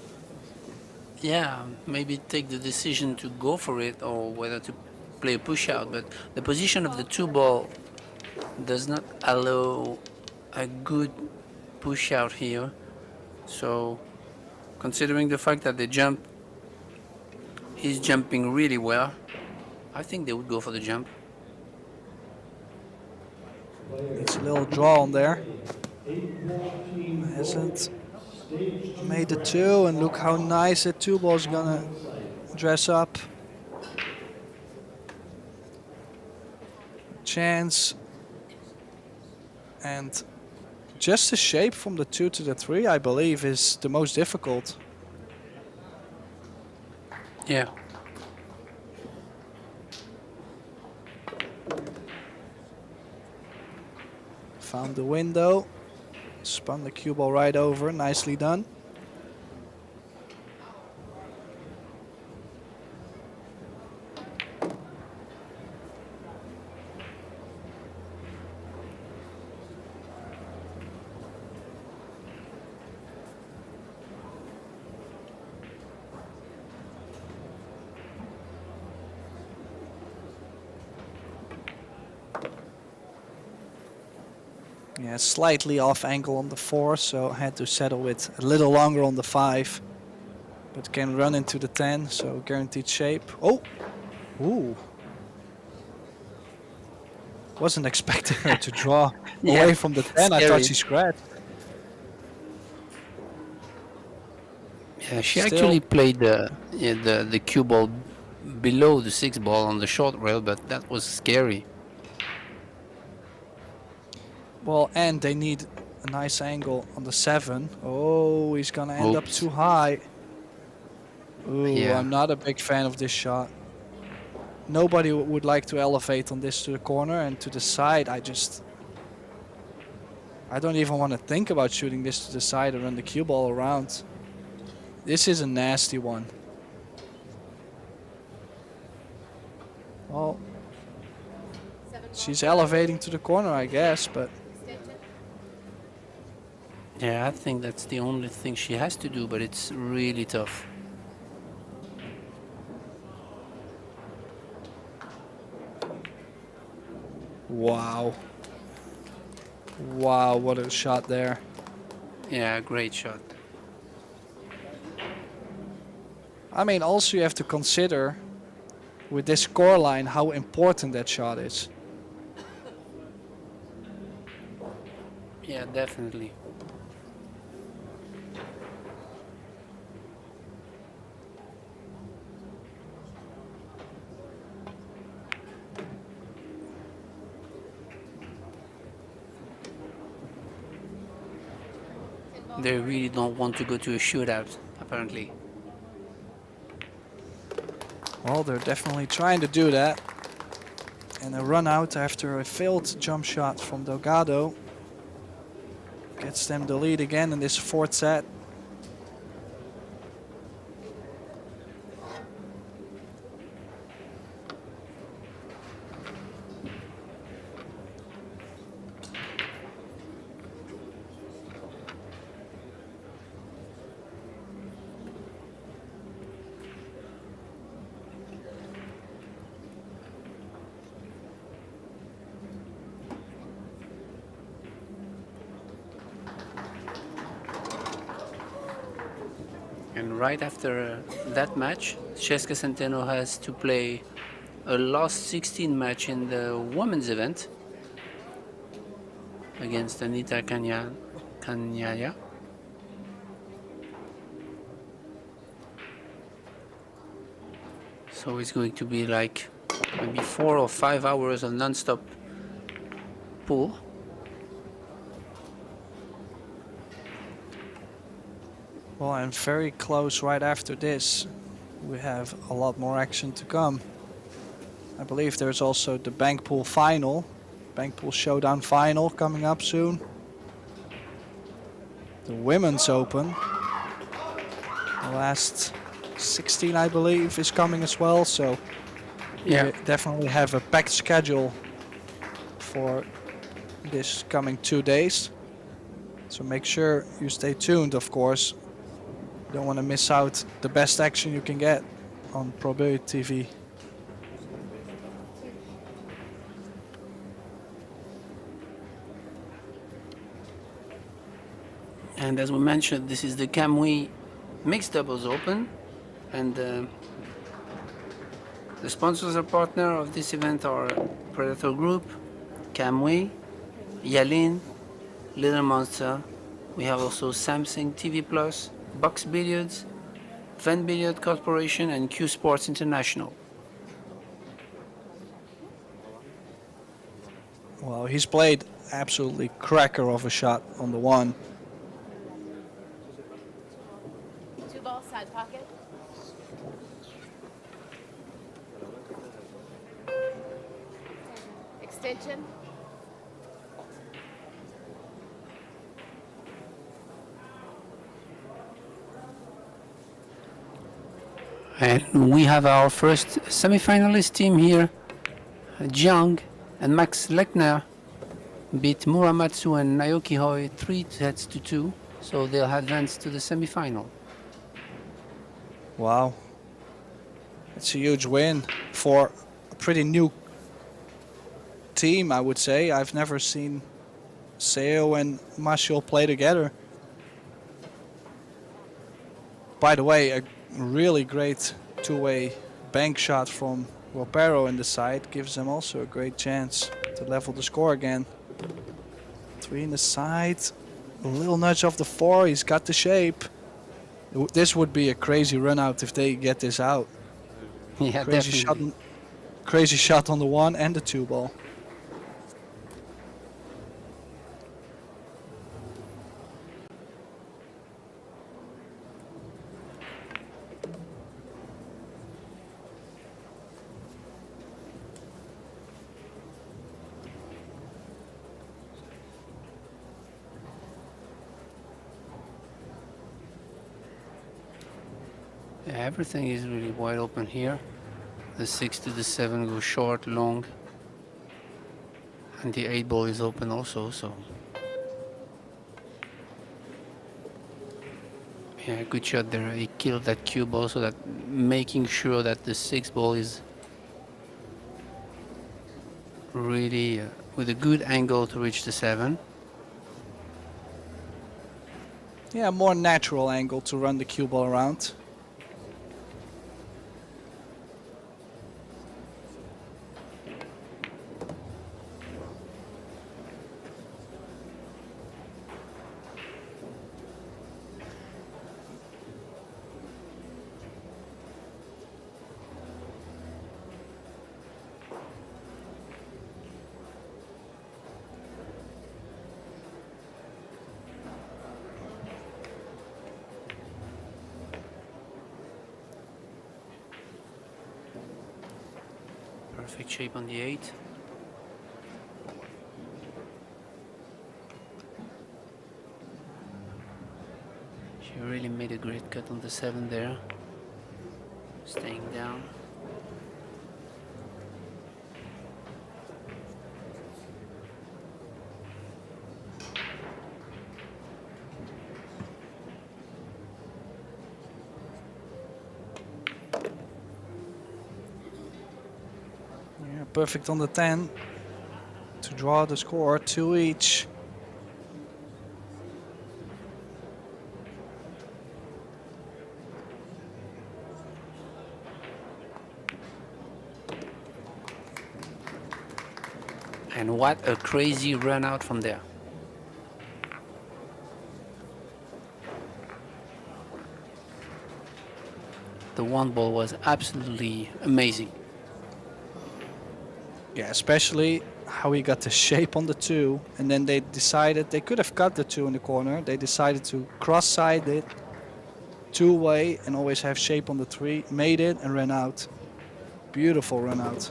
Yeah, maybe take the decision to go for it or whether to play a push out. But the position of the 2 ball does not allow a good push out here. So, considering the fact that the jump is jumping really well, I think they would go for the jump. It's a little draw on there. Hasn't made the 2, and look how nice that 2 ball's gonna dress up. Chance. And just the shape from the 2 to the 3, I believe, is the most difficult. Yeah. Found the window. Spun the cue ball right over. Nicely done. Yeah, slightly off angle on the 4, so I had to settle with a little longer on the 5. But can run into the 10, so guaranteed shape. Oh! Ooh. Wasn't expecting her to draw Yeah, away from the 10. I thought scary. she scratched. Yeah, she Still- actually played the cue ball below the 6 ball on the short rail, but that was scary. Well, and they need a nice angle on the 7. Oh, he's gonna end up Oops. too high. Ooh, Yeah. I'm not a big fan of this shot. Nobody would like to elevate on this to the corner, and to the side, I don't even want to think about shooting this to the side and run the cue ball around. This is a nasty one. Well, 7 ball, she's elevating to the corner, I guess, but extension. Yeah, I think that's the only thing she has to do, but it's really tough. Wow. Wow, what a shot there. Yeah, great shot. I mean, also you have to consider with this scoreline how important that shot is. Yeah, definitely. They really don't want to go to a shootout, apparently. Well, they're definitely trying to do that. And a run out after a failed jump shot from Delgado gets them the lead again in this fourth set. And right after that match, Cesca Centeno has to play a last 16 match in the women's event against Anita Kanyaya. So it's going to be like maybe 4 or 5 hours of non-stop pool. Well, and very close right after this. We have a lot more action to come. I believe there's also the bank pool final, bank pool showdown final coming up soon. The women's open, the last 16 I believe is coming as well. So Yeah. we definitely have a packed schedule for this coming 2 days. So make sure you stay tuned, of course. Don't want to miss out the best action you can get on Pro Billiard TV. And as we mentioned, this is the Kamui Mixed Doubles Open. And the sponsors or partner of this event are Predator Group, Kamui, Yalin, Little Monster. We have also Samsung TV Plus, Box Billiards, Van Billiard Corporation, and Q Sports International. Well, he's played absolutely cracker of a shot on the one. 2 balls, side pocket. Extension. And we have our first semi-finalist team here. Jiang and Max Lechner beat Muramatsu and Naoki Hoi 3-2, so they'll advance to the semi-final. Wow. It's a huge win for a pretty new team, I would say. I've never seen Seo and Masio play together. By the way, a really great two-way bank shot from ROPERO in the side gives them also a great chance to level the score again. 3 in the side, a little nudge off the 4, he's got the shape. This would be a crazy run out if they get this out. Yeah, Crazy shot on the 1 and the 2 ball. Yeah, everything is really wide open here. The 6 to the 7 go short, long, and the 8 ball is open also. So yeah, good shot there. He killed that cue ball, so that making sure that the 6 ball is really with a good angle to reach the 7. Yeah, more natural angle to run the cue ball around. Perfect shape on the 8. She really made a great cut on the 7 there. Staying down. Yeah, perfect on the 10 to draw the score, 2 each. And what a crazy run out from there. The 1 ball was absolutely amazing. Yeah, especially how he got the shape on the 2, and then they decided they could have cut the 2 in the corner. They decided to cross-side it 2-way and always have shape on the 3. Made it and ran out. Beautiful run out.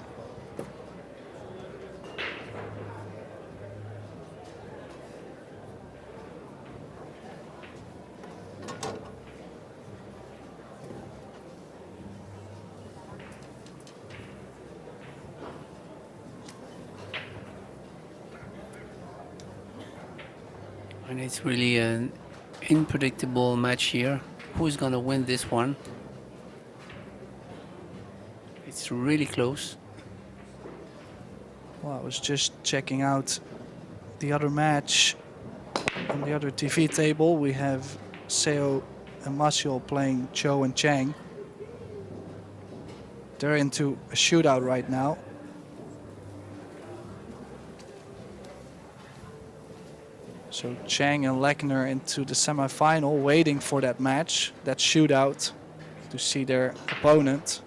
And it's really an unpredictable match here. Who's gonna win this one? It's really close. Well, I was just checking out the other match on the other TV table. We have Seo and Masio playing Cho and Chang. They're into a shootout right now. So Chang and Lechner into the semi-final, waiting for that match, that shootout, to see their opponent.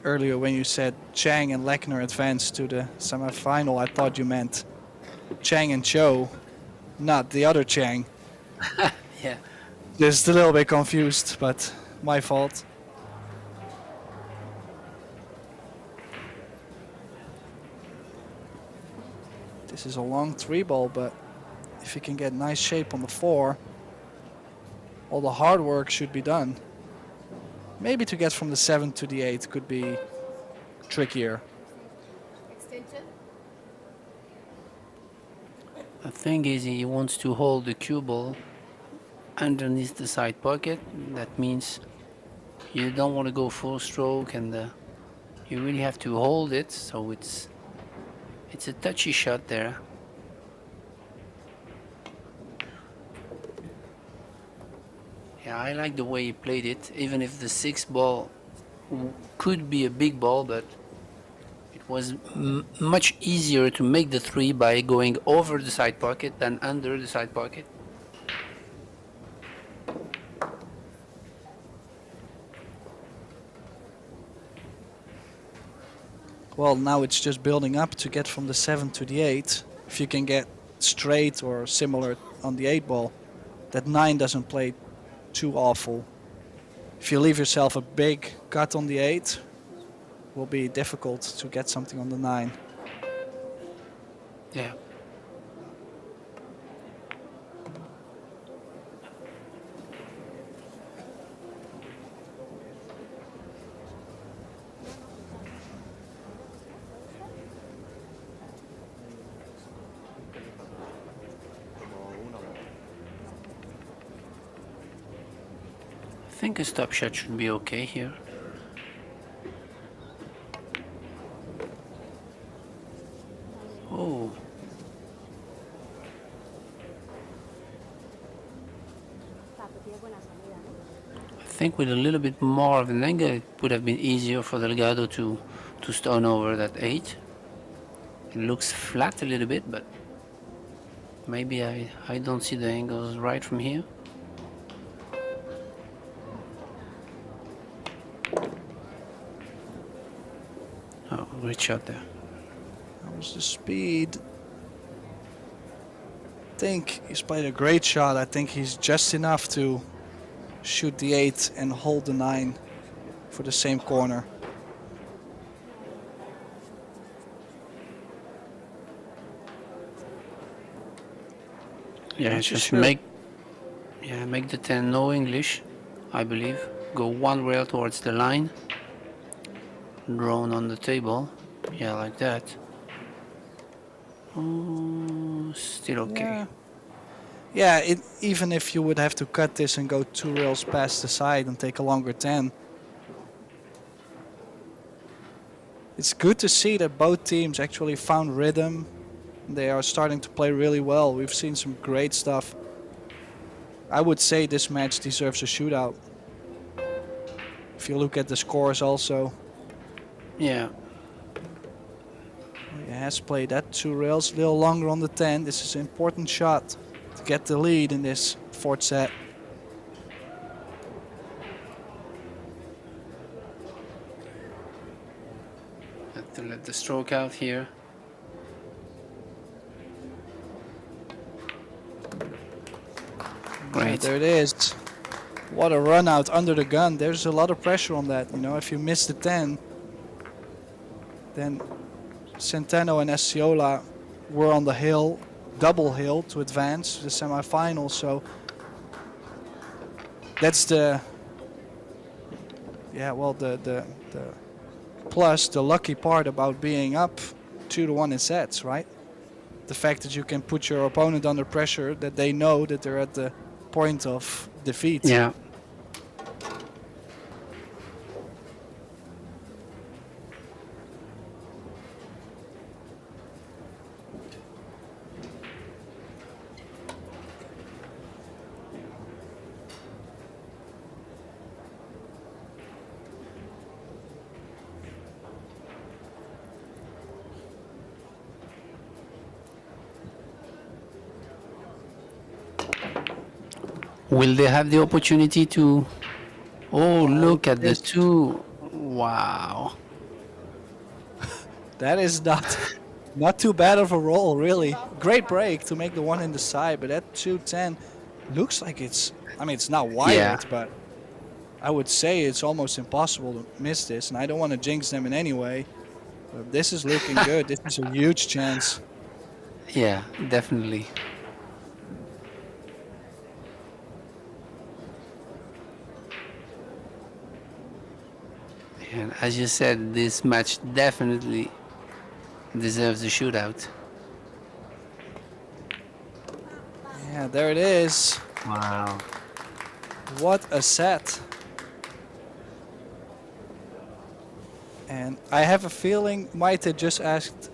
Earlier when you said Chang and Lechner advanced to the semi-final, I thought you meant Chang and Cho, not the other Chang. Yeah. Just a little bit confused, but my fault. This is a long 3 ball, but if you can get nice shape on the 4, all the hard work should be done. Maybe to get from the 7 to the 8 could be trickier. Extension. The thing is, he wants to hold the cue ball underneath the side pocket. That means you don't want to go full stroke, and you really have to hold it. So it's a touchy shot there. Yeah, I like the way he played it, even if the 6 ball could be a big ball, but it was much easier to make the 3 by going over the side pocket than under the side pocket. Well, now it's just building up to get from the 7 to the 8. If you can get straight or similar on the 8 ball, that 9 doesn't play too awful. If you leave yourself a big cut on the 8, it will be difficult to get something on the 9. Yeah. think a stop shot should be okay here. Oh. I think with a little bit more of an angle, it would have been easier for Delgado to stone over that 8. It looks flat a little bit, but maybe I don't see the angles right from here. Oh, great shot there. That was the speed. I think he's played a great shot. I think he's just enough to shoot the 8 and hold the 9 for the same corner. Yeah, Not just sure. make the 10 no English, I believe. Go one rail towards the line. Drone on the table. Yeah, like that. Oh, still okay. Yeah, even if you would have to cut this and go 2 rails past the side and take a longer 10. It's good to see that both teams actually found rhythm. They are starting to play really well. We've seen some great stuff. I would say this match deserves a shootout. If you look at the scores also. Yeah. He has played that 2 rails a little longer on the 10. This is an important shot to get the lead in this 4th set. Have to let the stroke out here. Yeah, Great. there it is. What a run out under the gun. There's a lot of pressure on that. You know, if you miss the 10, then CENTENO and ESTIOLA were on the hill, double hill to advance to the semifinals. So that's the plus, the lucky part about being up 2-1 in sets, right? The fact that you can put your opponent under pressure, that they know that they're at the point of defeat. Yeah. Will they have the opportunity to... Oh, look at the this- 2. Wow. That is not too bad of a roll, really. Great break to make the 1 in the side, but that 2-10 looks like it's, I mean, it's not wired, Yeah. but I would say it's almost impossible to miss this, and I don't want to jinx them in any way. But this is looking good. This is a huge chance. Yeah, definitely. And as you said, this match definitely deserves a shootout. Yeah, there it is. Wow. What a set. And I have a feeling Maite just asked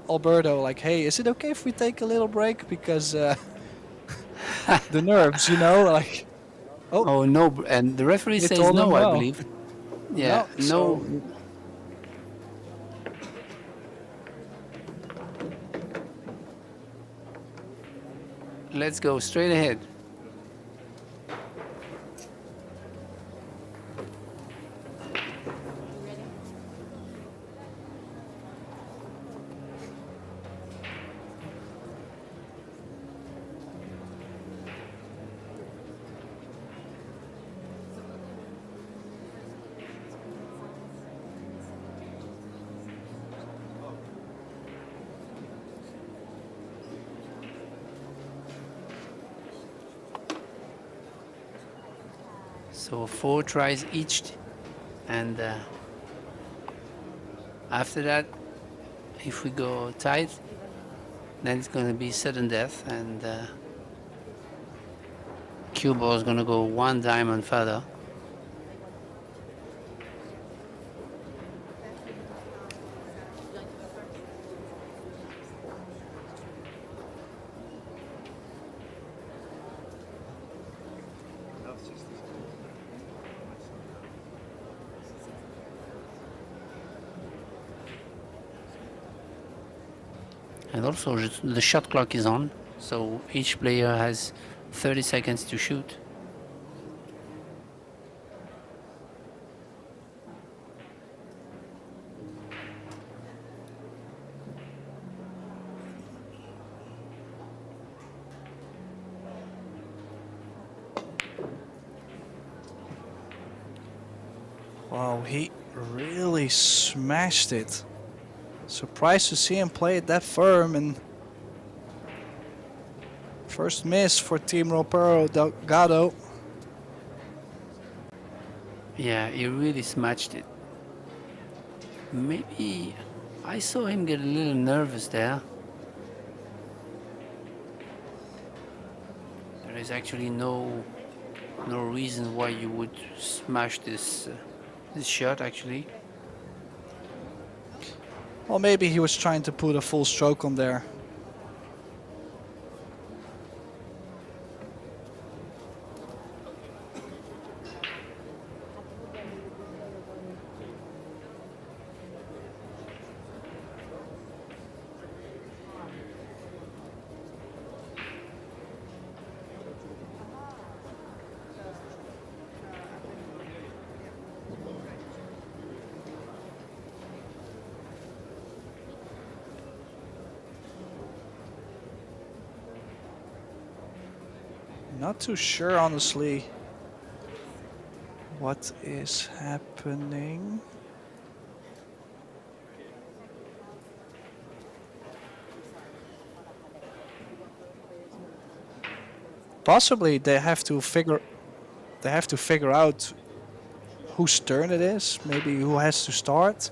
Alberto, like, hey, is it okay if we take a little break? Because the nerves, you know, like, Oh, no, and the referee You says told him no, I no. believe. Yeah, No, so- no. Let's go straight ahead. So 4 tries each, and after that, if we go tight, then it's going to be sudden death, and cue ball is going to go 1 diamond further. And also the shot clock is on, so each player has 30 seconds to shoot. Wow, he really smashed it. Surprised to see him play it that firm, and first miss for Team Ropero Delgado. Yeah, he really smashed it. Maybe I saw him get a little nervous there. There is actually no reason why you would smash this shot actually. Well, maybe he was trying to put a full stroke on there. Not too sure, honestly, what is happening. Possibly they have to figure out whose turn it is. Maybe who has to start.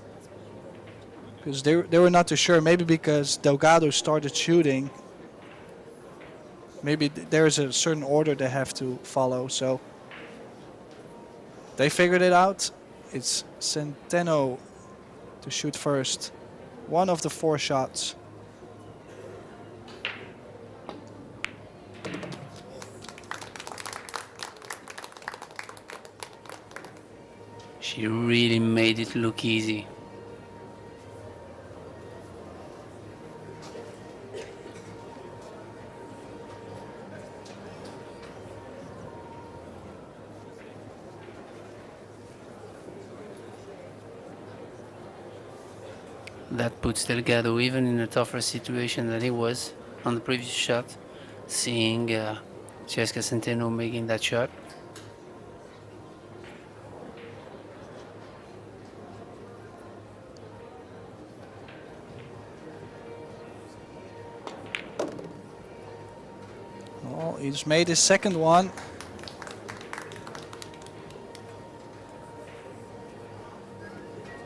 Because they were not too sure. Maybe because Delgado started shooting. Maybe there's a certain order they have to follow. So they figured it out. It's CENTENO to shoot first. One of the 4 shots. She really made it look easy. That puts Delgado even in a tougher situation than he was on the previous shot, seeing Cesca Centeno making that shot. Oh, he's made his second one.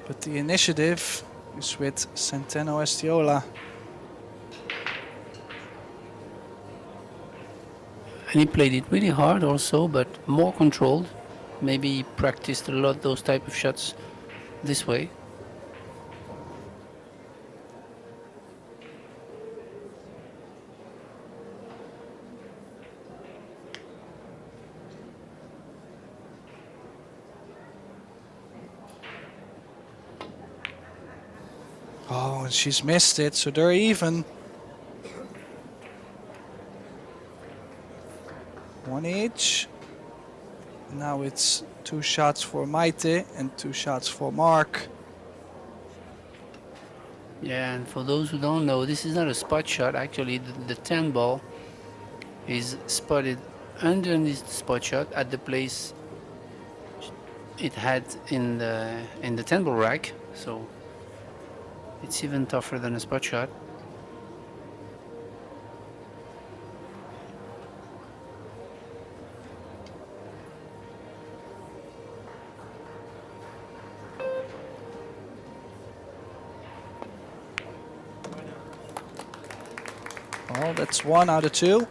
But the initiative is with CENTENO ESTIOLA. And he played it really hard also, but more controlled. Maybe he practiced a lot those type of shots this way. Oh, and she's missed it, so they're even. One each. Now it's 2 shots for Maite and 2 shots for Mark. Yeah, and for those who don't know, this is not a spot shot. Actually, the 10 ball is spotted underneath the spot shot at the place it had in the 10 ball rack. So it's even tougher than a spot shot. Oh, that's 1 out of 2.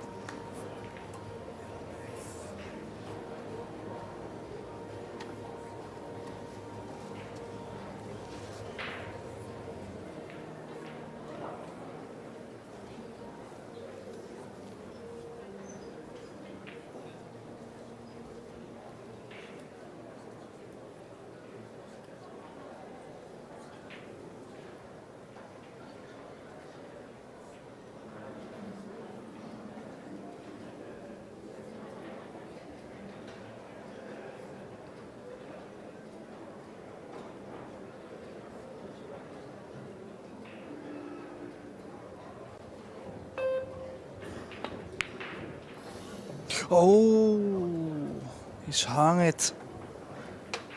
Oh, he's hung it.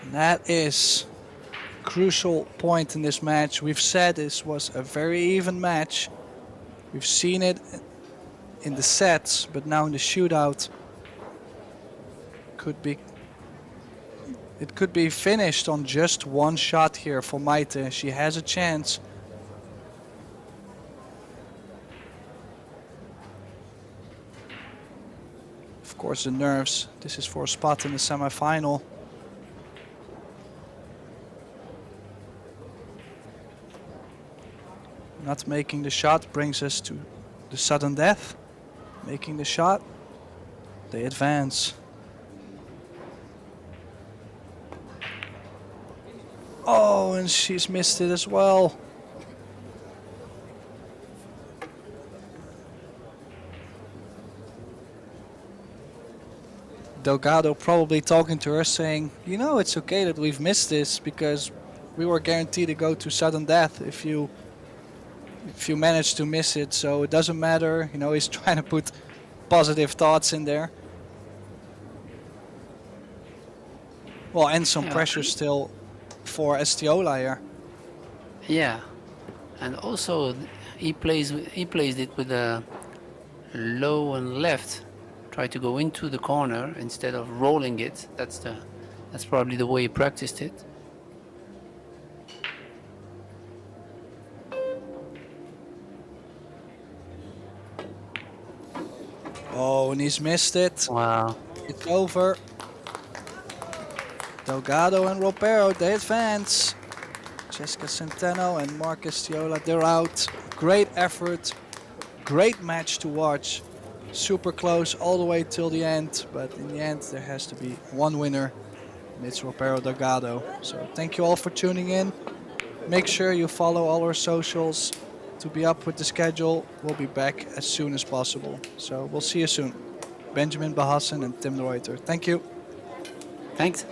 And that is crucial point in this match. We've said this was a very even match. We've seen it in the sets, but now in the shootout, it could be finished on just one shot here for Maite. She has a chance. Of course, the nerves. This is for a spot in the semifinal. Not making the shot brings us to the sudden death. Making the shot, they advance. Oh, and she's missed it as well. Delgado probably talking to her saying, you know, it's okay that we've missed this because we were guaranteed to go to sudden death if you manage to miss it, so it doesn't matter. You know, he's trying to put positive thoughts in there. Well, and some pressure still for ESTIOLA here. Yeah, and also he plays it with a low and left. Try to go into the corner instead of rolling it. That's probably the way he practiced it. Oh, and he's missed it. Wow. It's over. Delgado and Ropero, they advance. Jessica Centeno and Mark ESTIOLA, they're out. Great effort. Great match to watch. Super close all the way till the end, but in the end there has to be one winner, and it's Ropero Delgado. So thank you all for tuning in. Make sure you follow all our socials to be up with the schedule. We'll be back as soon as possible. So we'll see you soon. Benjamin Bahassan and Tim de Ruyter. Thank you. Thanks.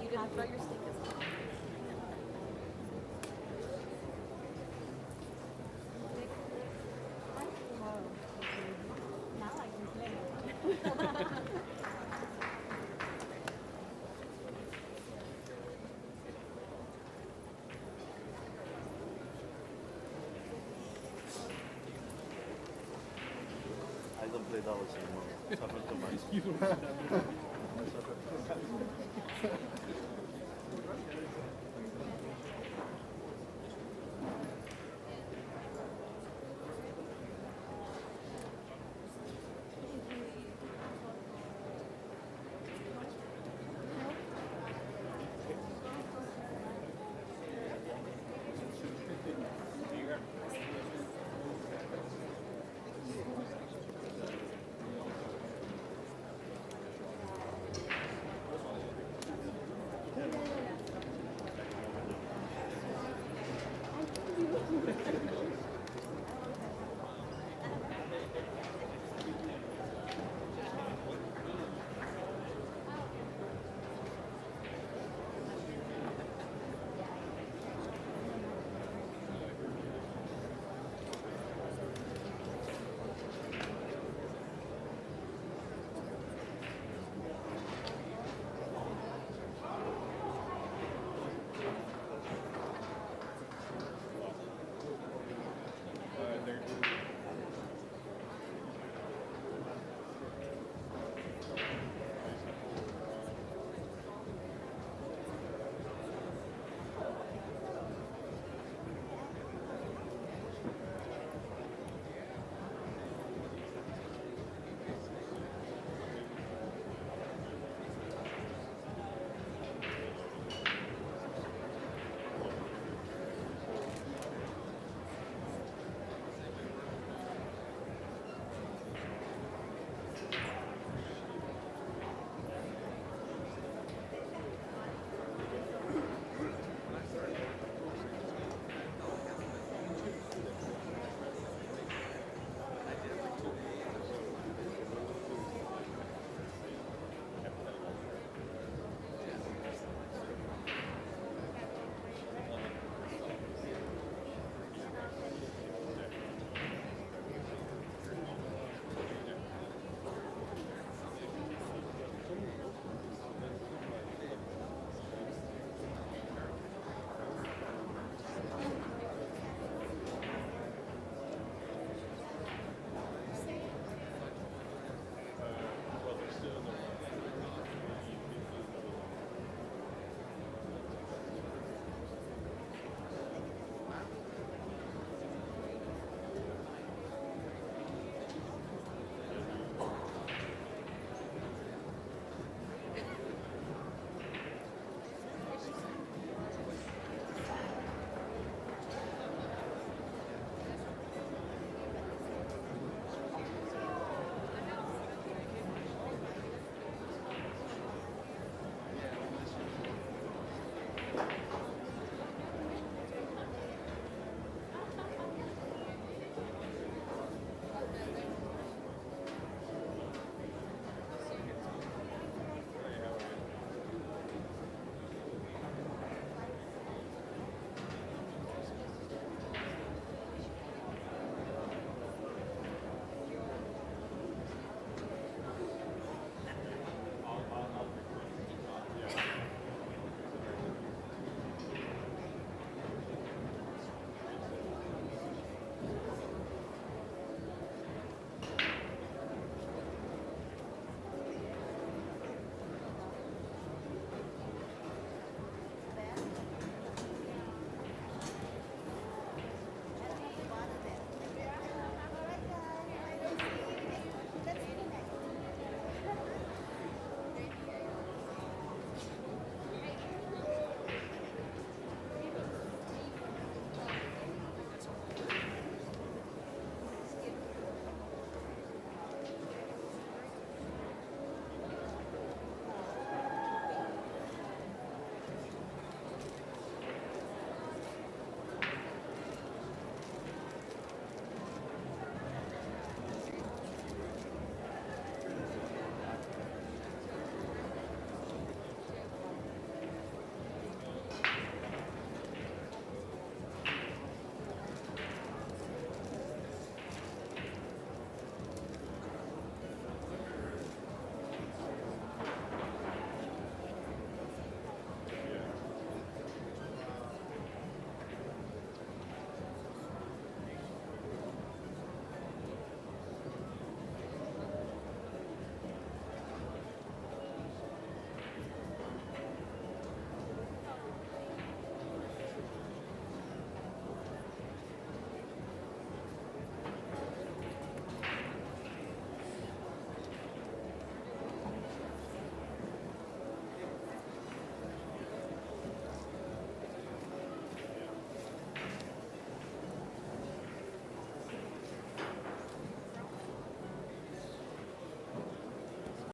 You didn't throw your stick this time. Now I can play. jealous anymore. Suffer too much.